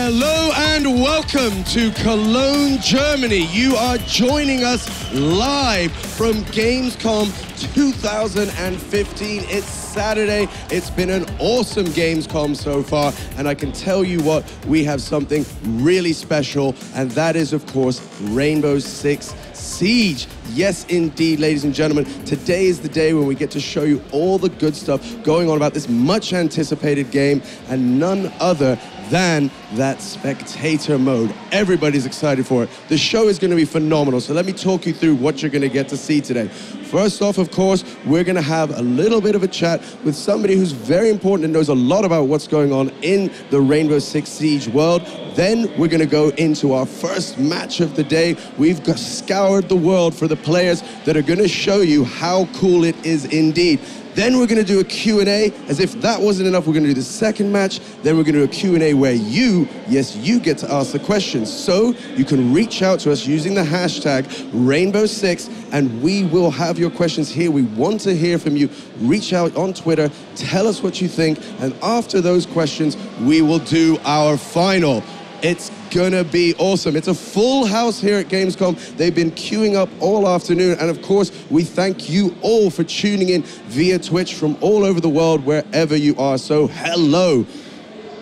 Hello and welcome to Cologne, Germany. You are joining us live from Gamescom 2015. It's Saturday. It's been an awesome Gamescom so far, and I can tell you what, we have something really special, and that is, of course, Rainbow Six Siege. Yes, indeed, ladies and gentlemen. Today is the day when we get to show you all the good stuff going on about this much anticipated game, and none other than that Spectator mode. Everybody's excited for it. The show is going to be phenomenal, so let me talk you through what you're going to get to see today. First off, of course, we're going to have a little bit of a chat with somebody who's very important and knows a lot about what's going on in the Rainbow Six Siege world. Then we're going to go into our first match of the day. We've scoured the world for the players that are going to show you how cool it is indeed. Then we're going to do a Q&A. As if that wasn't enough, we're going to do the second match. Then we're going to do a Q&A where you, yes, you get to ask the questions. So you can reach out to us using the hashtag Rainbow6, and we will have your questions here. We want to hear from you. Reach out on Twitter, tell us what you think, and after those questions, we will do our final. It's gonna be awesome. It's a full house here at Gamescom. They've been queuing up all afternoon, and of course, we thank you all for tuning in via Twitch from all over the world, wherever you are. So hello.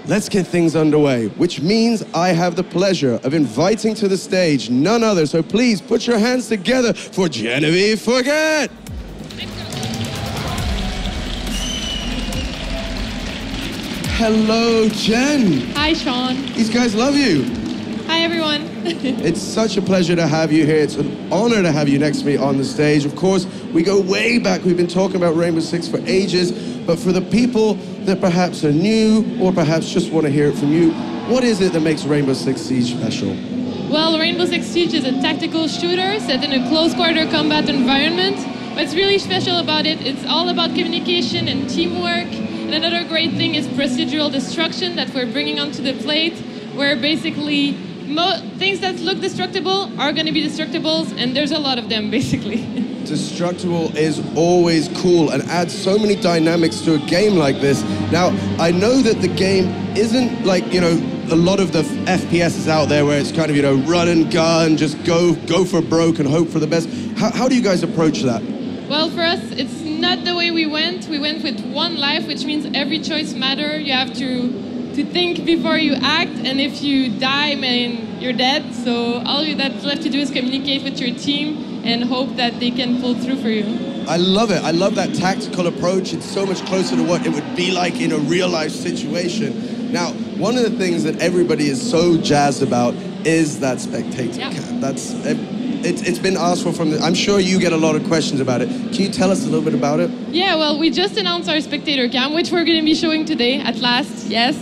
Let's get things underway, which means I have the pleasure of inviting to the stage none other. So please put your hands together for Genevieve Forget. Hello, Jen. Hi, Sean. These guys love you. Hi, everyone. It's such a pleasure to have you here. It's an honor to have you next to me on the stage. Of course, we go way back. We've been talking about Rainbow Six for ages, but for the people that perhaps are new or perhaps just want to hear it from you, what is it that makes Rainbow Six Siege special? Well, Rainbow Six Siege is a tactical shooter set in a close-quarter combat environment. What's really special about it, it's all about communication and teamwork. And another great thing is procedural destruction that we're bringing onto the plate, where basically things that look destructible are going to be destructibles, and there's a lot of them, basically. Destructible is always cool and adds so many dynamics to a game like this. Now, I know that the game isn't like, you know, a lot of the FPSs out there where it's kind of, you know, run and gun, just go for broke and hope for the best. How do you guys approach that? Well, for us, it's not the way we went. We went with one life, which means every choice matters. You have to think before you act, and if you die, man, you're dead. So all that's left to do is communicate with your team and hope that they can pull through for you. I love it. I love that tactical approach. It's so much closer to what it would be like in a real-life situation. Now, one of the things that everybody is so jazzed about is that Spectator cam. That's... It's been asked for from I'm sure you get a lot of questions about it. Can you tell us a little bit about it? Yeah, well, we just announced our Spectator cam, which we're going to be showing today at last. Yes,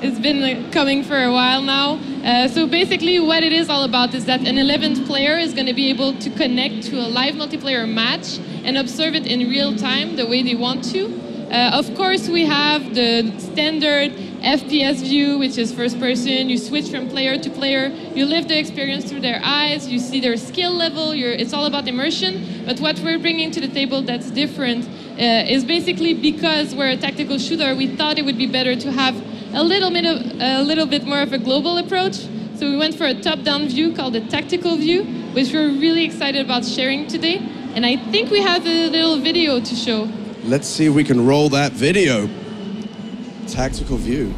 it's been coming for a while now. So basically what it is all about is that an 11th player is going to be able to connect to a live multiplayer match and observe it in real time the way they want to. Of course, we have the standard FPS view, which is first person. You switch from player to player. You live the experience through their eyes. You see their skill level. It's all about immersion. But what we're bringing to the table that's different is basically because we're a tactical shooter, we thought it would be better to have a little bit more of a global approach. So we went for a top-down view called the tactical view, which we're really excited about sharing today. And I think we have a little video to show. Let's see if we can roll that video. Tactical view.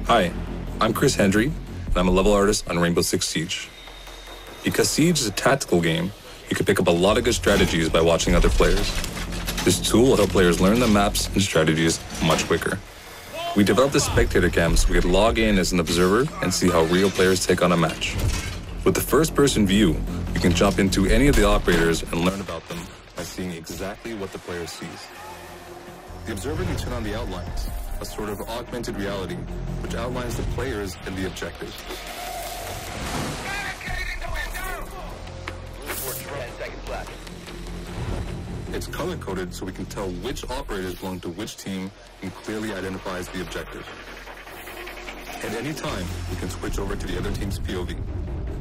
Hi, I'm Chris Hendry, and I'm a level artist on Rainbow Six Siege. Because Siege is a tactical game, you can pick up a lot of good strategies by watching other players. This tool will help players learn the maps and strategies much quicker. We developed the Spectator cam so we could log in as an observer and see how real players take on a match. With the first-person view, you can jump into any of the operators and learn about them by seeing exactly what the player sees. The observer can turn on the outlines, a sort of augmented reality, which outlines the players and the objective. Barricading the window! 10 seconds left. It's color-coded so we can tell which operators belong to which team and clearly identifies the objective. At any time, we can switch over to the other team's POV.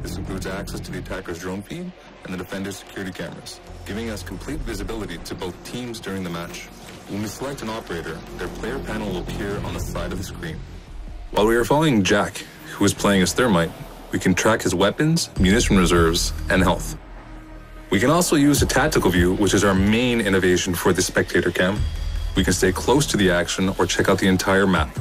This includes access to the attacker's drone feed and the defender's security cameras, giving us complete visibility to both teams during the match. When we select an operator, their player panel will appear on the side of the screen. While we are following Jack, who is playing as Thermite, we can track his weapons, munition reserves, and health. We can also use a tactical view, which is our main innovation for the Spectator cam. We can stay close to the action or check out the entire map.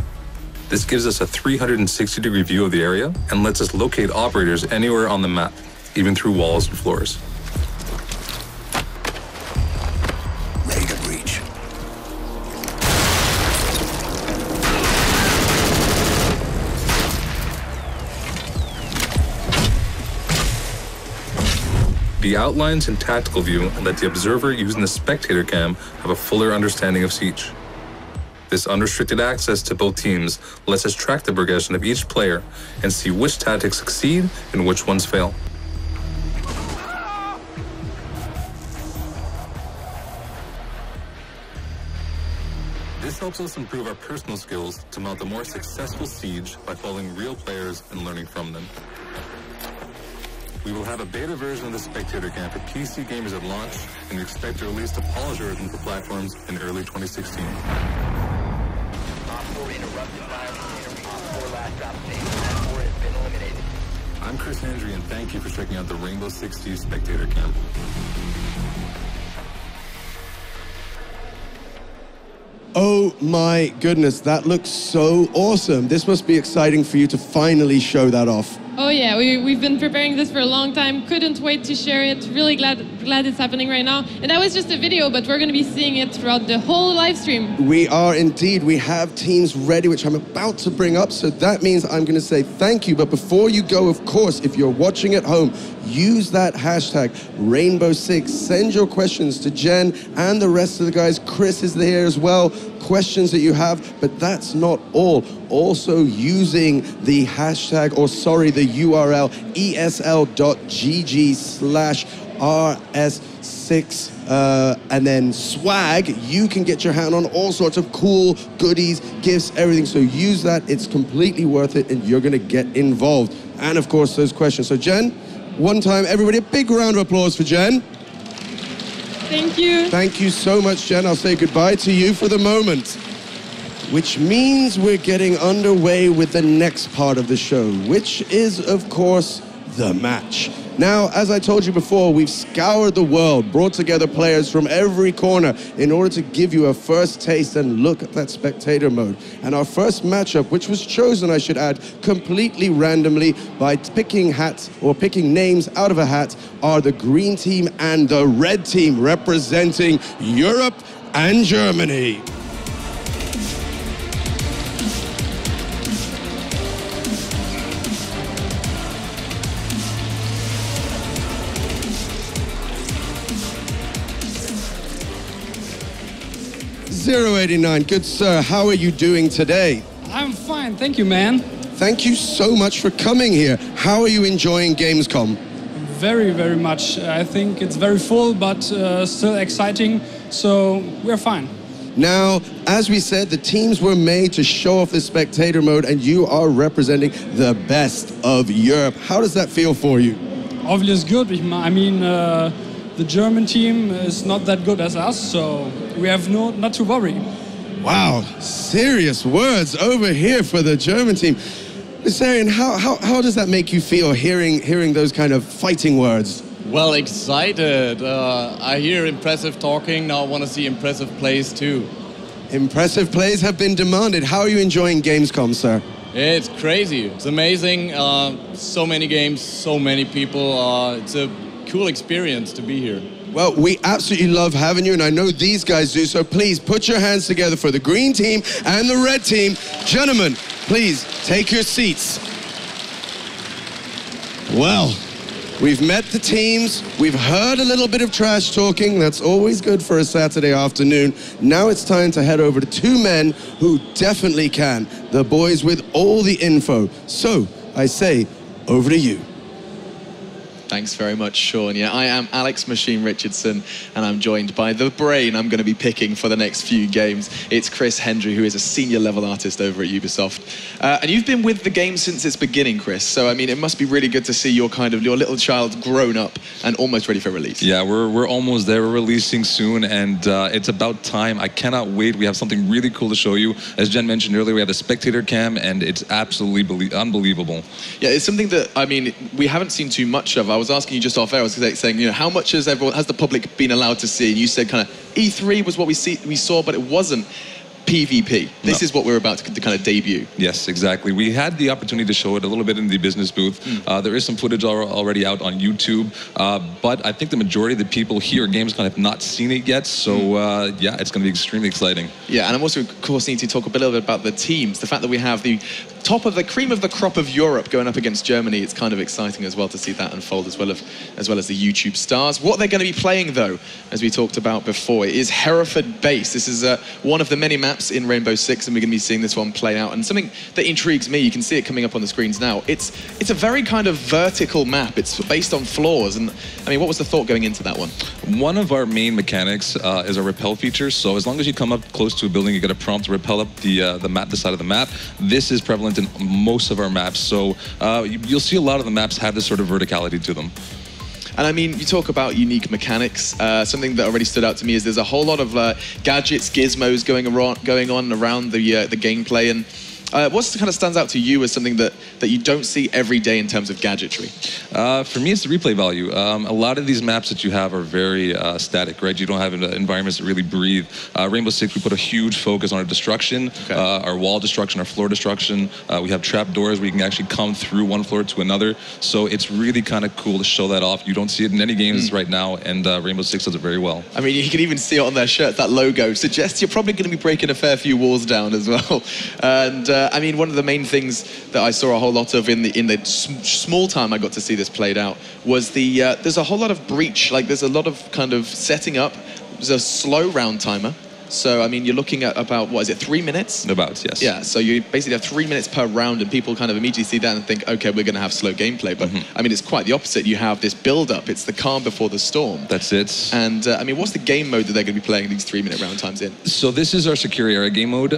This gives us a 360-degree view of the area and lets us locate operators anywhere on the map, even through walls and floors. Ready to breach. The outlines and tactical view let the observer using the Spectator cam have a fuller understanding of Siege. This unrestricted access to both teams lets us track the progression of each player and see which tactics succeed and which ones fail. This helps us improve our personal skills to mount a more successful Siege by following real players and learning from them. We will have a beta version of the Spectator cam for PC gamers at launch, and we expect to release the polished version for platforms in early 2016. I'm Chris Hendry, and thank you for checking out the Rainbow Six Siege Spectator cam. Oh my goodness, that looks so awesome. This must be exciting for you to finally show that off. Oh yeah, we've been preparing this for a long time. Couldn't wait to share it. Really glad it's happening right now. And that was just a video, but we're going to be seeing it throughout the whole live stream. We are indeed. We have teams ready, which I'm about to bring up. So that means I'm going to say thank you. But before you go, of course, if you're watching at home, use that hashtag Rainbow6. Send your questions to Jen and the rest of the guys. Chris is there as well. Questions that you have, but that's not all. Also using the hashtag, or sorry, the URL esl.gg/rs6 and then swag. You can get your hand on all sorts of cool goodies, gifts, everything. So use that. It's completely worth it, and you're going to get involved. And of course, those questions. So Jen, one time, everybody, a big round of applause for Jen. Thank you. Thank you so much, Jen. I'll say goodbye to you for the moment. Which means we're getting underway with the next part of the show, which is, of course, the match. Now, as I told you before, we've scoured the world, brought together players from every corner in order to give you a first taste and look at that spectator mode. And our first matchup, which was chosen, I should add, completely randomly by picking hats or picking names out of a hat, are the green team and the red team representing Europe and Germany. 089, good sir, how are you doing today? I'm fine, thank you, man. Thank you so much for coming here. How are you enjoying Gamescom? Very, very much. I think it's very full, but still exciting, so we're fine. Now, as we said, the teams were made to show off the spectator mode, and you are representing the best of Europe. How does that feel for you? Obviously good. I mean, the German team is not that good as us, so we have not to worry. Wow, serious words over here for the German team. Arian, how does that make you feel, hearing those kind of fighting words? Well, excited. I hear impressive talking. Now I want to see impressive plays too. Impressive plays have been demanded. How are you enjoying Gamescom, sir? It's crazy. It's amazing. So many games, so many people. It's a cool experience to be here. Well, we absolutely love having you, and I know these guys do, so please put your hands together for the green team and the red team. Gentlemen, please take your seats. Well, we've met the teams, we've heard a little bit of trash talking, that's always good for a Saturday afternoon. Now it's time to head over to two men who definitely can, the boys with all the info. So, I say, over to you. Thanks very much, Sean. Yeah, I am Alex Machine Richardson, and I'm joined by the brain I'm going to be picking for the next few games. It's Chris Hendry, who is a senior level artist over at Ubisoft. And you've been with the game since its beginning, Chris. So, I mean, it must be really good to see your little child grown up and almost ready for release. Yeah, we're almost there. We're releasing soon, and it's about time. I cannot wait. We have something really cool to show you. As Jen mentioned earlier, we have the Spectator cam, and it's absolutely unbelievable. Yeah, it's something that, I mean, we haven't seen too much of. I was asking you just off air, I was saying, you know, how much has the public been allowed to see? And you said kind of E3 was what we saw, but it wasn't PvP. This is what we're about to kind of debut. Yes, exactly. We had the opportunity to show it a little bit in the business booth. There is some footage already out on YouTube, but I think the majority of the people here at Gamescom have not seen it yet, so yeah, it's going to be extremely exciting. Yeah, and I'm also, of course, need to talk a little bit about the teams. The fact that we have the top of the cream of the crop of Europe going up against Germany, it's kind of exciting as well to see that unfold, as well as the YouTube stars. What they're going to be playing, though, as we talked about before, is Hereford Base. This is one of the many maps in Rainbow Six, and we're going to be seeing this one play out. And something that intrigues me, you can see it coming up on the screens now, it's a very kind of vertical map. It's based on floors, and I mean, what was the thought going into that one? One of our main mechanics is a repel feature, so as long as you come up close to a building, you get a prompt to repel up the side of the map. This is prevalent in most of our maps, so you'll see a lot of the maps have this sort of verticality to them. And I mean, you talk about unique mechanics. Something that already stood out to me is there's a whole lot of gadgets, gizmos going on around the gameplay. And what kind of stands out to you as something that you don't see every day in terms of gadgetry? For me, it's the replay value. A lot of these maps that you have are very static, right? You don't have environments that really breathe. Rainbow Six, we put a huge focus on our destruction, our wall destruction, our floor destruction. We have trap doors where you can actually come through one floor to another. So it's really kind of cool to show that off. You don't see it in any games right now, and Rainbow Six does it very well. I mean, you can even see it on their shirt. That logo suggests you're probably going to be breaking a fair few walls down as well. And I mean, one of the main things that I saw a whole lot of in the small time I got to see this played out was there's a whole lot of breach. Like, there's a lot of kind of setting up. There's a slow round timer. So, I mean, you're looking at about, what is it, 3 minutes? About, yes. Yeah, so you basically have 3 minutes per round, and people kind of immediately see that and think, okay, we're going to have slow gameplay. But, I mean, it's quite the opposite. You have this build-up. It's the calm before the storm. That's it. And, I mean, what's the game mode that they're going to be playing these 3 minute round times in? So this is our secure area game mode,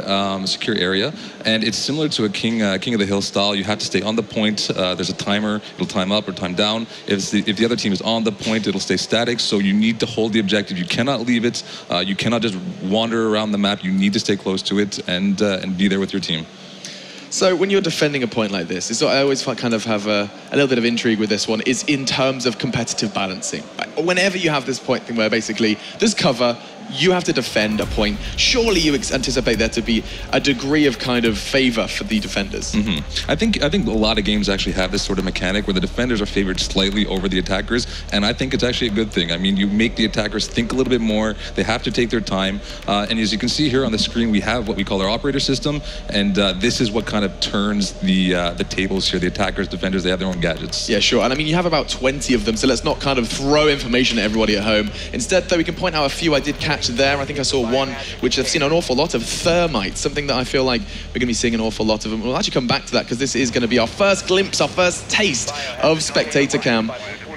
secure area, and it's similar to a King of the Hill style. You have to stay on the point. There's a timer. It'll time up or time down. If the other team is on the point, it'll stay static, so you need to hold the objective. You cannot leave it. You cannot just wander around the map. You need to stay close to it and be there with your team. So when you're defending a point like this, I always kind of have a little bit of intrigue with this one, is in terms of competitive balancing. Whenever you have this point thing where basically there's cover, you have to defend a point, surely you anticipate there to be a degree of kind of favor for the defenders. I think a lot of games actually have this sort of mechanic where the defenders are favored slightly over the attackers, and I think it's actually a good thing. I mean, you make the attackers think a little bit more. They have to take their time, and as you can see here on the screen, we have what we call our operator system, and this is what kind of turns the tables here. The attackers, defenders, they have their own gadgets. Yeah, sure. And I mean, you have about 20 of them, so let's not kind of throw information at everybody at home. Instead, though, we can point out a few I did catch there. I think I saw one which I've seen an awful lot of, thermite, something that I feel like we're going to be seeing an awful lot of them. We'll actually come back to that because this is going to be our first glimpse, our first taste of Spectator Cam.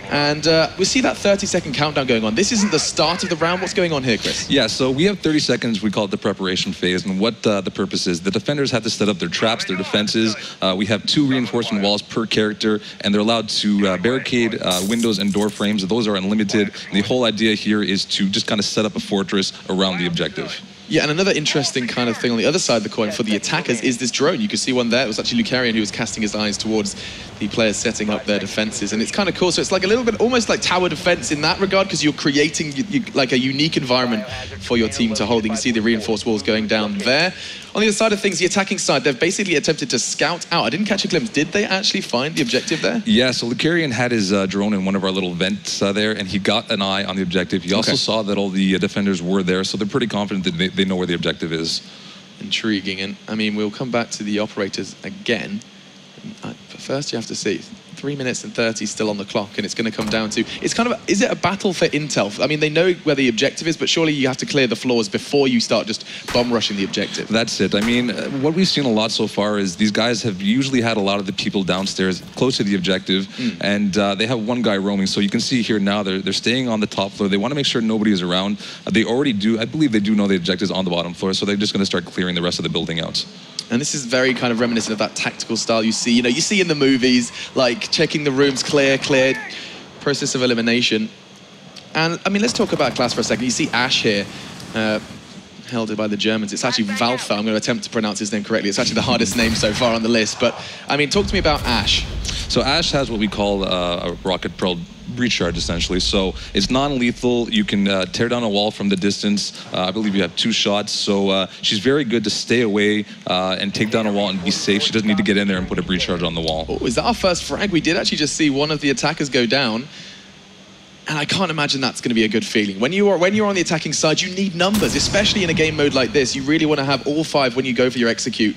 And we see that 30-second countdown going on. This isn't the start of the round. What's going on here, Chris? Yeah, so we have 30 seconds. We call it the preparation phase. And what the purpose is, the defenders have to set up their traps, their defenses. We have 2 reinforcement walls per character, and they're allowed to barricade windows and door frames. Those are unlimited. And the whole idea here is to just kind of set up a fortress around the objective. Yeah, and another interesting kind of thing on the other side of the coin for the attackers is this drone. You can see one there. It was actually Lucarian who was casting his eyes towards the players setting up their defenses, and it's kind of cool. So it's like a little bit almost like tower defense in that regard, because you're creating like a unique environment for your team to hold. You can see the reinforced walls going down there. On the other side of things, the attacking side, they've basically attempted to scout out. I didn't catch a glimpse. Did they actually find the objective there? Yeah, so Lucarian had his drone in one of our little vents there, and he got an eye on the objective. He also saw that all the defenders were there, so they're pretty confident that they know where the objective is. Intriguing. And I mean, we'll come back to the operators again. But first, you have to see. 3 minutes and 30 still on the clock, and it's going to come down to, it's kind of, is it a battle for intel? I mean, they know where the objective is, but surely you have to clear the floors before you start just bomb rushing the objective. That's it. I mean, what we've seen a lot so far is these guys have usually had a lot of the people downstairs close to the objective, and they have one guy roaming. So you can see here now they're staying on the top floor. They want to make sure nobody is around. They already do, I believe they do know the objective is on the bottom floor, so they're just going to start clearing the rest of the building out. And this is very kind of reminiscent of that tactical style you see, you see in the movies, like checking the rooms clear, process of elimination. And I mean, let's talk about class for a second. You see Ash here, held by the Germans. It's actually Valther. I'm going to attempt to pronounce his name correctly. It's actually the hardest name so far on the list. But I mean, talk to me about Ash. So Ash has what we call a rocket-propelled breach charge, essentially. So it's non-lethal. You can tear down a wall from the distance. I believe you have 2 shots. So she's very good to stay away and take down a wall and be safe. She doesn't need to get in there and put a breach charge on the wall. Oh, is that our first frag? We did actually just see one of the attackers go down. And I can't imagine that's going to be a good feeling. When you're on the attacking side, you need numbers, especially in a game mode like this. You really want to have all 5 when you go for your execute.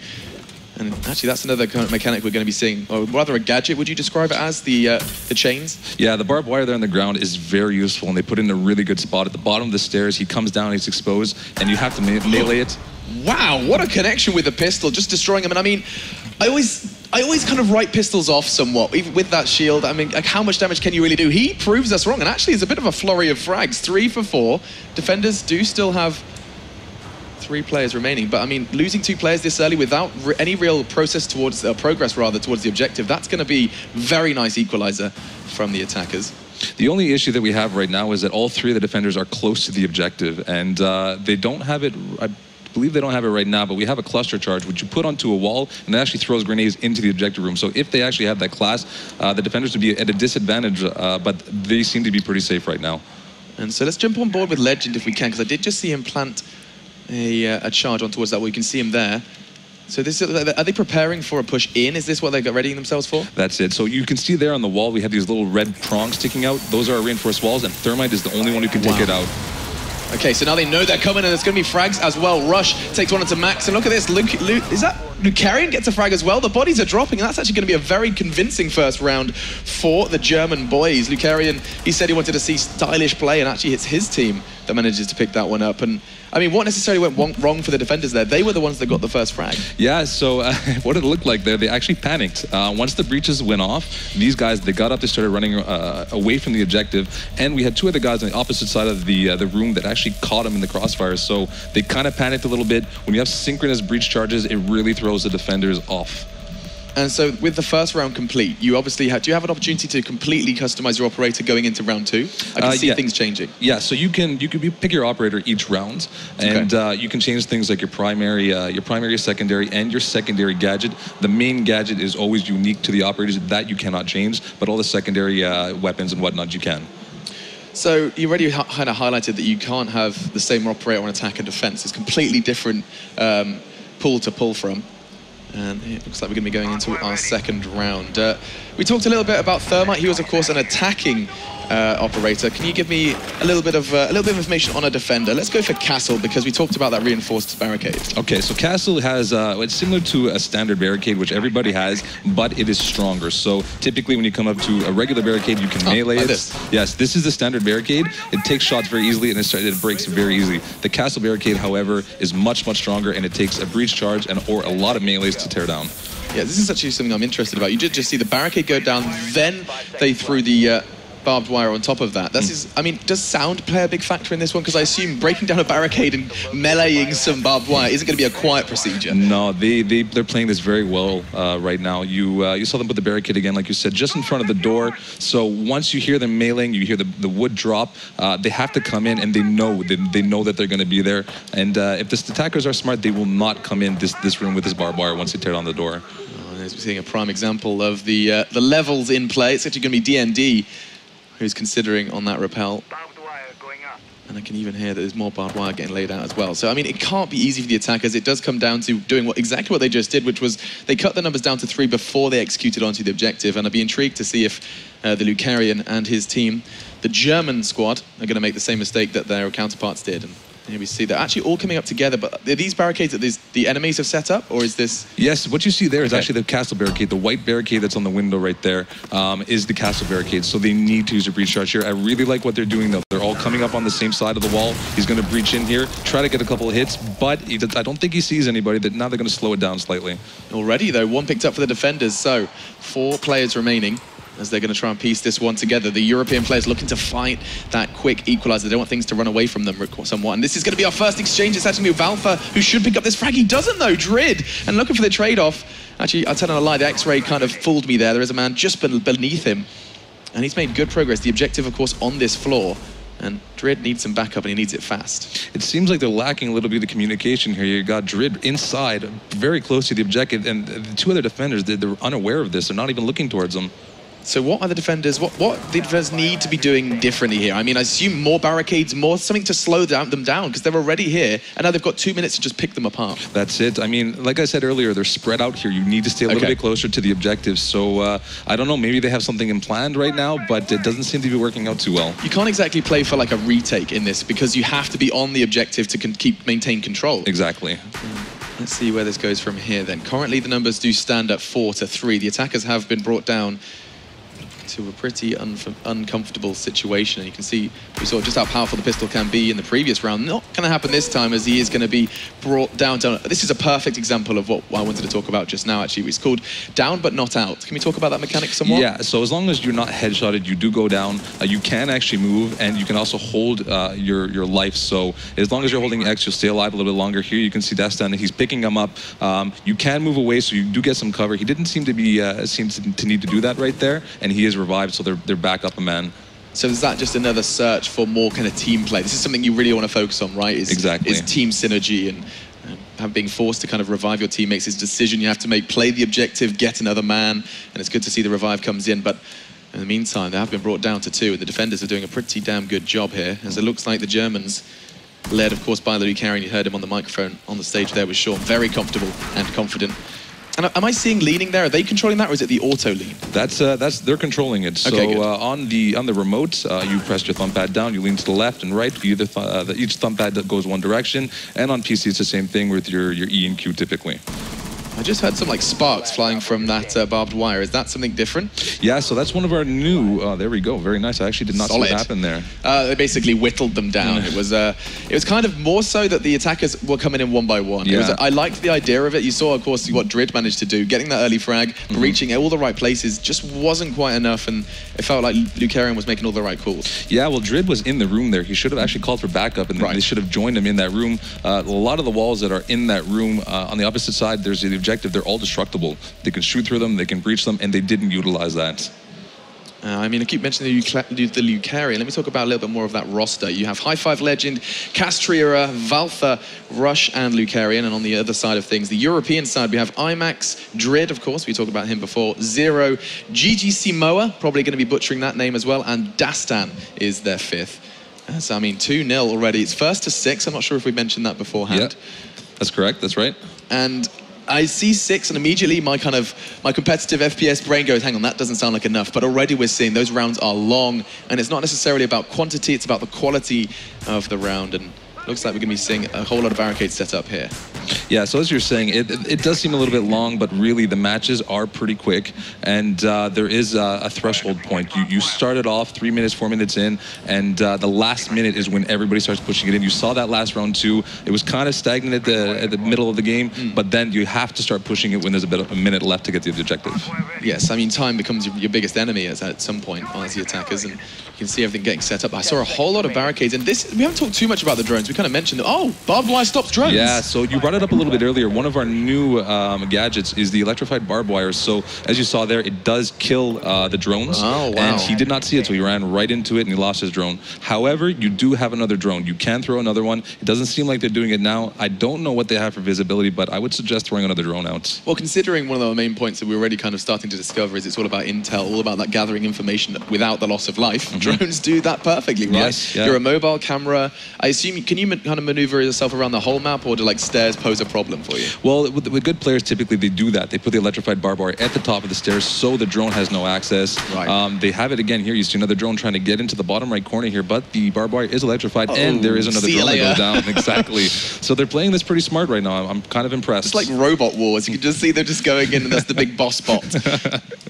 And actually, that's another kind of mechanic we're going to be seeing, or rather a gadget, would you describe it as, the chains? Yeah, the barbed wire there on the ground is very useful, and they put it in a really good spot. At the bottom of the stairs, he comes down, he's exposed, and you have to melee it. Wow, what a connection with the pistol, just destroying him. And I mean, I always kind of write pistols off somewhat, even with that shield. I mean, like, how much damage can you really do? He proves us wrong, and actually it's a bit of a flurry of frags. 3 for 4. Defenders do still have 3 players remaining, but I mean, losing 2 players this early without any real progress towards the objective, that's going to be very nice equalizer from the attackers. The only issue that we have right now is that all 3 of the defenders are close to the objective, and they don't have it. I believe they don't have it right now, but we have a cluster charge which you put onto a wall and it actually throws grenades into the objective room. So if they actually had that class, the defenders would be at a disadvantage, but they seem to be pretty safe right now. And so let's jump on board with Legend if we can, because I did just see him plant a charge on towards that wall. You can see him there. So this are they preparing for a push in? Is this what they got readying themselves for? That's it. So you can see there on the wall we have these little red prongs sticking out. Those are reinforced walls, and Thermite is the only one who can take it out. Okay, so now they know they're coming, and there's going to be frags as well. Rush takes one into Max, and look at this. Is that Lucarian gets a frag as well? The bodies are dropping, and that's actually going to be a very convincing first round for the German boys. Lucarian, he said he wanted to see stylish play, and actually it's his team that manages to pick that one up. And I mean, what necessarily went wrong for the defenders there? They were the ones that got the first frag. Yeah, so what it looked like there, they actually panicked. Once the breaches went off, these guys, they got up, they started running away from the objective, and we had 2 other guys on the opposite side of the room that actually caught them in the crossfires, so they kind of panicked a little bit. When you have synchronous breach charges, it really throws the defenders off. And so with the first round complete, you obviously have, do you have an opportunity to completely customize your operator going into round 2? I can see things changing. Yeah, so you pick your operator each round, and you can change things like your primary, secondary, and your secondary gadget. The main gadget is always unique to the operators. That you cannot change, but all the secondary weapons and whatnot you can. So you already kind of highlighted that you can't have the same operator on attack and defense. It's completely different pool to pull from. And it looks like we're going to be going into our second round. We talked a little bit about Thermite. He was, of course, an attacking operator. Can you give me a little bit of information on a defender? Let's go for Castle, because we talked about that reinforced barricade. Okay, so Castle has it's similar to a standard barricade, which everybody has, but it is stronger. So typically, when you come up to a regular barricade, you can melee it. Yes, this is the standard barricade. It takes shots very easily, and it breaks very easily. The Castle barricade, however, is much stronger, and it takes a breach charge or a lot of melees to tear down. Yeah, this is actually something I'm interested about. You did just see the barricade go down, then they threw the barbed wire on top of that. I mean, does sound play a big factor in this one? Because I assume breaking down a barricade and meleeing some barbed wire isn't going to be a quiet procedure. No, they're playing this very well right now. You saw them put the barricade again, like you said, just in front of the door. So once you hear them meleeing, you hear the wood drop. They have to come in, and they know that they're going to be there. And if the attackers are smart, they will not come in this room with this barbed wire once they tear down the door. We're seeing a prime example of the levels in play. It's actually going to be DND who's considering on that rappel. And I can even hear that there's more barbed wire getting laid out as well. So, I mean, it can't be easy for the attackers. It does come down to doing exactly what they just did, which was they cut the numbers down to 3 before they executed onto the objective. And I'd be intrigued to see if the Lucarian and his team, the German squad, are going to make the same mistake that their counterparts did. And Here we see they're actually all coming up together, but are these barricades that the enemies have set up, or is this? Yes, what you see there is actually the castle barricade. The white barricade that's on the window right there is the castle barricade, so they need to use a breach charge here. I really like what they're doing, though. They're all coming up on the same side of the wall. He's going to breach in here, try to get a couple of hits, but I don't think he sees anybody. Now they're going to slow it down slightly. Already, though, one picked up for the defenders, so 4 players remaining as they're going to try and piece this one together. The European players looking to fight that quick equalizer. They don't want things to run away from them somewhat. And this is going to be our first exchange. It's actually Valfa, who should pick up this frag. He doesn't, though. Drid, and looking for the trade-off. Actually, I'll tell you a lie. The X-ray kind of fooled me there. There is a man just beneath him, and he's made good progress. The objective, of course, on this floor. And Drid needs some backup, and he needs it fast. It seems like they're lacking a little bit of the communication here. You got Drid inside, very close to the objective, and the 2 other defenders, they're unaware of this. They're not even looking towards them. So what are the defenders, what the defenders need to be doing differently here? I mean, I assume more barricades, something to slow them down, because they're already here, and now they've got 2 minutes to just pick them apart. That's it. I mean, like I said earlier, they're spread out here. You need to stay a little bit closer to the objectives. So, I don't know, maybe they have something in planned right now, but it doesn't seem to be working out too well. You can't exactly play for like a retake in this, because you have to be on the objective to maintain control. Exactly. Let's see where this goes from here then. Currently, the numbers do stand at 4-3. The attackers have been brought down to a pretty uncomfortable situation. And you can see, we saw just how powerful the pistol can be in the previous round. Not going to happen this time, as he is going to be brought down. This is a perfect example of what I wanted to talk about just now, actually. It's called down but not out. Can we talk about that mechanic somewhat? Yeah, so as long as you're not headshotted, you do go down. You can actually move, and you can also hold your life. So as long as you're holding X, you'll stay alive a little bit longer. Here you can see that's done. He's picking him up. You can move away, so you do get some cover. He didn't seem to be to need to do that right there, and he is revived, so they're back up a man. So is that just another search for more kind of team play? This is something you really want to focus on, right? Exactly. Is team synergy and being forced to kind of revive your teammates is a decision you have to make. Play the objective, get another man, and it's good to see the revive comes in. But in the meantime, they have been brought down to 2, and the defenders are doing a pretty damn good job here, as it looks like the Germans, led of course by Louis Carey, you heard him on the microphone on the stage there with Sean, very comfortable and confident. And am I seeing leaning there? Are they controlling that, or is it the auto lean? That's they're controlling it. So on the remote, you press your thumb pad down, you lean to the left and right. Each thumb pad goes one direction, and on PC it's the same thing with your E and Q typically. I just heard some like sparks flying from that barbed wire. Is that something different? Yeah, so that's one of our new. There we go. Very nice. I actually did not see what happened there. They basically whittled them down. It was kind of more so that the attackers were coming in one by one. Yeah. I liked the idea of it. You saw, of course, what Drid managed to do, getting that early frag, reaching all the right places, just wasn't quite enough, and it felt like Lucarian was making all the right calls. Yeah, well, Drid was in the room there. He should have actually called for backup, and they should have joined him in that room. A lot of the walls that are in that room, on the opposite side, there's the objective. They're all destructible. They can shoot through them, they can breach them, and they didn't utilize that. I mean, I keep mentioning the Lucarian. Let me talk about a little bit more of that roster. You have High Five Legend, Castriera, Valtha, Rush, and Lucarian. And on the other side of things, the European side, we have IMAX, Drid, of course, we talked about him before, Zero, GGC Moa, probably going to be butchering that name as well, and Dastan is their 5th. So, I mean, 2-0 already. It's 1-6. I'm not sure if we mentioned that beforehand. Yeah, that's correct. That's right. And I see 6, and immediately my competitive FPS brain goes, hang on, that doesn't sound like enough. But already we're seeing those rounds are long, and it's not necessarily about quantity, it's about the quality of the round. And it looks like we're going to be seeing a whole lot of barricades set up here. Yeah, so as you're saying, it does seem a little bit long, but really the matches are pretty quick, and there is a threshold point. You started off 3 minutes, 4 minutes in, and the last minute is when everybody starts pushing it in. You saw that last round too. It was kind of stagnant at the middle of the game, but then you have to start pushing it when there's a minute left to get to the objective. Yes, I mean, time becomes your biggest enemy at some point as the attackers, and you can see everything getting set up. I saw a whole lot of barricades, and this, we haven't talked too much about the drones. We kind of mentioned, oh, barbed wire stops drones. Yeah, so you brought it up a little bit earlier. One of our new gadgets is the electrified barbed wire. So as you saw there, it does kill the drones. Oh, wow. And he did not see it, so he ran right into it and he lost his drone. However, you do have another drone. You can throw another one. It doesn't seem like they're doing it now. I don't know what they have for visibility, but I would suggest throwing another drone out. Well, considering one of the main points that we're already kind of starting to discover is it's all about intel, all about that gathering information without the loss of life. Drones do that perfectly, right? Yes, yeah. You're a mobile camera. I assume, can you kind of maneuver yourself around the whole map, or do like stairs pose a problem for you? Well, with good players, typically they do that. They put the electrified barbed wire at the top of the stairs so the drone has no access. Right. They have it again here. You see another drone trying to get into the bottom right corner here, but the barbed wire is electrified, and there is another drone that goes down. Exactly. So they're playing this pretty smart right now. I'm kind of impressed. It's like Robot Wars. You can just see they're just going in, and that's the big boss spot.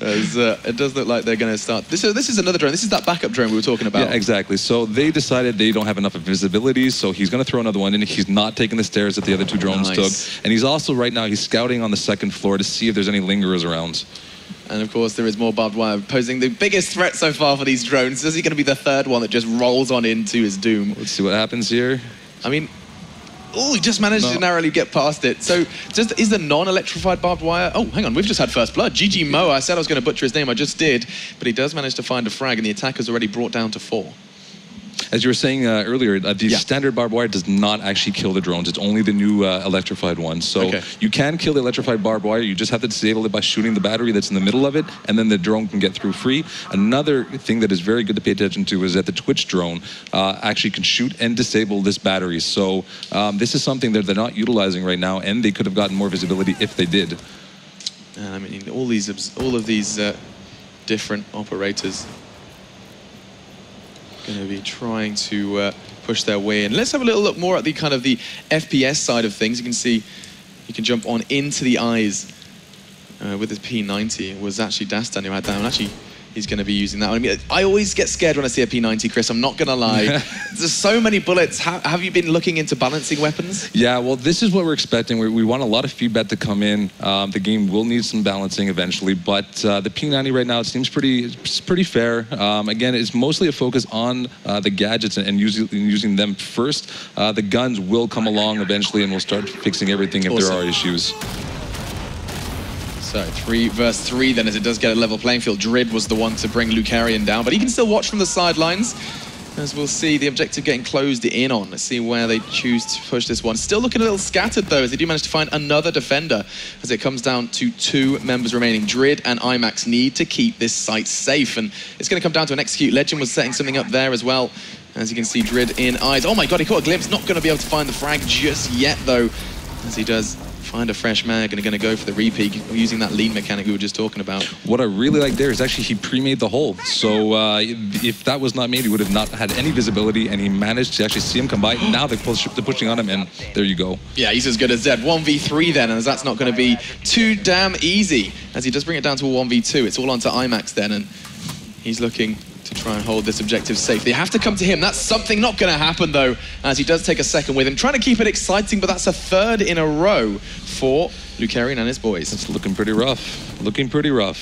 It does look like they're going to start. This is another drone. This is that backup drone we were talking about. Yeah, exactly. So they decided they don't have enough of visibility, so he's going to throw another one in. He's not taking the stairs that the other two drones took. And he's also, right now, he's scouting on the second floor to see if there's any lingerers around. And of course, there is more barbed wire posing the biggest threat so far for these drones. Is he going to be the third one that just rolls on into his doom? Let's see what happens here. I mean, oh, he just managed to narrowly get past it. So, is the non-electrified barbed wire... Oh, hang on, we've just had first blood. GG Mo, I said I was going to butcher his name, I just did. But he does manage to find a frag, and the attacker's already brought down to 4. As you were saying earlier, the standard barbed wire does not actually kill the drones. It's only the new electrified one. So you can kill the electrified barbed wire. You just have to disable it by shooting the battery that's in the middle of it, and then the drone can get through free. Another thing that is very good to pay attention to is that the Twitch drone actually can shoot and disable this battery. So this is something that they're not utilizing right now, and they could have gotten more visibility if they did. I mean, all of these different operators going to be trying to push their way in. Let's have a little look more at the kind of the FPS side of things. You can see he can jump on into the eyes with his P90. It was actually Dastan who had that, and actually he's going to be using that one. I mean, I always get scared when I see a P90, Chris. I'm not going to lie. There's so many bullets. Have you been looking into balancing weapons? Yeah, well, this is what we're expecting. We want a lot of feedback to come in. The game will need some balancing eventually, but the P90 right now, it seems pretty fair. Again, it's mostly a focus on the gadgets and using them first. The guns will come along eventually, and we'll start fixing everything if there are issues. So 3 versus 3 then, as it does get a level playing field. Drid was the one to bring Lucarian down, but he can still watch from the sidelines. As we'll see, the objective getting closed in on. Let's see where they choose to push this one. Still looking a little scattered though, as they do manage to find another defender, as it comes down to 2 members remaining. Drid and IMAX need to keep this site safe, and it's going to come down to an execute. Legend was setting something up there as well. As you can see, Drid in eyes. Oh my god, he caught a glimpse. Not going to be able to find the frag just yet though, as he does find a fresh mag and going to go for the repeat using that lean mechanic we were just talking about. What I really like there is actually he pre-made the hole. So if that was not made, he would have not had any visibility, and he managed to actually see him come by. Now they're pushing on him, and there you go. Yeah, he's as good as dead. 1v3 then, and that's not going to be too damn easy, as he does bring it down to a 1v2. It's all onto IMAX then, and he's looking to try and hold this objective safe. They have to come to him. That's something not going to happen, though, as he does take a second with him. Trying to keep it exciting, but that's a 3rd in a row for Lucarian and his boys. It's looking pretty rough. Looking pretty rough.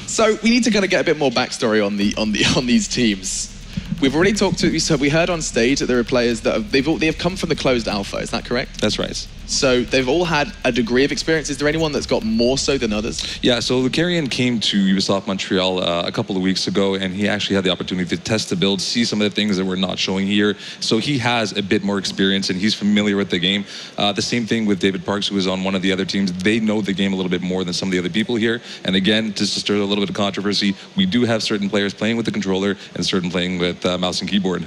So we need to kind of get a bit more backstory on these teams. We've already talked to, so we heard on stage that there are players that they've come from the closed alpha. Is that correct? That's right. So they've all had a degree of experience. Is there anyone that's got more so than others? Yeah, so Lucarian came to Ubisoft Montreal a couple of weeks ago, and he actually had the opportunity to test the build, see some of the things that we're not showing here. So he has a bit more experience, and he's familiar with the game. The same thing with David Parks, who was on one of the other teams. They know the game a little bit more than some of the other people here. And again, just to stir a little bit of controversy, we do have certain players playing with the controller and certain playing with mouse and keyboard.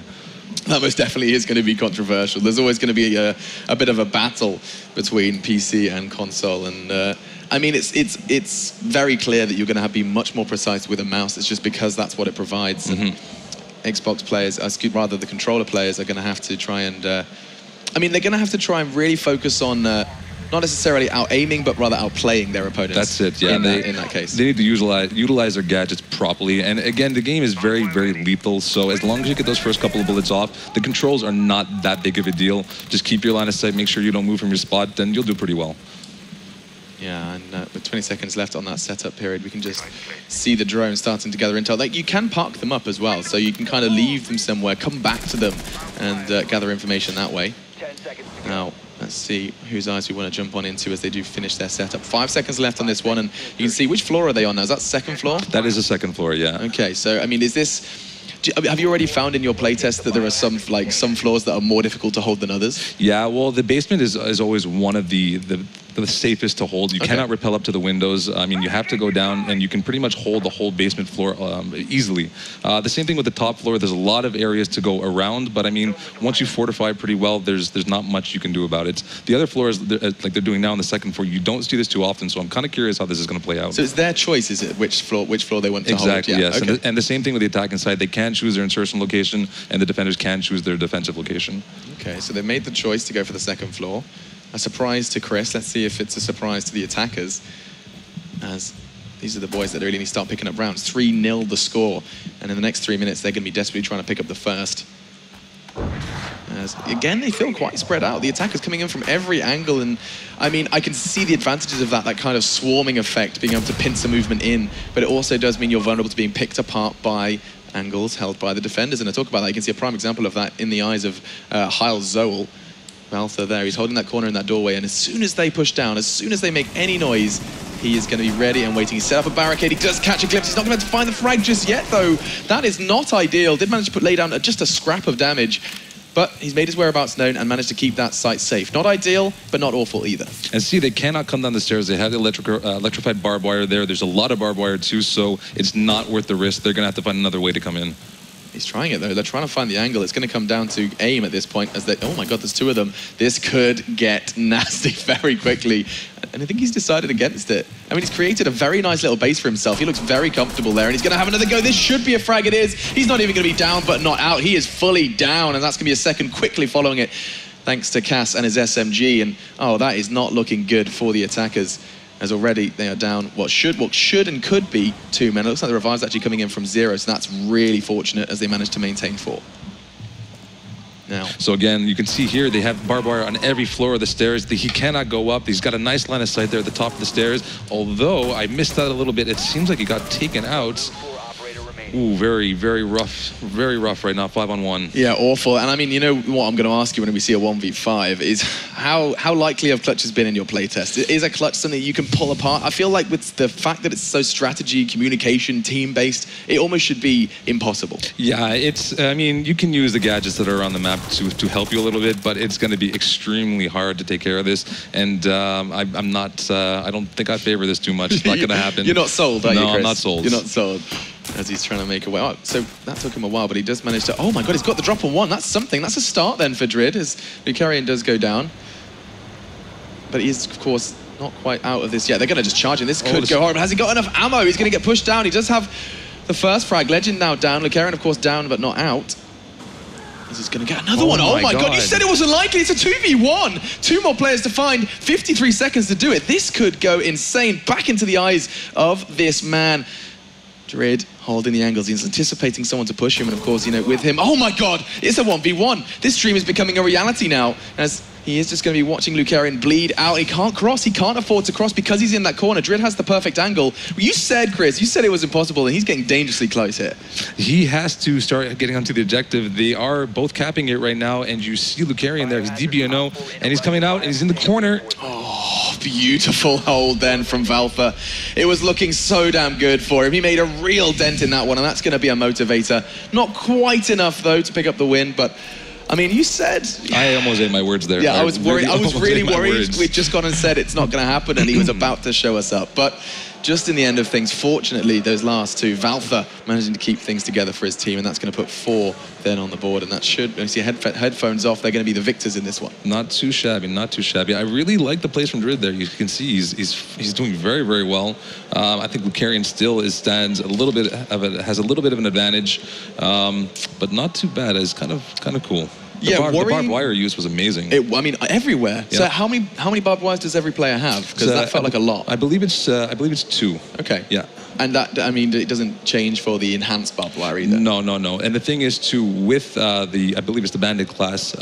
That most definitely is going to be controversial. There's always going to be a bit of a battle between PC and console, and I mean, it's very clear that you're going to be much more precise with a mouse. It's just because that's what it provides. And Xbox players, rather the controller players, are going to have to try and, I mean, they're going to have to try and really focus on not necessarily out-aiming, but rather out-playing their opponents. That's it, yeah. In that case. They need to utilize their gadgets properly. And again, the game is very, very lethal. So as long as you get those first couple of bullets off, the controls are not that big of a deal. Just keep your line of sight, make sure you don't move from your spot, then you'll do pretty well. Yeah, and with 20 seconds left on that setup period, we can just see the drone starting to gather intel. Like, you can park them up as well, so you can kind of leave them somewhere, come back to them, and gather information that way. Now, let's see whose eyes we want to jump on into as they do finish their setup. 5 seconds left on this one, and you can see, which floor are they on now? Is that 2nd floor? That is the 2nd floor, yeah. Okay, so, I mean, is this... Have you already found in your playtest that there are some floors that are more difficult to hold than others? Yeah, well, the basement is always one of the the safest to hold. You cannot rappel up to the windows. I mean, you have to go down, and you can pretty much hold the whole basement floor easily. The same thing with the top floor. There's a lot of areas to go around, but I mean, once you fortify pretty well, there's not much you can do about it. The other floors, like they're doing now on the second floor, you don't see this too often, so I'm kind of curious how this is going to play out. So it's their choice, is it, which floor they want to hold? Exactly, yes. Okay. And the same thing with the attacking side. They can choose their insertion location, and the defenders can choose their defensive location. Okay, so they made the choice to go for the second floor. A surprise to Chris. Let's see if it's a surprise to the attackers, as these are the boys that really need to start picking up rounds. 3-0 the score, and in the next 3 minutes, they're going to be desperately trying to pick up the first. As, again, they feel quite spread out. The attackers coming in from every angle, and I mean, I can see the advantages of that kind of swarming effect, being able to pincer movement in, but it also does mean you're vulnerable to being picked apart by angles held by the defenders, and I talk about that. You can see a prime example of that in the eyes of Heil Zoel. Valther there, he's holding that corner in that doorway, and as soon as they push down, as soon as they make any noise, he is going to be ready and waiting. He set up a barricade, he does catch a glimpse, he's not going to find the frag just yet though. That is not ideal. Did manage to lay down just a scrap of damage, but he's made his whereabouts known and managed to keep that site safe. Not ideal, but not awful either. And see, they cannot come down the stairs. They have the electrified barbed wire there. There's a lot of barbed wire too, so it's not worth the risk. They're going to have to find another way to come in. He's trying it though. They're trying to find the angle. It's going to come down to aim at this point as they, oh my God, there's two of them. This could get nasty very quickly. And I think he's decided against it. I mean, he's created a very nice little base for himself. He looks very comfortable there, and he's going to have another go. This should be a frag. It is. He's not even going to be down, but not out. He is fully down, and that's going to be a second quickly following it, thanks to Cass and his SMG. And oh, that is not looking good for the attackers, as already they are down what should and could be 2 men. It looks like the revive's actually coming in from 0, so that's really fortunate as they managed to maintain 4. Now. So again, you can see here they have barbed wire on every floor of the stairs. He cannot go up. He's got a nice line of sight there at the top of the stairs. Although I missed that a little bit. It seems like he got taken out. Ooh, very, very rough right now, 5-on-1. Yeah, awful. And I mean, you know what I'm going to ask you when we see a 1v5 is how likely have clutches been in your playtest? Is a clutch something you can pull apart? I feel like with the fact that it's so strategy, communication, team-based, it almost should be impossible. Yeah, it's, I mean, you can use the gadgets that are on the map to help you a little bit, but it's going to be extremely hard to take care of this. And I'm not, I don't think I favor this too much. It's not going to happen. You're not sold, are you, Chris? No, I'm not sold. You're not sold. As he's trying to make a way. Oh, so that took him a while, but he does manage to... Oh my God, he's got the drop on 1. That's something. That's a start then for Drid, as Lucarian does go down. But he is, of course, not quite out of this yet. They're going to just charge him. This could go horrible. Has he got enough ammo? He's going to get pushed down. He does have the first frag. Legend now down. Lucarian, of course, down, but not out. He's going to get another one. Oh my God, you said it wasn't likely. It's a 2v1. 2 more players to find. 53 seconds to do it. This could go insane. Back into the eyes of this man. Drid holding the angles. He's anticipating someone to push him, and of course, you know, with him, oh my God, it's a 1v1. This dream is becoming a reality now, as he is just going to be watching Lucarian bleed out. He can't cross. He can't afford to cross because he's in that corner. Drid has the perfect angle. You said, Chris, you said it was impossible, and he's getting dangerously close here. He has to start getting onto the objective. They are both capping it right now, and you see Lucarian there. He's DBNO, and he's coming out, and he's in the corner. Oh, beautiful hold then from Valther. It was looking so damn good for him. He made a real dent in that one, and that's going to be a motivator. Not quite enough, though, to pick up the win, but... I mean, you said... I almost ate my words there. Yeah, I was worried. I was really worried. We'd just gone and said it's not going to happen, and he was about to show us up. But just in the end of things, fortunately, those last 2, Valther managing to keep things together for his team, and that's going to put 4 then on the board, and that should... When you see headphones off, they're going to be the victors in this one. Not too shabby, not too shabby. I really like the plays from Drid there. You can see he's doing very, very well. I think Lucarian still stands a little bit of has a little bit of an advantage, but not too bad. It's kind of cool. The barbed wire use was amazing. I mean, everywhere. Yeah. So how many barbed wires does every player have? Because that felt like a lot. I believe it's 2. Okay. Yeah. And that, I mean, it doesn't change for the enhanced barbed wire either. No. And the thing is, too, with I believe it's the Bandit class,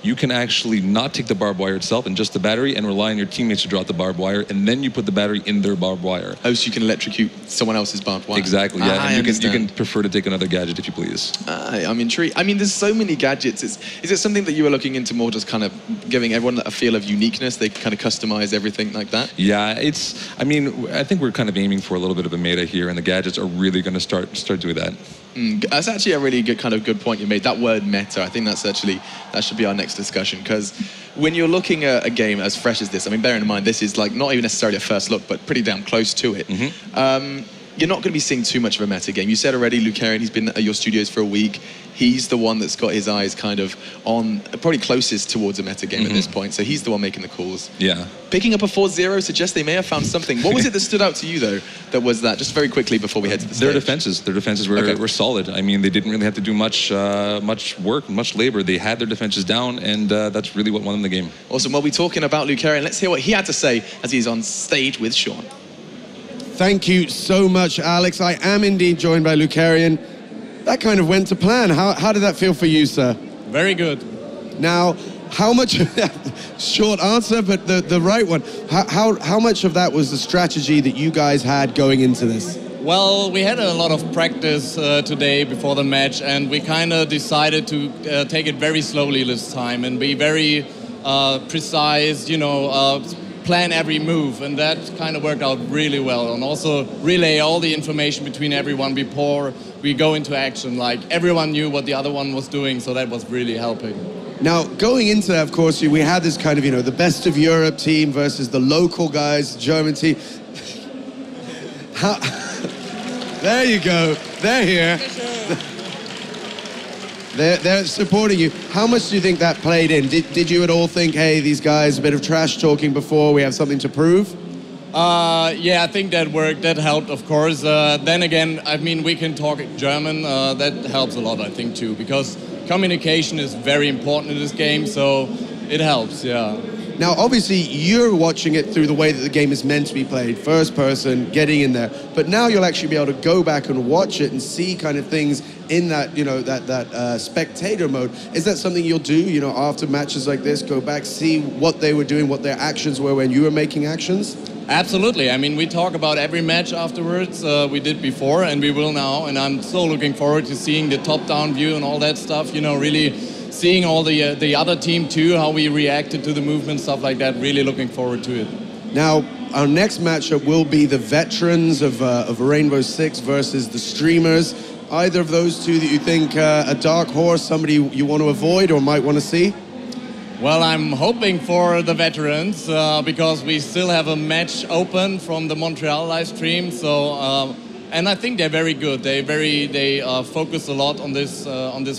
you can actually not take the barbed wire itself and just the battery and rely on your teammates to drop the barbed wire, and then you put the battery in their barbed wire. Oh, so you can electrocute someone else's barbed wire. Exactly, yeah. And you can prefer to take another gadget if you please. I'm intrigued. I mean, there's so many gadgets. Is it something that you were looking into more, just kind of giving everyone a feel of uniqueness? They kind of customize everything like that? Yeah, I mean, I think we're kind of aiming for a little bit of a meta here, and the gadgets are really going to start doing that. That's actually a really good point you made. That word meta, I think that should be our next discussion, because when you're looking at a game as fresh as this, I mean, bearing in mind this is like not even necessarily a first look, but pretty damn close to it. You're not going to be seeing too much of a meta game. You said already, Lucarian, he's been at your studios for a week. He's the one that's got his eyes kind of on, probably closest towards a meta game at this point. So he's the one making the calls. Yeah. Picking up a 4-0 suggests they may have found something. What was it that stood out to you, though, that was that? Just very quickly before we head to the stage. Their defenses were solid. I mean, they didn't really have to do much work, much labor. They had their defenses down, and that's really what won them the game. Awesome. Well, we're talking about Lucarian. Let's hear what he had to say as he's on stage with Sean. Thank you so much, Alex. I am indeed joined by Lucarian. That kind of went to plan. How did that feel for you, sir? Very good. Now, how much, short answer, but the right one. How much of that was the strategy that you guys had going into this? Well, we had a lot of practice today before the match, and we kind of decided to take it very slowly this time and be very precise, you know, plan every move, and that kind of worked out really well, and also relay all the information between everyone before we go into action. Like, everyone knew what the other one was doing, so that was really helping. Now, going into that, of course, we had this kind of, you know, the best of Europe team versus the local guys, German team. There you go. They're here. They're supporting you. How much do you think that played in? Did you at all think, hey, these guys, a bit of trash talking before, we have something to prove? Yeah, I think that worked. That helped, of course. Then again, I mean, we can talk German. That helps a lot, I think, too, because communication is very important in this game, so it helps, yeah. Now, obviously, you're watching it through the way that the game is meant to be played, first person, getting in there. But now you'll actually be able to go back and watch it and see kind of things in that, you know, that spectator mode. Is that something you'll do, you know, after matches like this, go back, see what they were doing, what their actions were when you were making actions? Absolutely. I mean, we talk about every match afterwards. We did before, and we will now. And I'm so looking forward to seeing the top-down view and all that stuff, you know, really seeing all the other team too, how we reacted to the movement, stuff like that. Really looking forward to it. Now, our next matchup will be the veterans of Rainbow Six versus the streamers. Either of those two that you think a dark horse, somebody you want to avoid or might want to see? Well, I'm hoping for the veterans because we still have a match open from the Montreal live stream. So, and I think they're very good. They focus a lot on this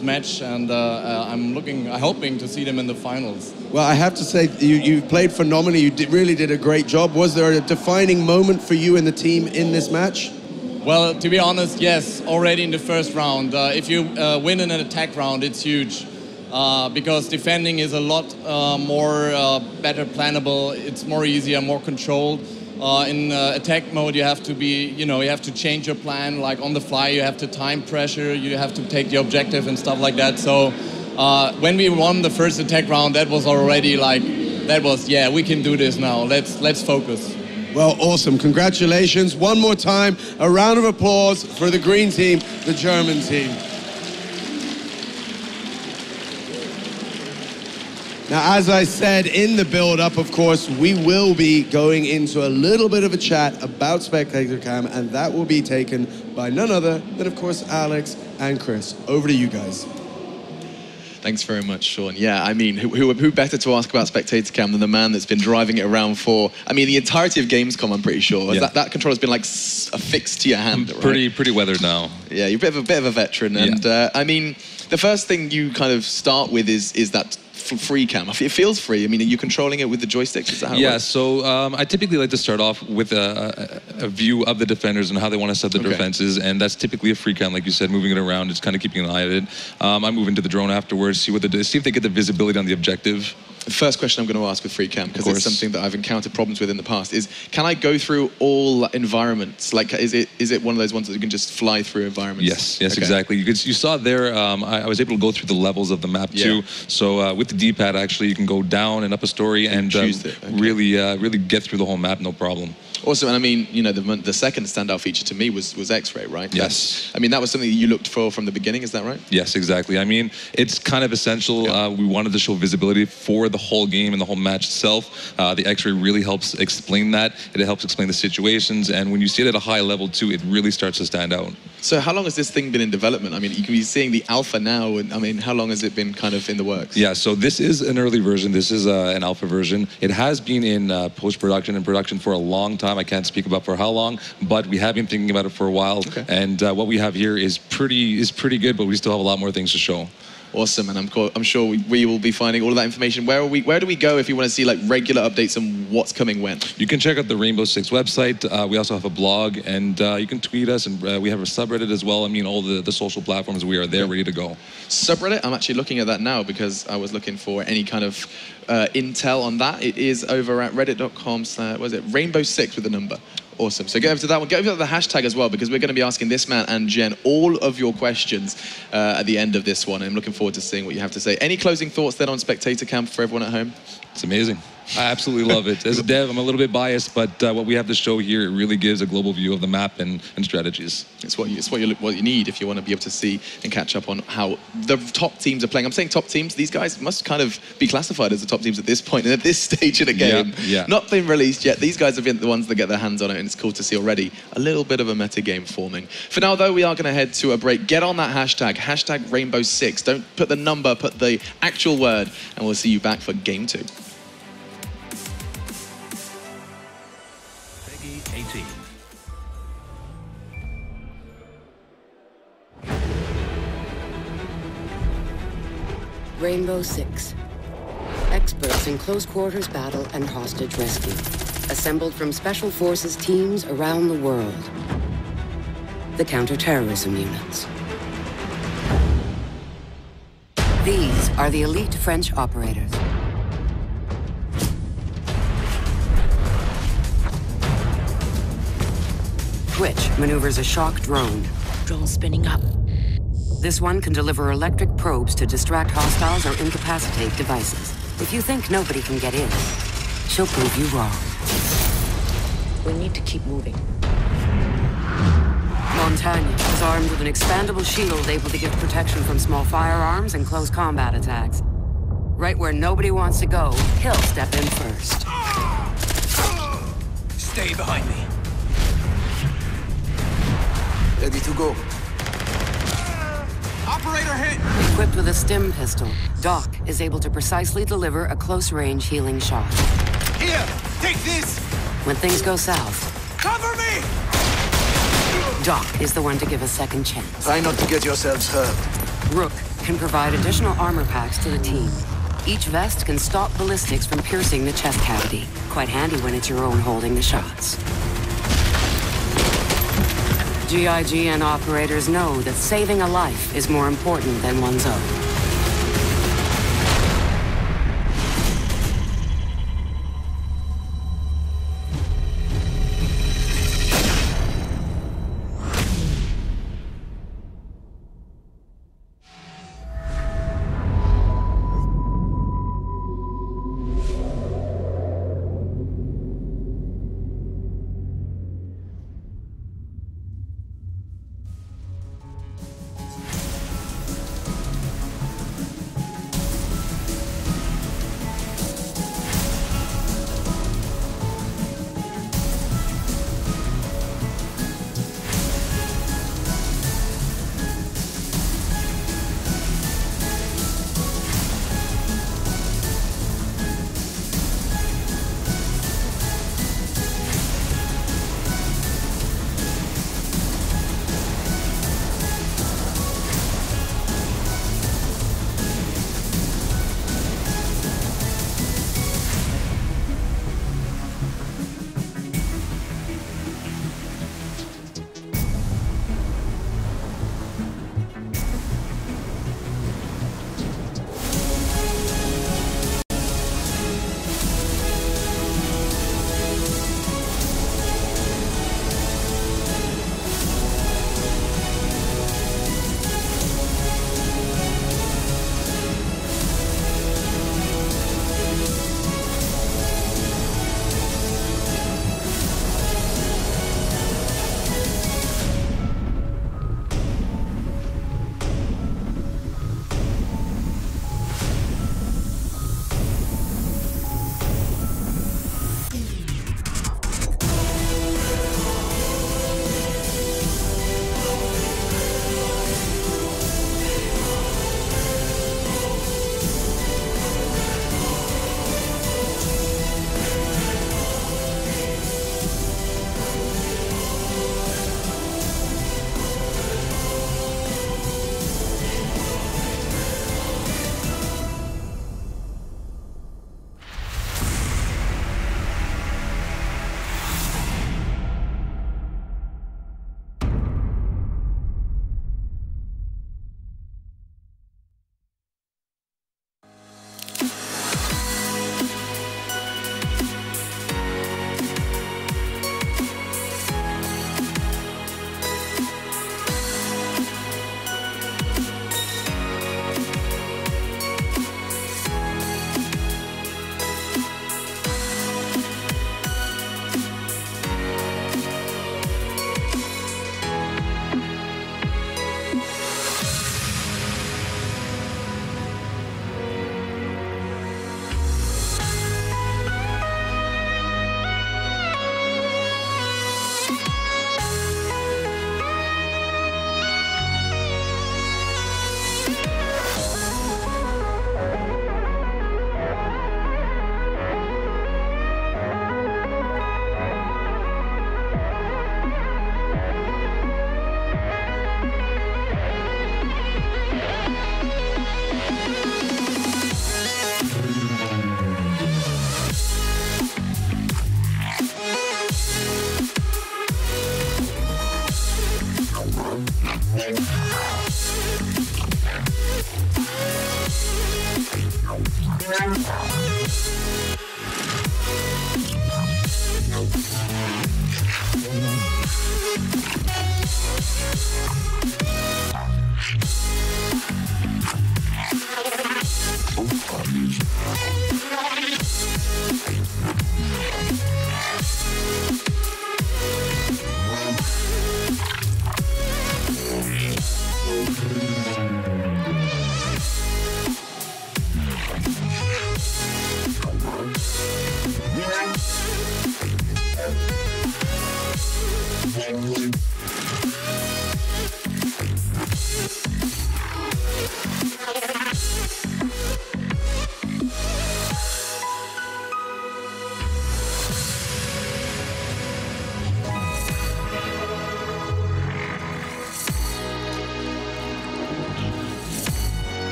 match, and I'm hoping to see them in the finals. Well, I have to say you played phenomenally. You really did a great job. Was there a defining moment for you and the team in this match? Well, to be honest, yes. Already in the first round, if you win in an attack round, it's huge. Because defending is a lot better plannable. It's more easier, more controlled. In attack mode, you have to be, you know, you have to change your plan, like on the fly. You have to time pressure. You have to take the objective and stuff like that. So when we won the first attack round, that was already like, yeah, we can do this now. Let's focus. Well, awesome. Congratulations. One more time, a round of applause for the green team, the German team. Now, as I said in the build-up, of course, we will be going into a little bit of a chat about Spectator Cam, and that will be taken by none other than, of course, Alex and Chris. Over to you guys. Thanks very much, Sean. Yeah, I mean, who better to ask about Spectator Cam than the man that's been driving it around for, I mean, the entirety of Gamescom, I'm pretty sure. Yeah. That controller's been like affixed to your hand, right? Pretty weathered now. Yeah, you're a bit of a veteran. And I mean, the first thing you kind of start with is that free cam. It feels free. I mean, are you controlling it with the joysticks? Is that how it works? So I typically like to start off with a view of the defenders and how they want to set their defenses, and that's typically a free cam, like you said, moving it around, just kind of keeping an eye at it. I move into the drone afterwards, see if they get the visibility on the objective. The first question I'm going to ask with free cam, because it's something that I've encountered problems with in the past, is can I go through all environments? Like, is it one of those ones that you can just fly through environments? Yes, exactly. You saw there, I was able to go through the levels of the map too. So with the D-pad, actually, you can go down and up a story and really get through the whole map, no problem. Awesome, and I mean, you know, the second standout feature to me was X-ray, right? Yes. I mean, that was something that you looked for from the beginning, is that right? Yes, exactly. I mean, it's kind of essential. We wanted to show visibility for the whole game and the whole match itself. The X-ray really helps explain that. It helps explain the situations, and when you see it at a high level too, it really starts to stand out. So how long has this thing been in development? I mean, you can be seeing the alpha now, and I mean, how long has it been kind of in the works? Yeah, so this is an early version. This is an alpha version. It has been in post-production and production for a long time. I can't speak about for how long, but we have been thinking about it for a while. And what we have here is pretty good, but we still have a lot more things to show. Awesome, and I'm sure we will be finding all of that information. Where do we go if you want to see like regular updates on what's coming when? You can check out the Rainbow Six website. We also have a blog, and you can tweet us, and we have a subreddit as well. I mean, all the social platforms, we are there ready to go. Subreddit, I'm actually looking at that now because I was looking for any kind of intel on that. It is over at reddit.com/Rainbow Six with a number. Awesome. So get over to that one. Get over to the hashtag as well, because we're going to be asking this man and Jen all of your questions at the end of this one. I'm looking forward to seeing what you have to say. Any closing thoughts then on Spectator Camp for everyone at home? It's amazing. I absolutely love it. As a dev, I'm a little bit biased, but what we have to show here, it really gives a global view of the map and strategies. It's what you need if you want to be able to see and catch up on how the top teams are playing. I'm saying top teams. These guys must kind of be classified as the top teams at this point and at this stage of the game. Not been released yet. These guys have been the ones that get their hands on it, and it's cool to see already a little bit of a meta game forming. For now, though, we are going to head to a break. Get on that hashtag Rainbow Six. Don't put the number, put the actual word, and we'll see you back for Game 2. 18. Rainbow Six. Experts in close quarters battle and hostage rescue. Assembled from special forces teams around the world. The counterterrorism units. These are the elite French operators. Twitch maneuvers a shock drone. Drone spinning up. This one can deliver electric probes to distract hostiles or incapacitate devices. If you think nobody can get in, she'll prove you wrong. We need to keep moving. Montagne is armed with an expandable shield able to give protection from small firearms and close combat attacks. Right where nobody wants to go, he'll step in first. Stay behind me. Ready to go. Operator hit! Equipped with a stim pistol, Doc is able to precisely deliver a close-range healing shot. Here, take this! When things go south, Cover me! Doc is the one to give a second chance. Try not to get yourselves hurt. Rook can provide additional armor packs to the team. Each vest can stop ballistics from piercing the chest cavity. Quite handy when it's your own holding the shots. GIG and operators know that saving a life is more important than one's own.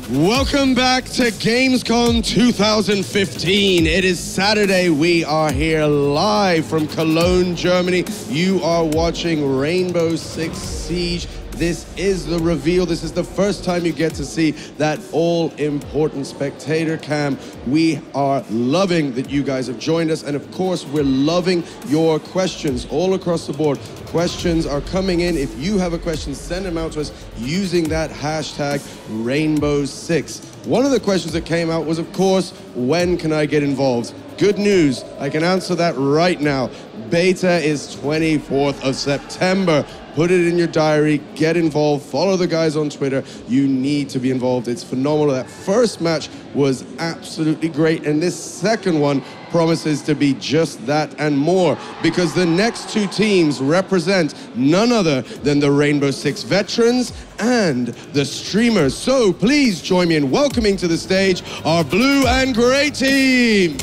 Welcome back to Gamescom 2015. It is Saturday. We are here live from Cologne, Germany. You are watching Rainbow Six Siege. This is the reveal. This is the first time you get to see that all-important spectator cam. We are loving that you guys have joined us. And of course, we're loving your questions all across the board. Questions are coming in. If you have a question, send them out to us using that hashtag Rainbow6. One of the questions that came out was, of course, when can I get involved? Good news, I can answer that right now. Beta is 24th of September. Put it in your diary, get involved, follow the guys on Twitter. You need to be involved. It's phenomenal. That first match was absolutely great, and this second one promises to be just that and more, because the next two teams represent none other than the Rainbow Six veterans and the streamers. So please join me in welcoming to the stage our blue and gray team.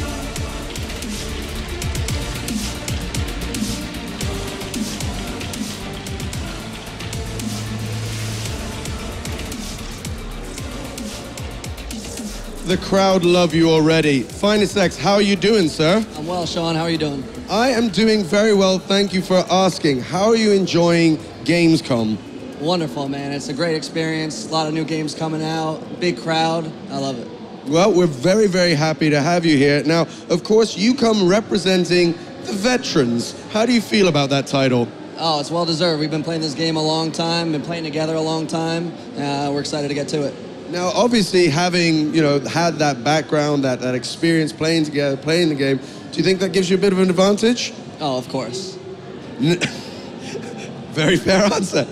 The crowd love you already. Finest X, how are you doing, sir? I'm well, Sean. How are you doing? I am doing very well, thank you for asking. How are you enjoying Gamescom? Wonderful, man. It's a great experience. A lot of new games coming out. Big crowd. I love it. Well, we're very, very happy to have you here. Now, of course, you come representing the veterans. How do you feel about that title? Oh, it's well deserved. We've been playing this game a long time, been playing together a long time. We're excited to get to it. Now, obviously, having had that background, that experience playing together, playing the game, do you think that gives you a bit of an advantage? Oh, of course. Very fair answer.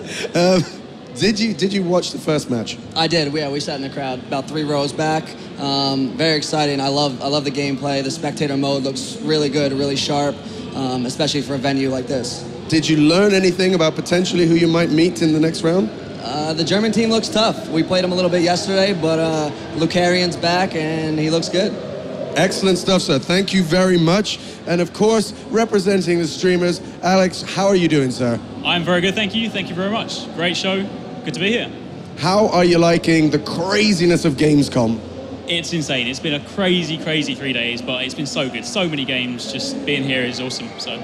Did you watch the first match? I did. Yeah, we sat in the crowd about 3 rows back. Very exciting. I love the gameplay. The spectator mode looks really good, really sharp, especially for a venue like this. Did you learn anything about potentially who you might meet in the next round? The German team looks tough. We played him a little bit yesterday, but Lucarian's back and he looks good. Excellent stuff, sir. Thank you very much. And of course, representing the streamers, Alex, how are you doing, sir? I'm very good, thank you. Thank you very much. Great show. Good to be here. How are you liking the craziness of Gamescom? It's insane. It's been a crazy, crazy 3 days, but it's been so good. So many games. Just being here is awesome. So.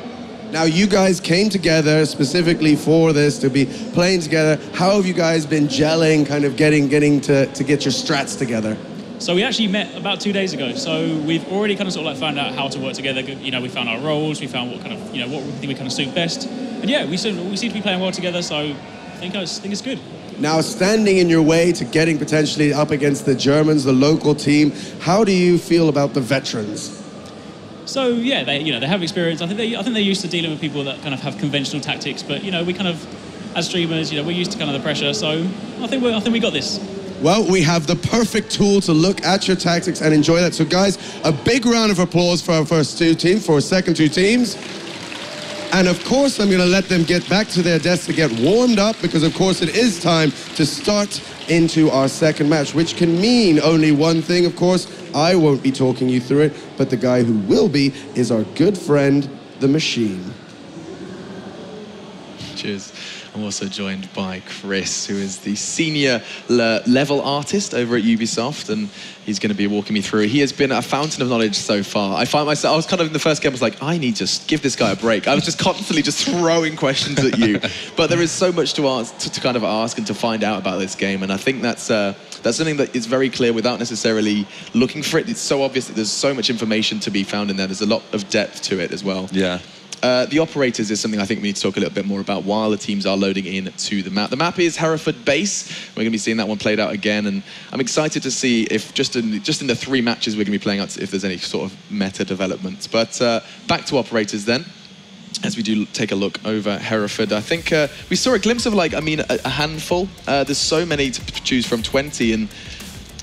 Now, you guys came together specifically for this, to be playing together. How have you guys been gelling, kind of getting to get your strats together? So we actually met about 2 days ago. So we've already kind of sort of like found out how to work together. You know, we found our roles. We found what kind of, what we think we kind of suit best. And yeah, we seem to be playing well together. So I think it's good. Now, standing in your way to getting potentially up against the Germans, the local team, how do you feel about the veterans? So yeah, they have experience. I think they're used to dealing with people that kind of have conventional tactics. But we kind of, as streamers, we're used to kind of the pressure. So I think we got this. Well, we have the perfect tool to look at your tactics and enjoy that. So guys, a big round of applause for our first two teams, for our second two teams. And of course, I'm going to let them get back to their desks to get warmed up, because of course it is time to start into our second match, which can mean only one thing, of course. I won't be talking you through it, but the guy who will be is our good friend, The Machine. Cheers. Cheers. I'm also joined by Chris, who is the senior level artist over at Ubisoft, and he's going to be walking me through. He has been a fountain of knowledge so far. I find myself, I was kind of in the first game, I was like, I need to just give this guy a break. I was just constantly just throwing questions at you. But there is so much to ask, to kind of ask and to find out about this game, and I think that's something that is very clear without necessarily looking for it. It's so obvious that there's so much information to be found in there. There's a lot of depth to it as well. Yeah. The operators is something I think we need to talk a little bit more about while the teams are loading in to the map. The map is Hereford Base. We're going to be seeing that one played out again, and I'm excited to see if just in the 3 matches we're going to be playing out, if there's any sort of meta developments. But back to operators then. As we do take a look over Hereford, I think we saw a glimpse of a handful. There's so many to choose from, 20, and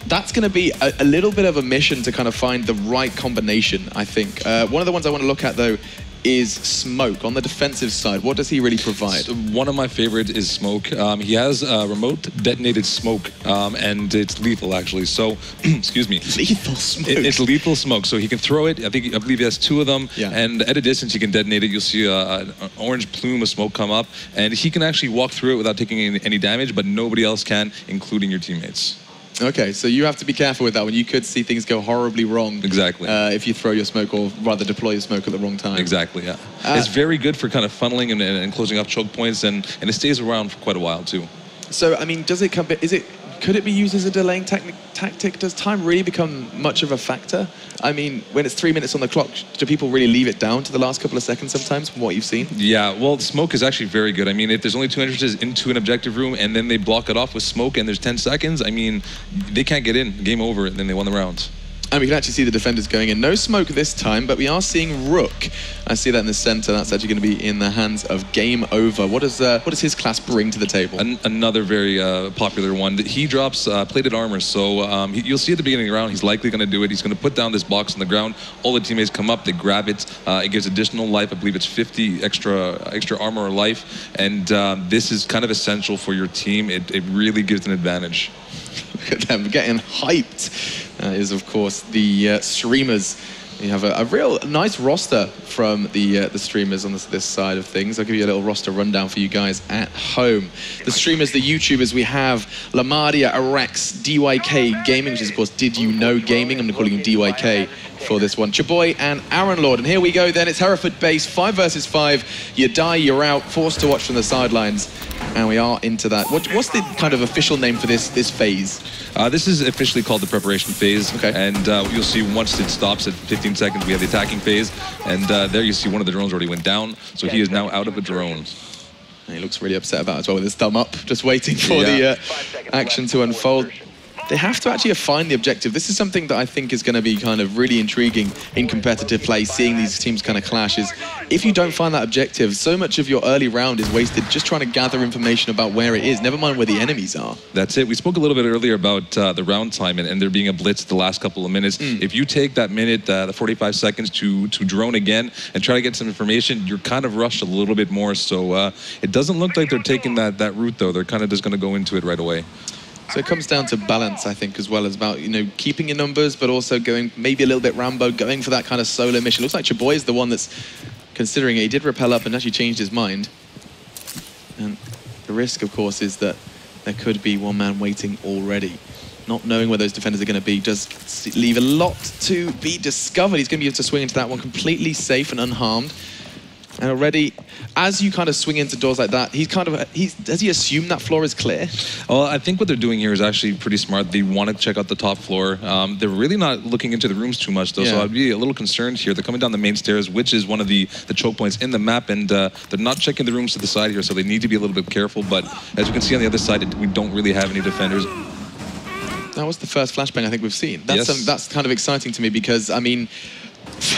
that's going to be a little bit of a mission to kind of find the right combination, I think. One of the ones I want to look at, though, is Smoke. On the defensive side, what does he really provide? So one of my favorites is Smoke. He has a remote detonated smoke, and it's lethal, actually. So, excuse me. Lethal smoke? It's lethal smoke. So he can throw it. I believe he has 2 of them. Yeah. And at a distance, he can detonate it. You'll see an orange plume of smoke come up. And he can actually walk through it without taking any damage, but nobody else can, including your teammates. Okay, so you have to be careful with that one. You could see things go horribly wrong. Exactly. If you throw your smoke, or rather deploy your smoke at the wrong time. Exactly, yeah. It's very good for kind of funneling and closing up choke points, and it stays around for quite a while, too. So, I mean, could it be used as a delaying tactic? Does time really become much of a factor? I mean, when it's 3 minutes on the clock, do people really leave it down to the last couple of seconds sometimes from what you've seen? Yeah, well, smoke is actually very good. I mean, if there's only 2 entrances into an objective room and then they block it off with smoke and there's 10 seconds, I mean, they can't get in. Game over, and then they won the round. And we can actually see the defenders going in. No smoke this time, but we are seeing Rook. I see that in the center. That's actually going to be in the hands of Game Over. What does his class bring to the table? Another very popular one. He drops plated armor, so you'll see at the beginning of the round, he's likely going to do it. He's going to put down this box on the ground. All the teammates come up, they grab it. It gives additional life. I believe it's 50 extra armor or life, and this is kind of essential for your team. It really gives an advantage. Look at them getting hyped. Is of course the streamers. You have a real nice roster from the streamers on this side of things. I'll give you a little roster rundown for you guys at home. The streamers, the YouTubers, we have Lamadia, Arex, DYK Gaming, which is of course Did You Know Gaming. I'm calling him DYK for this one. Chaboy and Aaron Lord. And here we go then. It's Hereford Base, 5 versus 5. You die, you're out, forced to watch from the sidelines. And we are into that. What's the kind of official name for this phase? This is officially called the preparation phase. Okay. And you'll see once it stops at 15 seconds, we have the attacking phase. And there you see one of the drones already went down. So he is now out of a drone. And he looks really upset about it as well with his thumb up, just waiting for the action to unfold. They have to actually find the objective. This is something that I think is going to be kind of really intriguing in competitive play, seeing these teams kind of clash. Is if you don't find that objective, so much of your early round is wasted just trying to gather information about where it is, never mind where the enemies are. That's it. We spoke a little bit earlier about the round time and there being a blitz the last couple of minutes. If you take that minute, the 45 seconds to drone again and try to get some information, you're kind of rushed a little bit more. So it doesn't look like they're taking that route, though. They're kind of just going to go into it right away. So it comes down to balance, I think, as well as about, keeping your numbers, but also going maybe a little bit Rambo, going for that kind of solo mission. Looks like Chaboy is the one that's considering it. He did rappel up and actually changed his mind. And the risk, of course, is that there could be one man waiting already. Not knowing where those defenders are going to be does leave a lot to be discovered. He's going to be able to swing into that one completely safe and unharmed. And already, as you kind of swing into doors like that, does he assume that floor is clear? Well, I think what they're doing here is actually pretty smart. They want to check out the top floor. They're really not looking into the rooms too much, though, so I'd be a little concerned here. They're coming down the main stairs, which is one of the choke points in the map, and they're not checking the rooms to the side here, so they need to be a little bit careful. But as you can see on the other side, we don't really have any defenders. That was the first flashbang I think we've seen. That's kind of exciting to me because, I mean,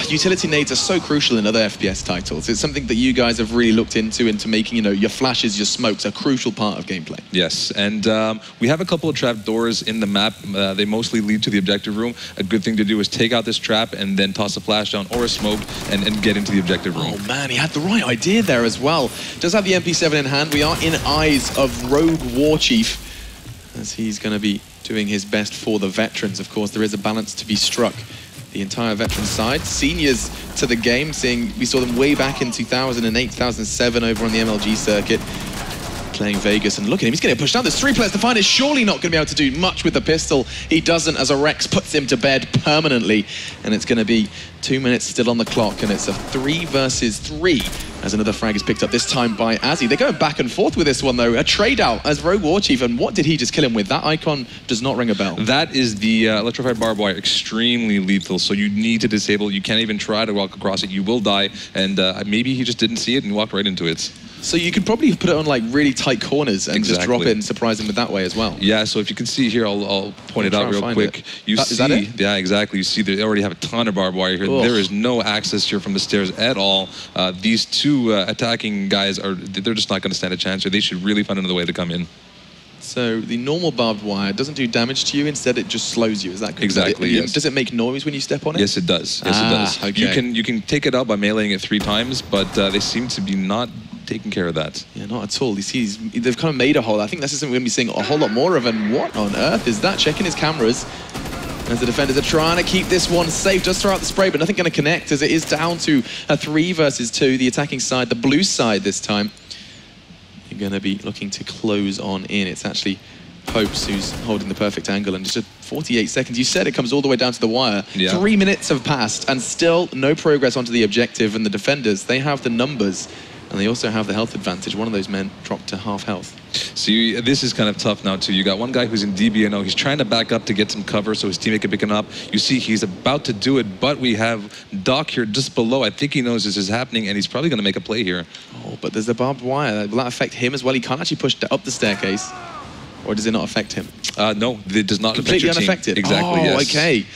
utility nades are so crucial in other FPS titles. It's something that you guys have really looked into making, your flashes, your smokes a crucial part of gameplay. Yes, and we have a couple of trap doors in the map. They mostly lead to the objective room. A good thing to do is take out this trap and then toss a flash down or a smoke and get into the objective room. Oh man, he had the right idea there as well. Does have the MP7 in hand. We are in eyes of Rogue War Chief as he's going to be doing his best for the veterans. Of course, there is a balance to be struck. the entire veteran side. Seniors to the game, we saw them way back in 2008, 2007 over on the MLG circuit, playing Vegas, and look at him, he's getting pushed down. There's 3 players to find. Is surely not going to be able to do much with the pistol. He doesn't, as a Rex puts him to bed permanently, and it's going to be 2 minutes still on the clock, and it's a 3 versus 3 as another frag is picked up, this time by Azzy. They're going back and forth with this one, though. A trade out as Rogue War Chief, and what did he just kill him with? That icon does not ring a bell. That is the electrified barbed wire, extremely lethal, so you need to disable it. You can't even try to walk across it. You will die, and maybe he just didn't see it and walked right into it. So you could probably put it on like really tight corners and just drop it and surprise him with that way as well. Yeah, so if you can see here, I'll point it out real quick. You see, is that it? Yeah, exactly. You see they already have a ton of barbed wire here. Ugh. There is no access here from the stairs at all. These 2 attacking guys they're just not going to stand a chance, or they should really find another way to come in. So the normal barbed wire doesn't do damage to you, instead it just slows you. Is that correct? Exactly, yes. Does it make noise when you step on it? Yes, it does. Yes, it does. Okay. You can take it out by meleeing it 3 times, but they seem to be not taking care of that. Yeah, not at all. You see, they've kind of made a hole. I think this is something we're going to be seeing a whole lot more of, and what on earth is that? Checking his cameras as the defenders are trying to keep this one safe. Just throw out the spray, but nothing going to connect as it is down to a 3 versus 2. The attacking side, the blue side this time, you're going to be looking to close on in. It's actually Hopes who's holding the perfect angle, and just 48 seconds. You said it comes all the way down to the wire. Yeah. 3 minutes have passed and still no progress onto the objective, and the defenders, they have the numbers and they also have the health advantage. One of those men dropped to half health. See, this is kind of tough now too. You got one guy who's in DBNO. He's trying to back up to get some cover so his teammate can pick him up. You see he's about to do it, but we have Doc here just below. I think he knows this is happening, and he's probably going to make a play here. Oh, but there's the barbed wire. Will that affect him as well? He can't actually push up the staircase. Or does it not affect him? No, it does not completely affect your unaffected. Team. Exactly, oh, yes. Okay.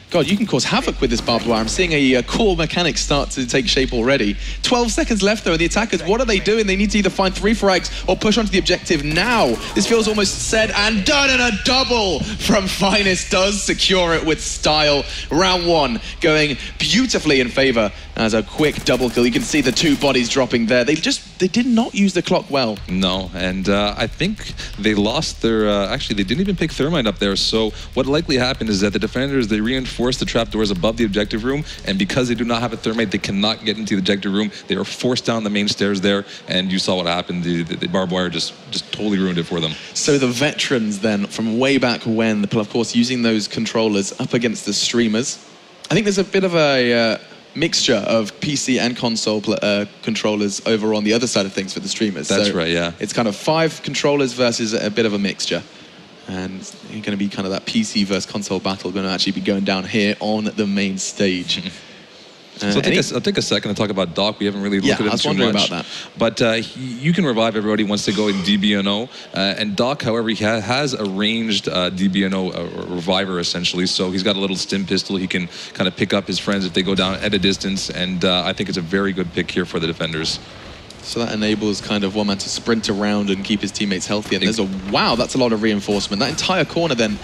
God, you can cause havoc with this barbed wire. I'm seeing a core mechanic start to take shape already. 12 seconds left, though, and the attackers, what are they doing? They need to either find 3 frags or push onto the objective now. This feels almost said and done, and a double from Finest does secure it with style. Round 1 going beautifully in favor as a quick double kill. You can see the 2 bodies dropping there. They did not use the clock well. No, and I think they lost their, actually, they didn't even pick Thermite up there, so what likely happened is that the defenders, they reinforced the trapdoors above the objective room, and because they do not have a Thermite, they cannot get into the objective room. They are forced down the main stairs there, and you saw what happened. The barbed wire just totally ruined it for them. So the veterans then, from way back when, of course, using those controllers up against the streamers, I think there's a bit of a mixture of PC and console controllers over on the other side of things for the streamers. That's right, yeah. It's kind of 5 controllers versus a bit of a mixture. And it's going to be kind of that PC versus console battle going to actually be going down here on the main stage. So I'll take a second to talk about Doc. We haven't really looked at him too much. I was wondering about that. But you can revive everybody once they go in DBNO. And Doc, however, he has a ranged DBNO reviver, essentially. So he's got a little stim pistol. He can kind of pick up his friends if they go down at a distance. And I think it's a very good pick here for the defenders. So that enables kind of one man to sprint around and keep his teammates healthy. And there's wow, that's a lot of reinforcement. That entire corner then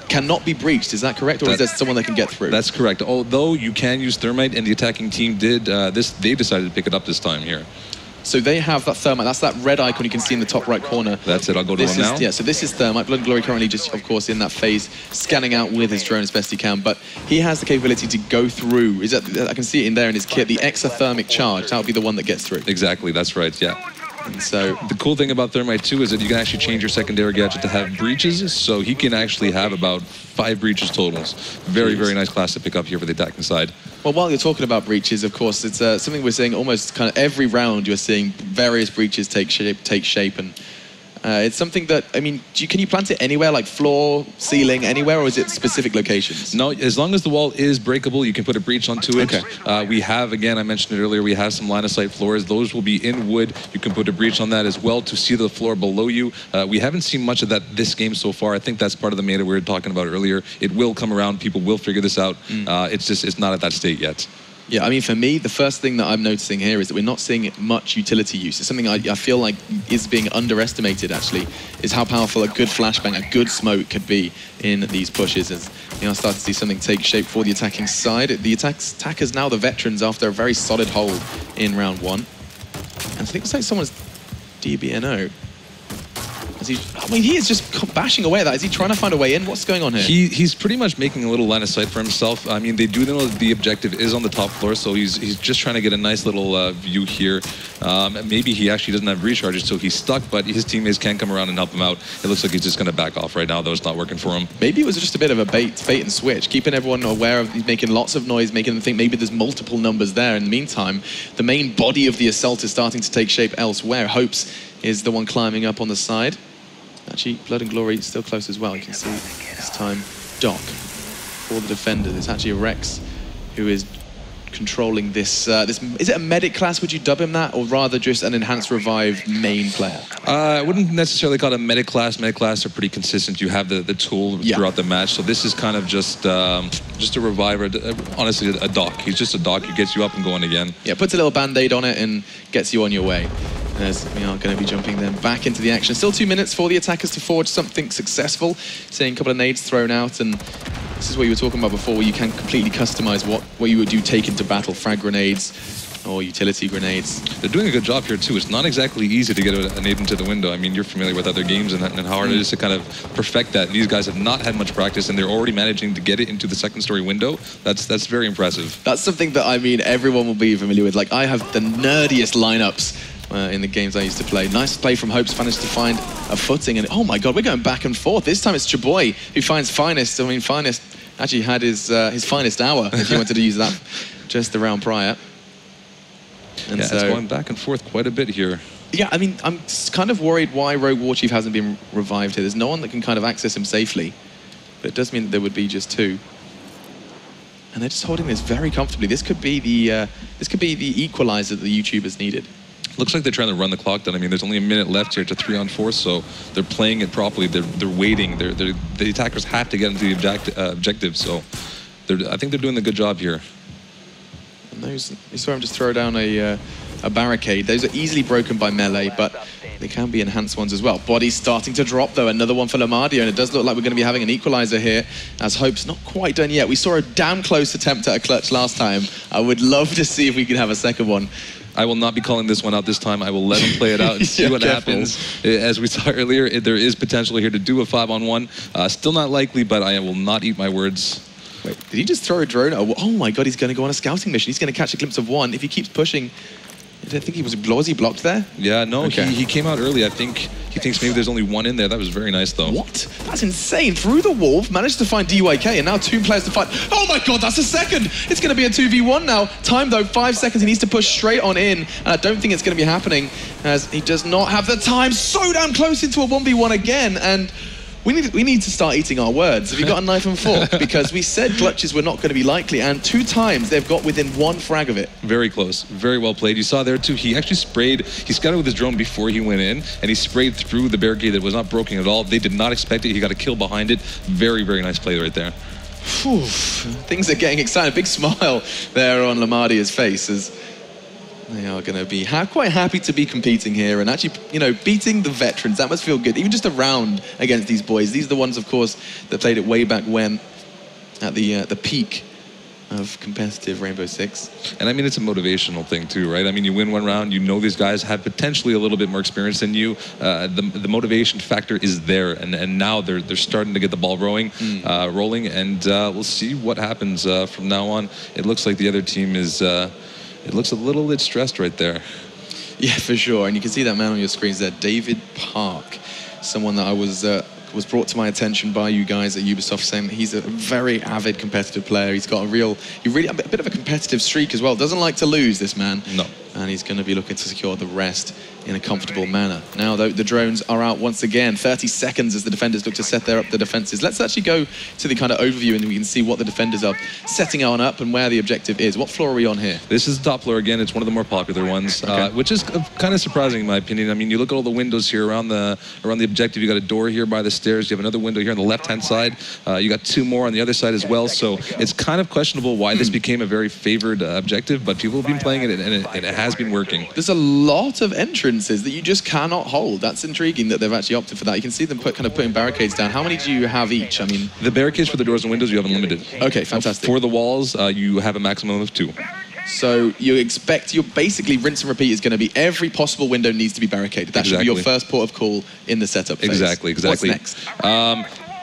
cannot be breached. Is that correct? Or is there someone that can get through? That's correct. Although you can use Thermite, and the attacking team did they decided to pick it up this time here. So they have that Thermite. That's that red icon you can see in the top right corner. That's it. I'll go to him now. Yeah, so this is Thermite. Blood and Glory currently just, of course, in that phase, scanning out with his drone as best he can. But he has the capability to go through. I can see it in there in his kit, the exothermic charge. That would be the one that gets through. Exactly. That's right. Yeah. And so the cool thing about Thermite too is that you can actually change your secondary gadget to have breaches, so he can actually have about 5 breaches totals. Very, very nice class to pick up here for the attacking side. Well, while you're talking about breaches, of course, it's something we're seeing almost kind of every round. You're seeing various breaches take shape, and it's something that, I mean, can you plant it anywhere, like floor, ceiling, anywhere, or is it specific locations? No, as long as the wall is breakable, you can put a breach onto it. Okay. We have, again, I mentioned it earlier, we have some line-of-sight floors. Those will be in wood. You can put a breach on that as well to see the floor below you. We haven't seen much of that this game so far. I think that's part of the meta we were talking about earlier. It will come around. People will figure this out. It's not at that state yet. Yeah, I mean, for me, the first thing that I'm noticing here is that we're not seeing much utility use. It's something I feel like is being underestimated, actually, is how powerful a good flashbang, a good smoke could be in these pushes. As you know, I start to see something take shape for the attacking side. The attackers now the veterans after a very solid hold in round 1. And I think it's like someone's DBNO. Is he, I mean, he is just bashing away at that. Is he trying to find a way in? What's going on here? He's pretty much making a little line of sight for himself. I mean, they do know that the objective is on the top floor, so he's just trying to get a nice little view here. Maybe he actually doesn't have recharges, so he's stuck, but his teammates can come around and help him out. It looks like he's just going to back off right now, though it's not working for him. Maybe it was just a bit of a bait and switch, keeping everyone aware of, he's making lots of noise, making them think maybe there's multiple numbers there. In the meantime, the main body of the assault is starting to take shape elsewhere. Hopes is the one climbing up on the side. Actually, Blood and Glory still close as well. You can see this time Doc for the defenders. It's actually a Rex who is controlling this. Is it a medic class? Would you dub him that, or rather just an enhanced revive main player? I wouldn't necessarily call it a medic class. Medic class are pretty consistent. You have the tool throughout the match. So this is kind of just a reviver. Honestly, a doc. He's just a doc who gets you up and going again. Yeah, puts a little band-aid on it and gets you on your way. As we are going to be jumping them back into the action. Still 2 minutes for the attackers to forge something successful. Seeing a couple of nades thrown out, and this is what you were talking about before, where you can completely customize what you would do take into battle. Frag grenades or utility grenades. They're doing a good job here too. It's not exactly easy to get a nade into the window. I mean, you're familiar with other games and how hard it is to kind of perfect that. And these guys have not had much practice, and they're already managing to get it into the second story window. That's very impressive. That's something that, I mean, everyone will be familiar with. Like, I have the nerdiest lineups in the games I used to play. Nice play from Hopes, managed to find a footing, and oh my god, we're going back and forth. This time it's Chaboy who finds Finest. I mean, Finest actually had his finest hour, if you wanted to use that, just the round prior. And yeah, so, it's going back and forth quite a bit here. Yeah, I mean, I'm kind of worried why Rogue Warchief hasn't been revived here. There's no one that can kind of access him safely, but it does mean that there would be just two. And they're just holding this very comfortably. This could be the equalizer that the YouTubers needed. Looks like they're trying to run the clock down. I mean, there's only a minute left here to 3-on-4, so they're playing it properly. They're waiting. The attackers have to get into the objective, so I think they're doing a good job here. And those, you saw him just throw down a barricade. Those are easily broken by melee, but they can be enhanced ones as well. Body's starting to drop, though. Another one for Lamadio, and it does look like we're going to be having an equalizer here, as Hope's not quite done yet. We saw a damn close attempt at a clutch last time. I would love to see if we can have a second one. I will not be calling this one out this time. I will let him play it out and see what happens. As we saw earlier, there is potential here to do a 5-on-1. Still not likely, but I will not eat my words. Wait, did he just throw a drone? Oh my god, he's going to go on a scouting mission. He's going to catch a glimpse of one. If he keeps pushing, I think he was blocked there. Yeah, no, okay. he came out early. I think he thinks maybe there's only one in there. That was very nice, though. What? That's insane. Through the wall, managed to find DYK, and now two players to fight. Oh my god, that's a second. It's going to be a 2v1 now. Time, though, 5 seconds. He needs to push straight on in, and I don't think it's going to be happening, as he does not have the time. So damn close into a 1v1 again, and we need to start eating our words. Have you got a knife and fork? Because we said clutches were not going to be likely, and 2 times they've got within 1 frag of it. Very close. Very well played. You saw there, too, he actually sprayed, he scouted with his drone before he went in, and he sprayed through the barricade that was not broken at all. They did not expect it. He got a kill behind it. Very, very nice play right there. Whew. Things are getting excited. Big smile there on Lamadia's face as they are going to be quite happy to be competing here and actually, you know, beating the veterans. That must feel good. Even just a round against these boys. These are the ones, of course, that played it way back when at the peak of competitive Rainbow Six. And I mean, it's a motivational thing too, right? I mean, you win 1 round, you know these guys have potentially a little bit more experience than you. The motivation factor is there, and now they're starting to get the ball rolling, and we'll see what happens from now on. It looks like the other team is... it looks a little bit stressed right there. Yeah, for sure. And you can see that man on your screens there, David Park, someone that I was brought to my attention by you guys at Ubisoft, saying that he's a very avid competitive player. He's got a bit of a competitive streak as well. Doesn't like to lose, this man. No. And he's going to be looking to secure the rest in a comfortable manner. Now, though, the drones are out once again. 30 seconds as the defenders look to set up the defenses. Let's actually go to the kind of overview, and we can see what the defenders are setting on up and where the objective is. What floor are we on here? This is the top floor again. It's one of the more popular ones, which is kind of surprising in my opinion. I mean, you look at all the windows here around the objective. You got a door here by the stairs. You have another window here on the left-hand side. You got 2 more on the other side as well. So it's kind of questionable why this became a very favored objective, but people have been playing it, and it has been working. There's a lot of entrances that you just cannot hold. That's intriguing that they've actually opted for that. You can see them putting barricades down. How many do you have each? I mean, the barricades for the doors and windows you have unlimited. Okay, fantastic. For the walls, you have a maximum of 2. So you basically rinse and repeat is going to be every possible window needs to be barricaded. That should be your first port of call in the setup phase. Exactly. What's next?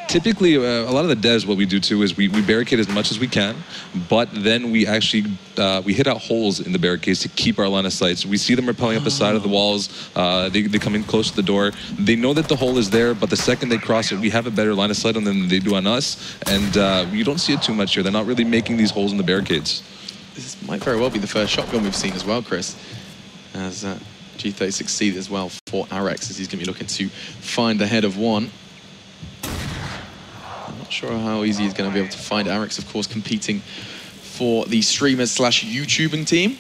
Typically, a lot of the devs, what we do too is we barricade as much as we can, but then we actually we hit out holes in the barricades to keep our line of sight. So we see them rappelling up the side of the walls. They come in close to the door. They know that the hole is there, but the second they cross it, we have a better line of sight on them than they do on us. And you don't see it too much here. They're not really making these holes in the barricades. This might very well be the first shotgun we've seen as well, Chris. As G36C as well for Arex, as he's going to be looking to find the head of one. Not sure how easy he's going to be able to find. Arex, of course, competing for the streamers / YouTubing team.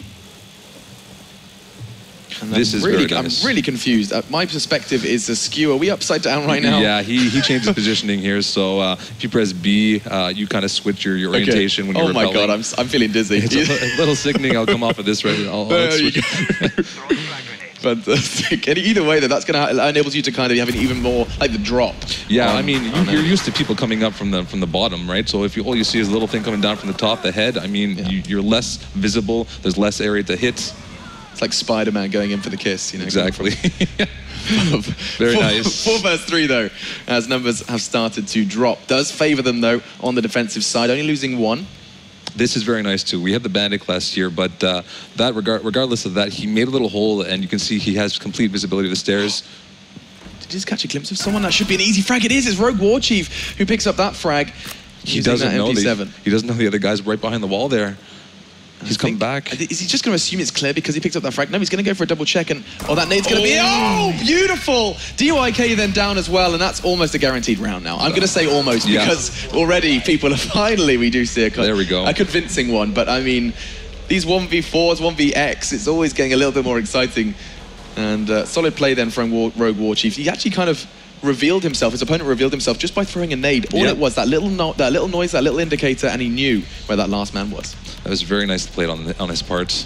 And this is very nice. I'm really confused. My perspective is a skew. Are we upside down right now? Yeah, he changed his positioning here. So if you press B, you kind of switch your orientation when you're repelling. Oh my God, I'm feeling dizzy. It's a little sickening. I'll come off of this right now. Fantastic. And either way, that's going to enables you to kind of have an even more like the drop. Yeah, I mean, you're used to people coming up from the bottom, right? So if all you see is a little thing coming down from the top, the head, I mean, you're less visible. There's less area to hit. It's like Spider-Man going in for the kiss, you know. Exactly. Very nice. 4 versus 3 though, as numbers have started to drop. Does favor them though on the defensive side, only losing 1. This is very nice too. We had the Bandit class here, but regardless of that, he made a little hole, and you can see he has complete visibility of the stairs. Did you just catch a glimpse of someone? That should be an easy frag. It is. It's Rogue Warchief who picks up that frag. He doesn't know he doesn't know the other guy's right behind the wall there. He's come back. Is he just going to assume it's clear because he picked up that frag? No, he's going to go for a double check, and that nade's going to be... Oh, beautiful! DYK then down as well, and that's almost a guaranteed round now. I'm going to say almost because already people are finally, we do see a convincing one. But I mean, these 1v4s, 1vx, it's always getting a little bit more exciting. And solid play then from Rogue Warchief. He actually kind of revealed himself, his opponent revealed himself just by throwing a nade. All it was, that little noise, that little indicator, and he knew where that last man was. That was very nice played on his part.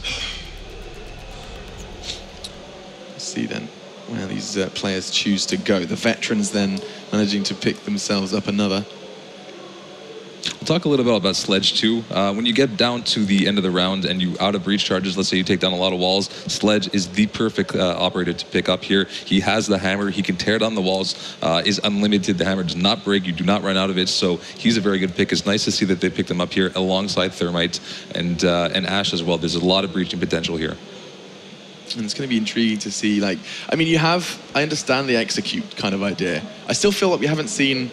Let's see then where these players choose to go. The veterans then managing to pick themselves up another. We'll talk a little bit about Sledge too. When you get down to the end of the round and you out of reach charges, let's say you take down a lot of walls, Sledge is the perfect operator to pick up here. He has the hammer, he can tear down the walls, is unlimited. The hammer does not break, you do not run out of it, so he's a very good pick. It's nice to see that they picked him up here alongside Thermite and Ash as well. There's a lot of breaching potential here. And it's going to be intriguing to see, like, I mean, I understand the execute kind of idea. I still feel like we haven't seen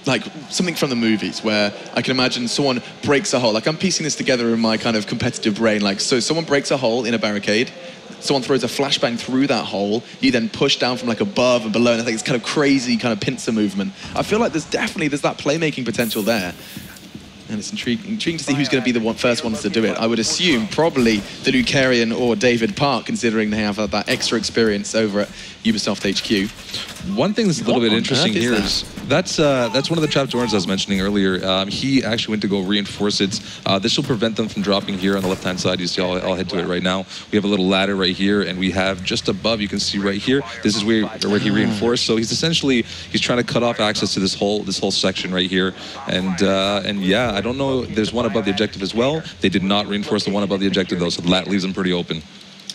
like something from the movies where I can imagine someone breaks a hole. Like I'm piecing this together in my kind of competitive brain. Like, so someone breaks a hole in a barricade, someone throws a flashbang through that hole, you then push down from like above and below, and I think it's kind of crazy kind of pincer movement. I feel like there's that playmaking potential there. And it's intriguing to see who's going to be the first ones to do it. I would assume probably the Lucarian or David Park, considering they have that extra experience over at Ubisoft HQ. One thing that's a little bit interesting here is that's one of the trapdoors I was mentioning earlier. He actually went to go reinforce it. This will prevent them from dropping here on the left-hand side. You see, I'll head to it right now. We have a little ladder right here, and we have just above, you can see right here, this is where he reinforced. So he's trying to cut off access to this whole section right here. And yeah, I don't know, there's one above the objective as well. They did not reinforce the one above the objective though, so that leaves them pretty open.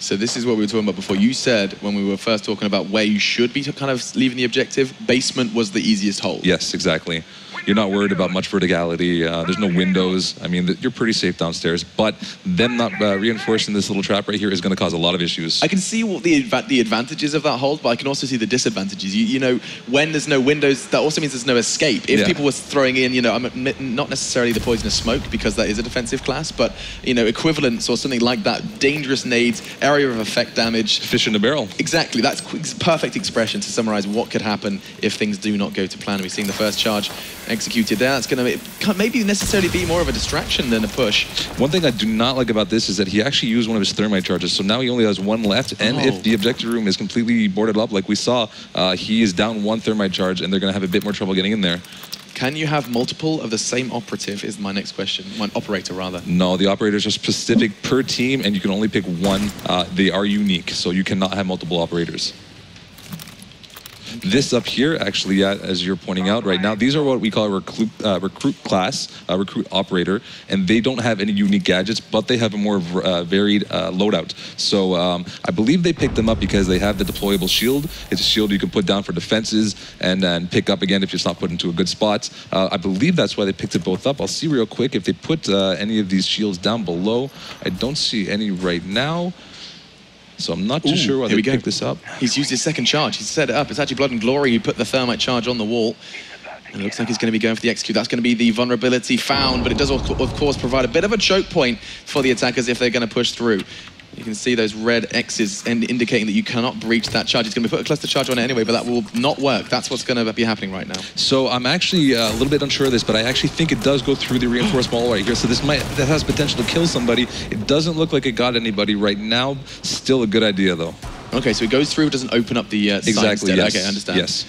So this is what we were talking about before. You said when we were first talking about where you should be kind of leaving the objective, basement was the easiest hole. Yes, exactly. You're not worried about much verticality. There's no windows. I mean, you're pretty safe downstairs. But them not reinforcing this little trap right here is going to cause a lot of issues. I can see what the advantages of that hold, but I can also see the disadvantages. You know, when there's no windows, that also means there's no escape. If people were throwing in, you know, not necessarily the poisonous smoke, because that is a defensive class, but, you know, equivalents or something like that, dangerous nades, area of effect damage. Fish in a barrel. Exactly. That's perfect expression to summarize what could happen if things do not go to plan. We're seeing the first charge executed there. That's going to maybe necessarily be more of a distraction than a push. One thing I do not like about this is that he actually used one of his thermite charges, so now he only has one left, and if the objective room is completely boarded up like we saw, he is down one thermite charge, and they're going to have a bit more trouble getting in there. Can you have multiple of the same operative is my next question. One operator, rather. No, the operators are specific per team, and you can only pick one. They are unique, so you cannot have multiple operators. This up here, actually, as you're pointing out right now, these are what we call a recruit class, a recruit operator, and they don't have any unique gadgets, but they have a more varied loadout. So I believe they picked them up because they have the deployable shield. It's a shield you can put down for defenses and then pick up again if it's not put into a good spot. I believe that's why they picked it both up. I'll see real quick if they put any of these shields down below. I don't see any right now. So I'm not too sure why they picked this up. He's used his second charge. He's set it up. It's actually Blood and Glory who put the thermite charge on the wall. And it looks like he's going to be going for the execute. That's going to be the vulnerability found, but it does, of course, provide a bit of a choke point for the attackers if they're going to push through. You can see those red X's indicating that you cannot breach that charge. He's going to put a cluster charge on it anyway, but that will not work. That's what's going to be happening right now. So I'm actually a little bit unsure of this, but I actually think it does go through the reinforced wall right here. So that has potential to kill somebody. It doesn't look like it got anybody right now. Still a good idea, though. Okay, so it goes through, doesn't open up the exactly. Yes. Okay, I understand. Yes.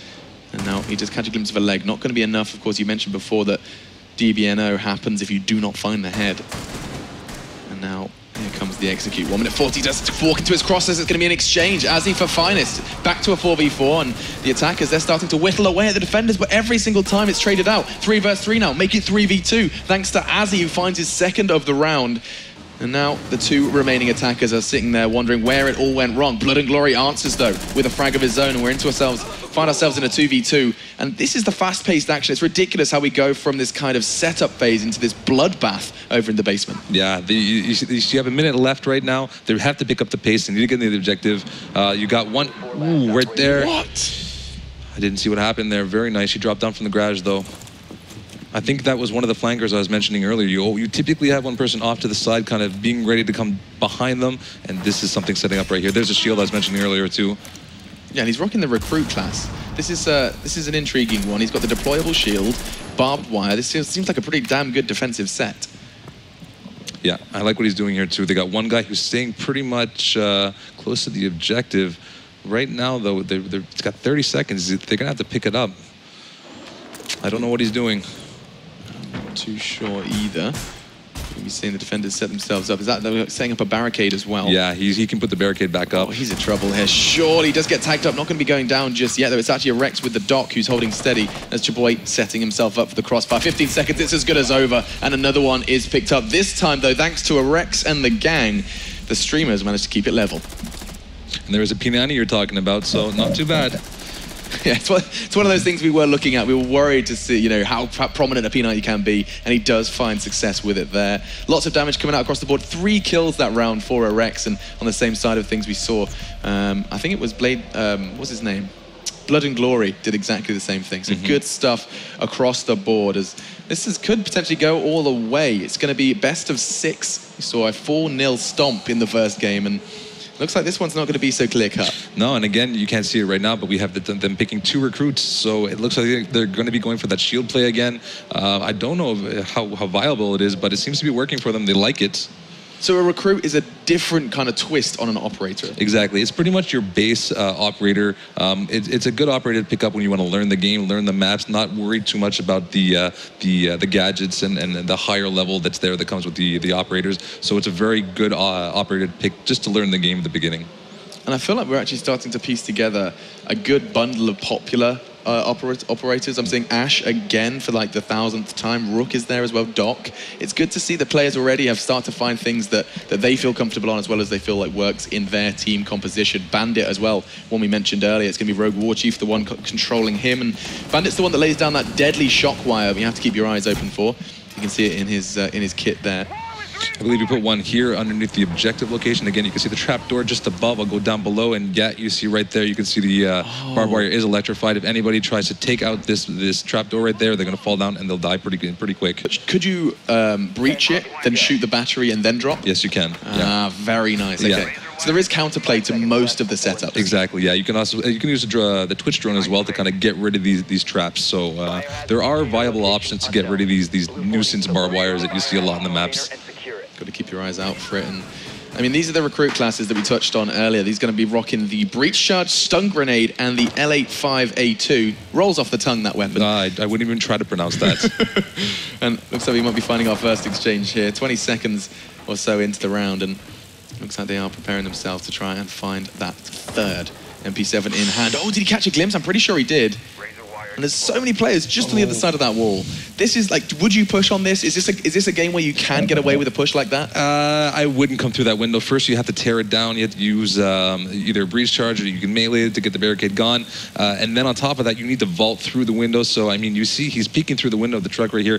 And now he just catches a glimpse of a leg. Not going to be enough. Of course, you mentioned before that DBNO happens if you do not find the head. And now here comes the execute. 1 minute 40, does walk into his crosses. It's going to be an exchange. Azzy for Finest. Back to a 4v4, and the attackers, they're starting to whittle away at the defenders, but every single time it's traded out. 3 versus 3 now, make it 3v2, thanks to Azzy, who finds his second of the round. And now the 2 remaining attackers are sitting there wondering where it all went wrong. Blood and Glory answers, though, with a frag of his own, and we're find ourselves in a 2v2. And this is the fast-paced action. It's ridiculous how we go from this kind of setup phase into this bloodbath over in the basement. Yeah, you have a minute left right now. They have to pick up the pace. They need to get into the objective. You got one right there. What? I didn't see what happened there. Very nice. He dropped down from the garage, though. I think that was one of the flankers I was mentioning earlier. You typically have one person off to the side, kind of being ready to come behind them, and this is something setting up right here. There's a shield I was mentioning earlier, too. Yeah, and he's rocking the recruit class. This is an intriguing one. He's got the deployable shield, barbed wire. This seems like a pretty damn good defensive set. Yeah, I like what he's doing here, too. They got one guy who's staying pretty much close to the objective. Right now, though, it's got 30 seconds. They're going to have to pick it up. I don't know what he's doing. I'm not too sure either. You're seeing the defenders set themselves up. Is that they're setting up a barricade as well? Yeah, he can put the barricade back up. Oh, he's in trouble here. Surely he does get tagged up. Not going to be going down just yet, though. It's actually a Rex with the Doc who's holding steady. That's Chaboy setting himself up for the crossfire. 15 seconds, it's as good as over. And another one is picked up. This time, though, thanks to a Rex and the gang, the streamers managed to keep it level. And there was a P90 you're talking about, so not too bad. Yeah, it's one of those things we were looking at. We were worried to see, how prominent a P90 can be, and he does find success with it there. Lots of damage coming out across the board. 3 kills that round for a Rex, and on the same side of things we saw, I think it was Blade, what's his name? Blood and Glory did exactly the same thing. So good stuff across the board. As this could potentially go all the way. It's going to be best of 6. We saw a 4-0 stomp in the first game, and looks like this one's not going to be so clear-cut. No, and again, you can't see it right now, but we have them picking 2 recruits, so it looks like they're going to be going for that shield play again. I don't know how viable it is, but it seems to be working for them. They like it. So a recruit is a different kind of twist on an operator. Exactly. It's pretty much your base operator. It's a good operator to pick up when you want to learn the game, learn the maps, not worry too much about the gadgets and the higher level that's there that comes with the operators. So it's a very good operator to pick just to learn the game at the beginning. And I feel like we're actually starting to piece together a good bundle of popular operators. I'm seeing Ash again for like the 1000th time. Rook is there as well, Doc. It's good to see the players already have started to find things that they feel comfortable on, as well as they feel like works in their team composition. Bandit as well, one we mentioned earlier. It's going to be Rogue Warchief, the one controlling him, and Bandit's the one that lays down that deadly shock wire you have to keep your eyes open for. You can see it in his kit there. I believe you put one here underneath the objective location. Again, you can see the trapdoor just above. I'll go down below, and yeah, you see right there, you can see the barbed wire is electrified. If anybody tries to take out this trapdoor right there, they're going to fall down and they'll die pretty quick. Could you breach it, then shoot the battery and then drop? Yes, you can. Very nice. Okay. Yeah. So there is counterplay to most of the setups. Exactly. Yeah, you can use the Twitch drone as well to kind of get rid of these traps. So there are viable options to get rid of these nuisance barbed wires that you see a lot in the maps. Got to keep your eyes out for it. And I mean, these are the recruit classes that we touched on earlier. These are going to be rocking the breach charge, stun grenade, and the L85A2. Rolls off the tongue, that weapon. I wouldn't even try to pronounce that. And looks like we might be finding our first exchange here. 20 seconds or so into the round, and looks like they are preparing themselves to try and find that third MP7 in hand. Oh, did he catch a glimpse? I'm pretty sure he did. And there's so many players just on the other side of that wall. This is like, would you push on this? Is this a game where you can get away with a push like that? I wouldn't come through that window. First, you have to tear it down. You have to use either a breeze charge or you can melee it to get the barricade gone. And then on top of that, you need to vault through the window. So, I mean, you see he's peeking through the window of the truck right here.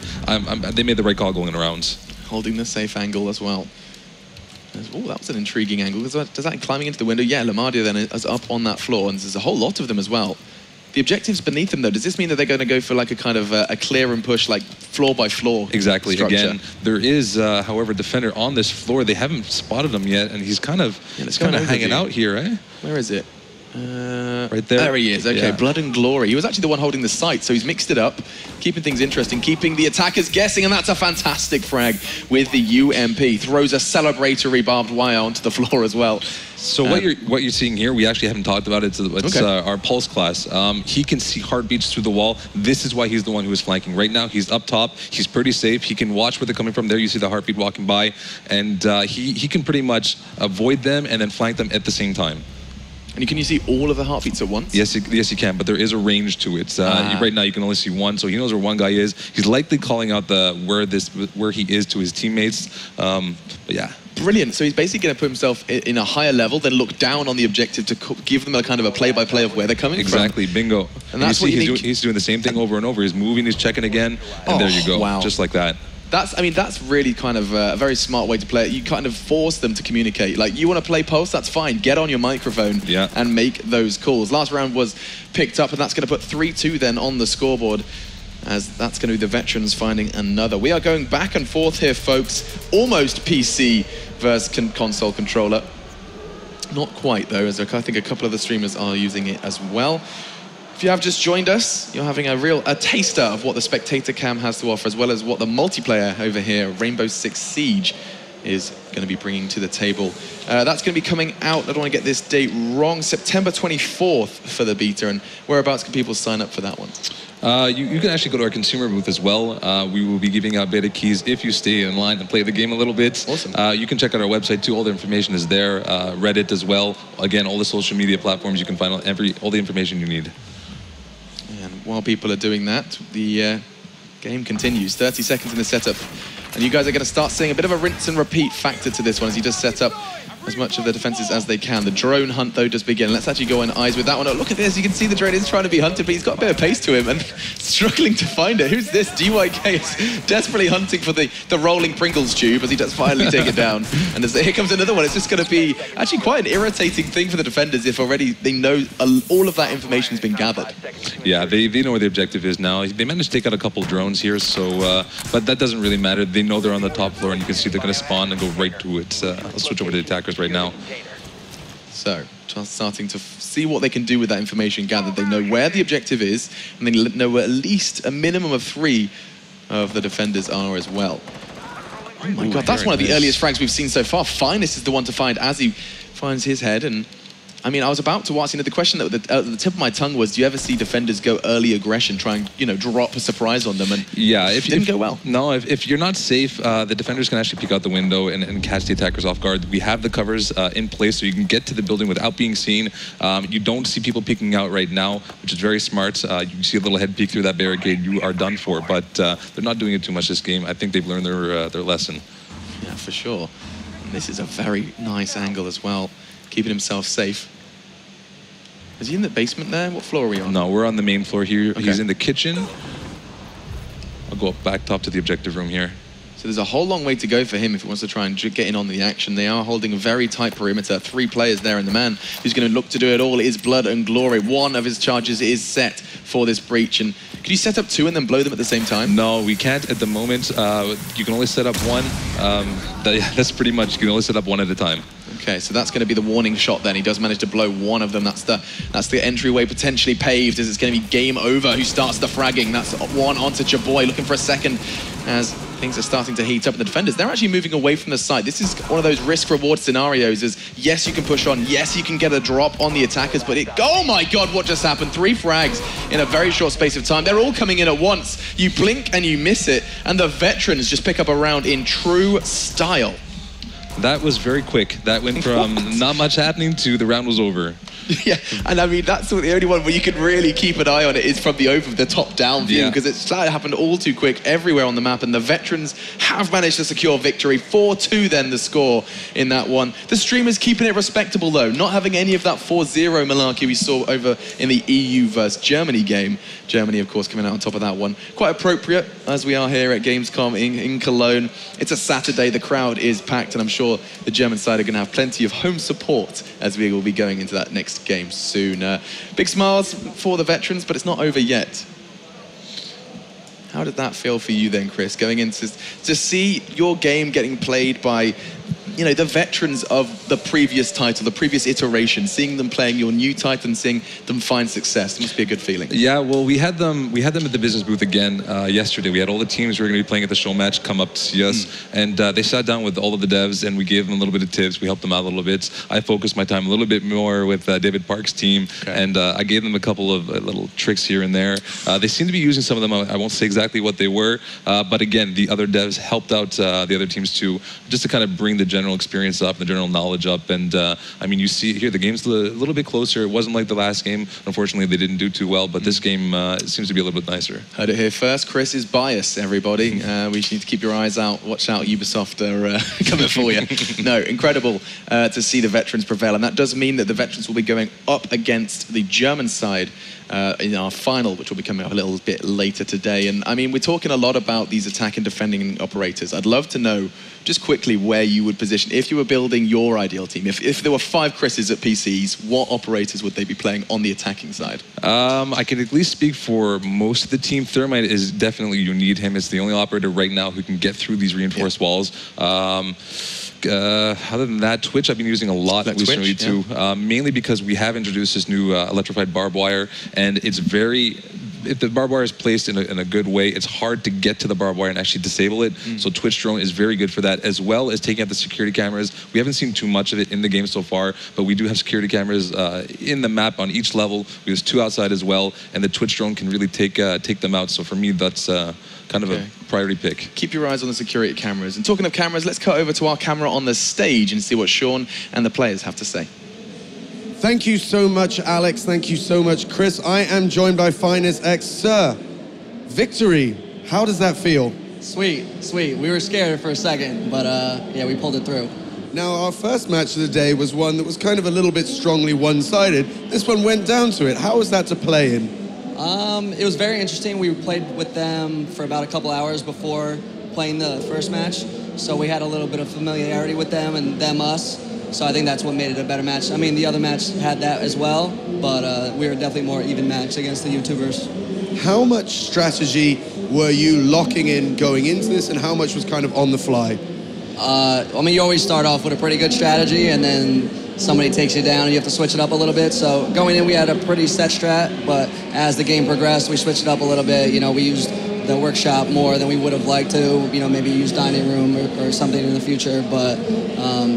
They made the right call going around. Holding the safe angle as well. Oh, that was an intriguing angle. Does that climbing into the window? Yeah, Lamardia then is up on that floor, and there's a whole lot of them as well. The objectives beneath them, though, does this mean that they're going to go for like a kind of a clear and push, like floor by floor Exactly. structure? Again, there is, however, a defender on this floor. They haven't spotted him yet, and he's kind of hanging out here, eh? Where is it? Right there. There he is. Okay, Yeah. Blood and Glory. He was actually the one holding the sight, so he's mixed it up, keeping things interesting, keeping the attackers guessing, and that's a fantastic frag with the UMP. Throws a celebratory barbed wire onto the floor as well. So what you're seeing here, we actually haven't talked about it. It's our pulse class. He can see heartbeats through the wall. This is why he's the one who is flanking. Right now, he's up top. He's pretty safe. He can watch where they're coming from. There you see the heartbeat walking by. And he can pretty much avoid them and then flank them at the same time. And can you see all of the heartbeats at once? Yes, you can, but there is a range to it. Right now, you can only see one, so he knows where one guy is. He's likely calling out where he is to his teammates. But yeah. Brilliant. So he's basically going to put himself in a higher level, then look down on the objective to give them a kind of a play-by-play of where they're coming from. Exactly, bingo. And that's what he's doing the same thing over and over. He's moving, he's checking again, and there you go. Wow. Just like that. That's really kind of a very smart way to play it. You kind of force them to communicate. Like, you want to play pulse, that's fine. Get on your microphone and make those calls. Last round was picked up, and that's going to put 3-2 then on the scoreboard, as that's going to be the veterans finding another. We are going back and forth here, folks. Almost PC versus console controller. Not quite, though, as I think a couple of the streamers are using it as well. If you have just joined us, you're having a taster of what the Spectator cam has to offer, as well as what the multiplayer over here, Rainbow Six Siege, is going to be bringing to the table. That's going to be coming out, I don't want to get this date wrong, September 24th for the beta. And whereabouts can people sign up for that one? You can actually go to our consumer booth as well. We will be giving out beta keys if you stay in line and play the game a little bit. Awesome. You can check out our website too. All the information is there. Reddit as well. Again, all the social media platforms, you can find all the information you need. And while people are doing that, the game continues. 30 seconds in the setup. And you guys are going to start seeing a bit of a rinse and repeat factor to this one as he does set up as much of the defenses as they can. The drone hunt, though, does begin. Let's actually go on eyes with that one. Oh, look at this. You can see the drone is trying to be hunted, but he's got a bit of pace to him and struggling to find it. Who's this? DYK is desperately hunting for the rolling Pringles tube as he does finally take it down. And here comes another one. It's just going to be actually quite an irritating thing for the defenders if already they know all of that information has been gathered. Yeah, they know where the objective is now. They managed to take out a couple drones here, so but that doesn't really matter. They know they're on the top floor, and you can see they're going to spawn and go right to it. I'll switch over to the attackers right now. So, just starting to see what they can do with that information gathered. They know where the objective is, and they know where at least a minimum of 3 of the defenders are as well. Oh my God, that's one of the earliest frags we've seen so far. Finest is the one to find as he finds his head. And I mean, I was about to ask, the question that at the tip of my tongue was, do you ever see defenders go early aggression, try and, drop a surprise on them? And yeah, it didn't go well. No, if you're not safe, the defenders can actually peek out the window and catch the attackers off guard. We have the covers in place, so you can get to the building without being seen. You don't see people peeking out right now, which is very smart. You see a little head peek through that barricade, you are done for. But they're not doing it too much this game. I think they've learned their lesson. Yeah, for sure. And this is a very nice angle as well, keeping himself safe. Is he in the basement there? What floor are we on? No, we're on the main floor here. Okay. He's in the kitchen. I'll go up back top to the objective room here. So there's a whole long way to go for him if he wants to try and get in on the action. They are holding a very tight perimeter. 3 players there, and the man who's going to look to do it all is Blood and Glory. One of his charges is set for this breach. And could you set up 2 and then blow them at the same time? No, we can't at the moment. You can only set up 1. That's pretty much, you can only set up 1 at a time. Okay, so that's going to be the warning shot then. He does manage to blow 1 of them. That's the entryway potentially paved, as it's going to be game over. Who starts the fragging? That's 1 onto Chaboy, looking for a second as things are starting to heat up. And the defenders, they're actually moving away from the site. This is one of those risk-reward scenarios. Is yes, you can push on. Yes, you can get a drop on the attackers, but oh my God, what just happened? 3 frags in a very short space of time. They're all coming in at once. You blink and you miss it, and the veterans just pick up a round in true style. That was very quick. That went from not much happening to the round was over. Yeah, and I mean, that's the only one where you can really keep an eye on it is from the top-down view, because it's happened all too quick everywhere on the map, and the veterans have managed to secure victory. 4-2 then the score in that one. The streamers keeping it respectable, though, not having any of that 4-0 malarkey we saw over in the EU versus Germany game. Germany, of course, coming out on top of that one. Quite appropriate, as we are here at Gamescom in Cologne. It's a Saturday, the crowd is packed, and I'm sure the German side are going to have plenty of home support as we will be going into that next game soon. Big smiles for the veterans, but it's not over yet. How did that feel for you then, Chris, going into to see your game getting played by, you know, the veterans of the previous title, the previous iteration, seeing them playing your new title and seeing them find success? It must be a good feeling. Yeah, well, we had them at the business booth again yesterday. We had all the teams who were going to be playing at the show match come up to see us, and they sat down with all of the devs, and we gave them a little bit of tips. We helped them out a little bit. I focused my time a little bit more with David Park's team, and I gave them a couple of little tricks here and there. They seem to be using some of them. I won't say exactly what they were, but again, the other devs helped out the other teams too, just to kind of bring the general experience up, the general knowledge up, and I mean, you see here the game's a little bit closer. It wasn't like the last game. Unfortunately, they didn't do too well, but this game seems to be a little bit nicer. Heard it here first. Chris is biased, everybody. We just need to keep your eyes out. Watch out, Ubisoft are coming for you. No, incredible to see the veterans prevail, and that does mean that the veterans will be going up against the German side in our final, which will be coming up a little bit later today. And I mean, we're talking a lot about these attack and defending operators. I'd love to know, just quickly, where you would position, if you were building your ideal team, if there were 5 Chris's at PCs, what operators would they be playing on the attacking side? I can at least speak for most of the team. Thermite is definitely, you need him. It's the only operator right now who can get through these reinforced walls. Other than that, Twitch I've been using a lot recently too, mainly because we have introduced this new electrified barbed wire, and it's very, if the barbed wire is placed in a good way, it's hard to get to the barbed wire and actually disable it. So Twitch drone is very good for that, as well as taking out the security cameras. We haven't seen too much of it in the game so far, but we do have security cameras in the map on each level. We have 2 outside as well, and the Twitch drone can really take them out. So for me, that's kind of a priority pick. Keep your eyes on the security cameras. And talking of cameras, let's cut over to our camera on the stage and see what Sean and the players have to say. Thank you so much, Alex. Thank you so much, Chris. I am joined by Finest X. Sir, victory, how does that feel? Sweet, sweet. We were scared for a second, but yeah, we pulled it through. Now, our first match of the day was one that was kind of a little bit strongly one-sided. This one went down to it. How was that to play in? It was very interesting. We played with them for about a couple hours before playing the first match, so we had a little bit of familiarity with them and them us. So I think that's what made it a better match. I mean, the other match had that as well, but we were definitely more even match against the YouTubers. How much strategy were you locking in going into this, and how much was kind of on the fly? I mean, you always start off with a pretty good strategy, and then somebody takes you down and you have to switch it up a little bit. So going in, we had a pretty set strat, but as the game progressed, we switched it up a little bit. You know, we used the workshop more than we would have liked to, you know, maybe use dining room or something in the future. But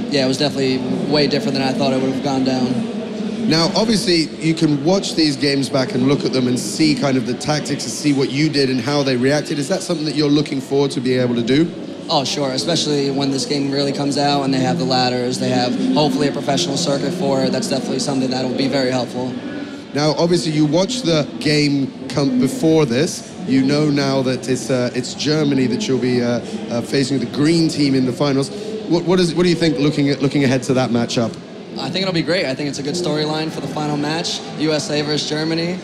yeah, it was definitely way different than I thought it would have gone down. Now, obviously, you can watch these games back and look at them and see kind of the tactics and see what you did and how they reacted. Is that something that you're looking forward to being able to do? Oh, sure, especially when this game really comes out and they have the ladders, they have hopefully a professional circuit for it. That's definitely something that will be very helpful. Now, obviously, you watched the game come before this. You know now that it's Germany that you'll be facing the green team in the finals. What do you think looking ahead to that matchup? I think it'll be great. I think it's a good storyline for the final match. USA versus Germany.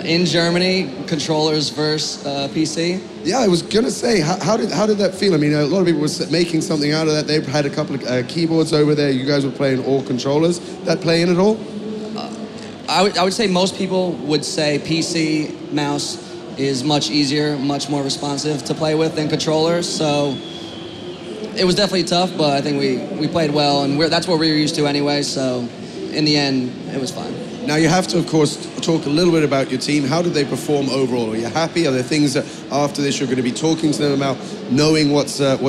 In Germany, controllers versus PC. Yeah, I was gonna say, how did that feel? I mean, a lot of people were making something out of that. They had a couple of keyboards over there. You guys were playing all controllers. That play in at all? I would say most people would say PC mouse is much easier, much more responsive to play with than controllers. So it was definitely tough, but I think we played well, and that's what we were used to anyway. So in the end, it was fine. Now, you have to, of course, talk a little bit about your team. How did they perform overall? Are you happy? Are there things that after this you're going to be talking to them about, knowing what's up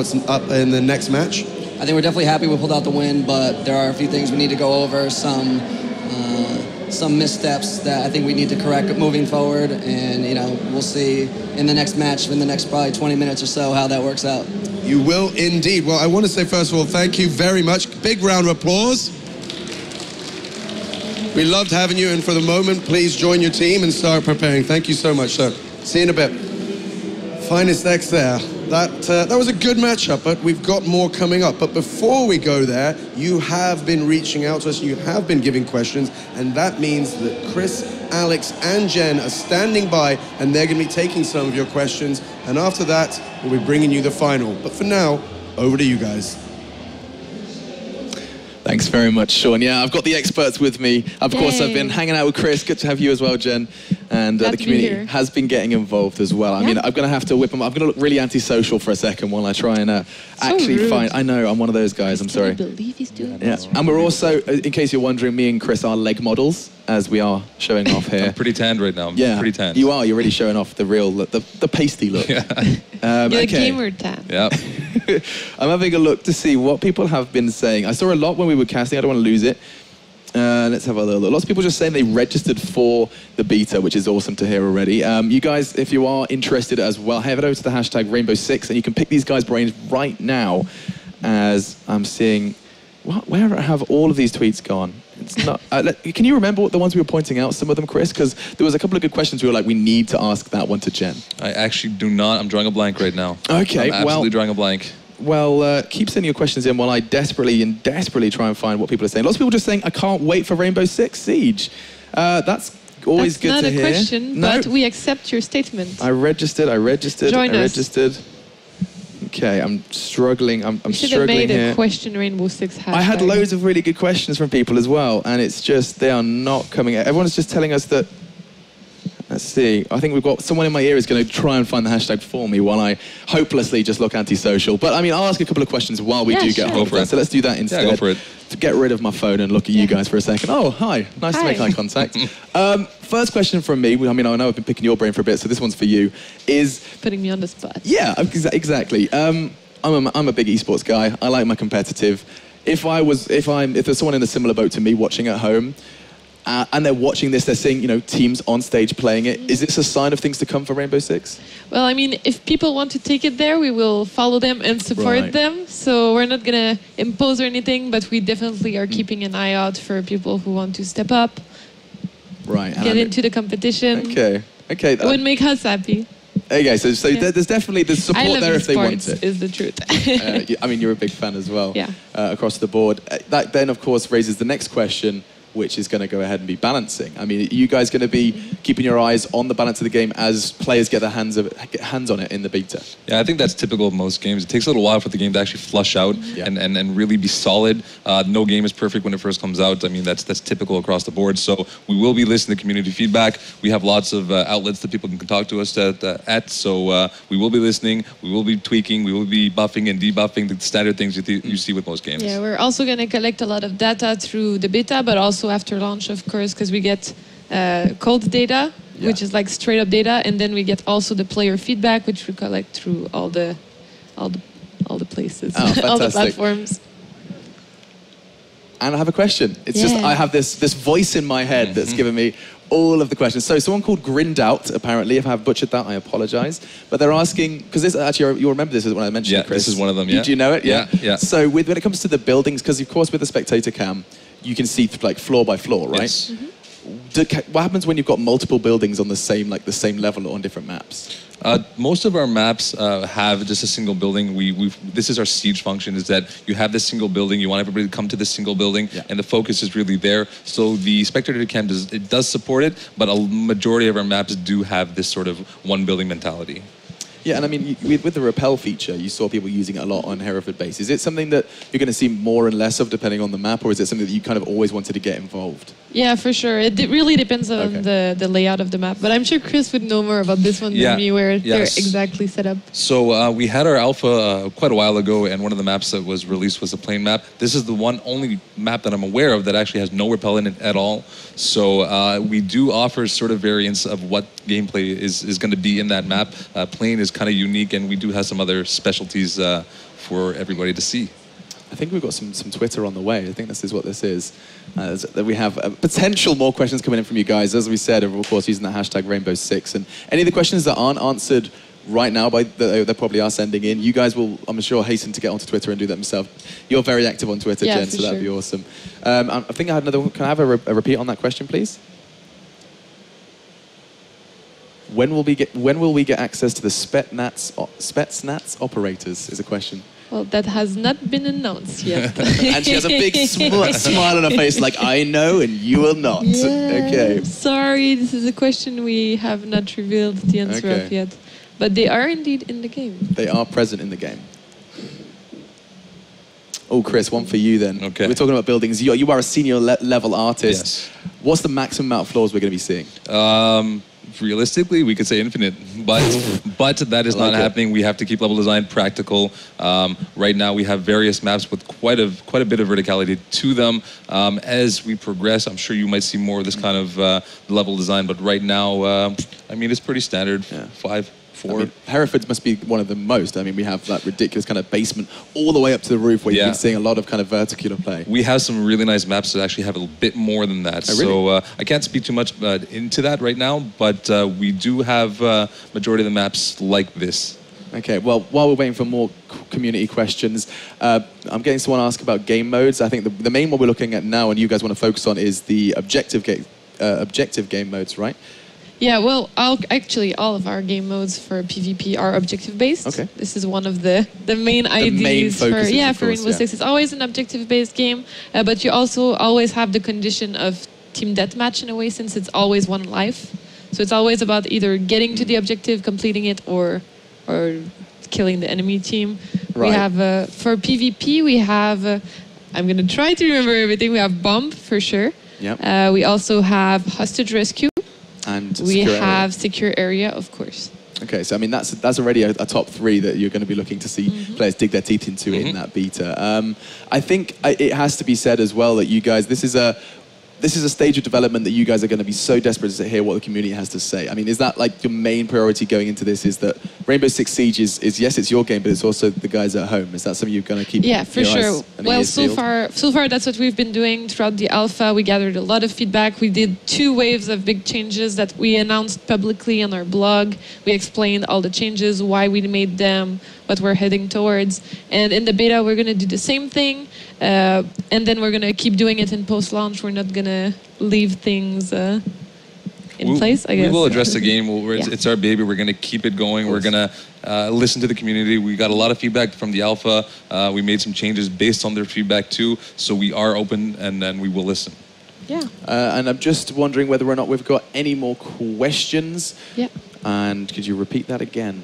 in the next match? I think we're definitely happy we pulled out the win, but there are a few things we need to go over, some missteps that I think we need to correct moving forward, and you know, we'll see in the next match, in the next probably 20 minutes or so, how that works out. You will indeed. Well, I want to say, first of all, thank you very much. Big round of applause. We loved having you, and for the moment, please join your team and start preparing. Thank you so much, sir. See you in a bit. Finest X there. That was a good matchup, but we've got more coming up. But before we go there, you have been reaching out to us, you have been giving questions, and that means that Chris, Alex, and Jen are standing by, and they're going to be taking some of your questions. And after that, we'll be bringing you the final. But for now, over to you guys. Thanks very much, Sean. Yeah, I've got the experts with me. Of course, I've been hanging out with Chris. Good to have you as well, Jen. And the community has been getting involved as well. I mean, I'm going to have to whip them. I'm going to look really antisocial for a second while I try and actually find... I know, I'm one of those guys. I'm sorry. I can't believe he's doing this. And we're also, in case you're wondering, me and Chris are leg models, as we are showing off here. I'm pretty tanned right now. Yeah, pretty tanned. You are. You're really showing off the real, the pasty look. Yeah. You're a gamer tan. Yeah. I'm having a look to see what people have been saying. I saw a lot when we were casting. I don't want to lose it. Let's have a little look. Lots of people just saying they registered for the beta, which is awesome to hear already. You guys, if you are interested as well, head over to the hashtag Rainbow6, and you can pick these guys' brains right now. As I'm seeing, where have all of these tweets gone? It's not. Can you remember what the ones we were pointing out? Some of them, Chris, because there was a couple of good questions. We were like, we need to ask that one to Jen. I actually do not. I'm drawing a blank right now. Okay, I'm absolutely drawing a blank. Well, keep sending your questions in while I desperately try and find what people are saying. Lots of people just saying, I can't wait for Rainbow Six Siege. That's always good to hear. That's not a question, but we accept your statement. I registered. Join us. Registered. Okay, I'm struggling. I'm struggling here. You should have made a question Rainbow Six hashtag. I had loads of really good questions from people as well, and it's just, they are not coming out. Everyone's just telling us that... Let's see. I think we've got someone in my ear is going to try and find the hashtag for me while I hopelessly just look antisocial. But I mean, I'll ask a couple of questions while we do get hold of it. So let's do that instead. Yeah, go for it. To get rid of my phone and look at you guys for a second. Oh, hi. Nice to make eye contact. First question from me. I mean, I know I've been picking your brain for a bit, so this one's for you. Is putting me on the spot. Yeah, exactly. I'm a big esports guy. I like my competitive. If there's someone in a similar boat to me watching at home, and they're watching this, they're seeing, teams on stage playing it. Is this a sign of things to come for Rainbow Six? Well, I mean, if people want to take it there, we will follow them and support them. So we're not going to impose or anything, but we definitely are keeping an eye out for people who want to step up, get into the competition. Okay. It would make us happy. Okay, so there's definitely support there if they want it. Is the truth. I mean, you're a big fan as well. Yeah. Across the board. That then, of course, raises the next question, which is going to go ahead and be balancing. I mean, are you guys going to be keeping your eyes on the balance of the game as players get their hands on it in the beta? Yeah, I think that's typical of most games. It takes a little while for the game to actually flush out and really be solid. No game is perfect when it first comes out. I mean, that's typical across the board. So we will be listening to community feedback. We have lots of outlets that people can talk to us at. So we will be listening. We will be tweaking. We will be buffing and debuffing the standard things you see with most games. Yeah, we're also going to collect a lot of data through the beta, but also after launch, of course, because we get cold data, which is like straight up data, and then we get also the player feedback, which we collect through all the places, all the platforms. And I have a question. It's just I have this voice in my head that's given me all of the questions. So someone called Grindout, apparently, if I have butchered that, I apologize. But they're asking, because this actually, you'll remember this is when I mentioned it, Chris. This is one of them, yeah. Do you know it? Yeah. So when it comes to the buildings, because of course with the Spectator cam, you can see like floor by floor, right? Yes. What happens when you've got multiple buildings on the same level on different maps? Most of our maps have just a single building. This is our siege function, is that you have this single building, you want everybody to come to this single building, and the focus is really there. So the Spectator cam does support it, but a majority of our maps do have this sort of one building mentality. Yeah, and I mean, with the rappel feature, you saw people using it a lot on Hereford base. Is it something that you're going to see more and less of depending on the map, or is it something that you kind of always wanted to get involved? Yeah, for sure. It really depends on the layout of the map. But I'm sure Chris would know more about this one than me, where they're exactly set up. So we had our alpha quite a while ago, and one of the maps that was released was a plane map. This is the only map that I'm aware of that actually has no rappel in it at all. So we do offer sort of variants of what gameplay is going to be in that map. Plane is kind of unique, and we do have some other specialties for everybody to see. I think we've got some Twitter on the way. I think this is what this is. That we have potential more questions coming in from you guys. As we said, of course, using the hashtag Rainbow6. And any of the questions that aren't answered right now they probably are sending in. You guys will, I'm sure, hasten to get onto Twitter and do that themselves. You're very active on Twitter, Jen, so that'd be awesome. I think I had another one. Can I have a repeat on that question, please? When will we get access to the Spetsnaz operators? Is a question. Well, that has not been announced yet. And she has a big smile on her face, like, I know and you will not. Yeah, okay. Sorry, this is a question we have not revealed the answer of yet. But they are indeed in the game. They are present in the game. Oh, Chris, one for you then. Okay. We're talking about buildings. You are a senior level artist. Yes. What's the maximum amount of floors we're going to be seeing? Realistically, we could say infinite, but that is not happening. We have to keep level design practical. Right now, we have various maps with quite a bit of verticality to them. As we progress, I'm sure you might see more of this kind of level design. But right now, I mean, it's pretty standard. 5, 4. I mean, Hereford's must be one of the most. I mean, we have that ridiculous kind of basement all the way up to the roof where you've been seeing a lot of kind of verticular play. We have some really nice maps that actually have a bit more than that. Oh, really? So I can't speak too much into that right now, but we do have majority of the maps like this. Okay, well, while we're waiting for more community questions, I'm getting someone to ask about game modes. I think the main one we're looking at now and you guys want to focus on is the objective game modes, right? Yeah, well, actually, all of our game modes for PvP are objective-based. Okay. This is one of the main ideas for Rainbow Six. It's always an objective-based game, but you also always have the condition of team deathmatch in a way, since it's always one life. So it's always about either getting to the objective, completing it, or killing the enemy team. Right. We have for PvP, we have. I'm gonna try to remember everything. We have bomb for sure. Yep. We also have hostage rescue. And we have secure area, of course. Okay, so I mean that's already a top 3 that you're going to be looking to see players dig their teeth into in that beta. I think it has to be said as well that you guys, this is a stage of development that you guys are going to be so desperate to hear what the community has to say. I mean, is that like your main priority going into this? Is that Rainbow Six Siege is yes, it's your game, but it's also the guys at home. Is that something you're going to keep? Yeah, for sure. Well, so far that's what we've been doing throughout the alpha. We gathered a lot of feedback. We did 2 waves of big changes that we announced publicly on our blog. We explained all the changes, why we made them, what we're heading towards. And in the beta, we're going to do the same thing. And then we're going to keep doing it in post-launch. We're not going to leave things in place, I guess. We will address the game. It's our baby. We're going to keep it going. We're going to listen to the community. We got a lot of feedback from the alpha. We made some changes based on their feedback too. So we are open and then we will listen. Yeah. And I'm just wondering whether or not we've got any more questions. Yeah. And could you repeat that again?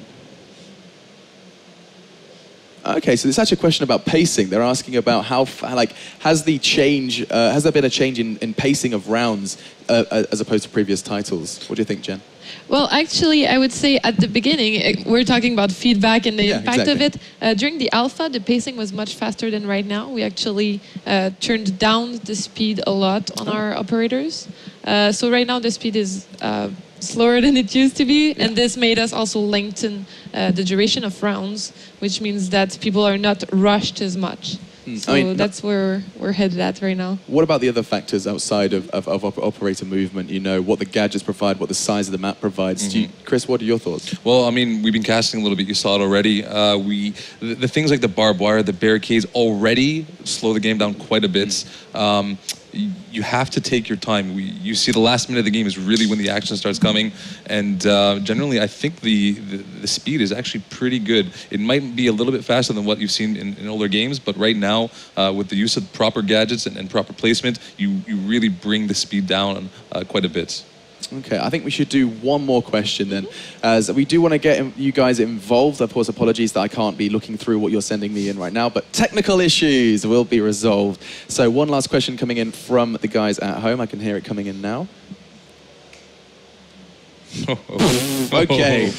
Okay, so it's actually a question about pacing. They're asking about has there been a change in pacing of rounds as opposed to previous titles? What do you think, Jen? Well, actually, I would say at the beginning, we're talking about feedback and the impact of it. During the alpha, the pacing was much faster than right now. We actually turned down the speed a lot on our operators. So right now, the speed is slower than it used to be, and this made us also lengthen the duration of rounds, which means that people are not rushed as much. So I mean, that's where we're headed at right now. What about the other factors outside of operator movement? You know, what the gadgets provide, what the size of the map provides. Chris, what are your thoughts? Well, I mean, we've been casting a little bit. You saw it already. The things like the barbed wire, the barricades already slow the game down quite a bit. You have to take your time. You see the last minute of the game is really when the action starts coming, and generally I think the speed is actually pretty good. It might be a little bit faster than what you've seen in older games, but right now with the use of proper gadgets and proper placement, you really bring the speed down quite a bit. Okay, I think we should do one more question then, as we do want to get you guys involved. Of course, apologies that I can't be looking through what you're sending me in right now, but technical issues will be resolved. So one last question coming in from the guys at home. I can hear it coming in now. Okay.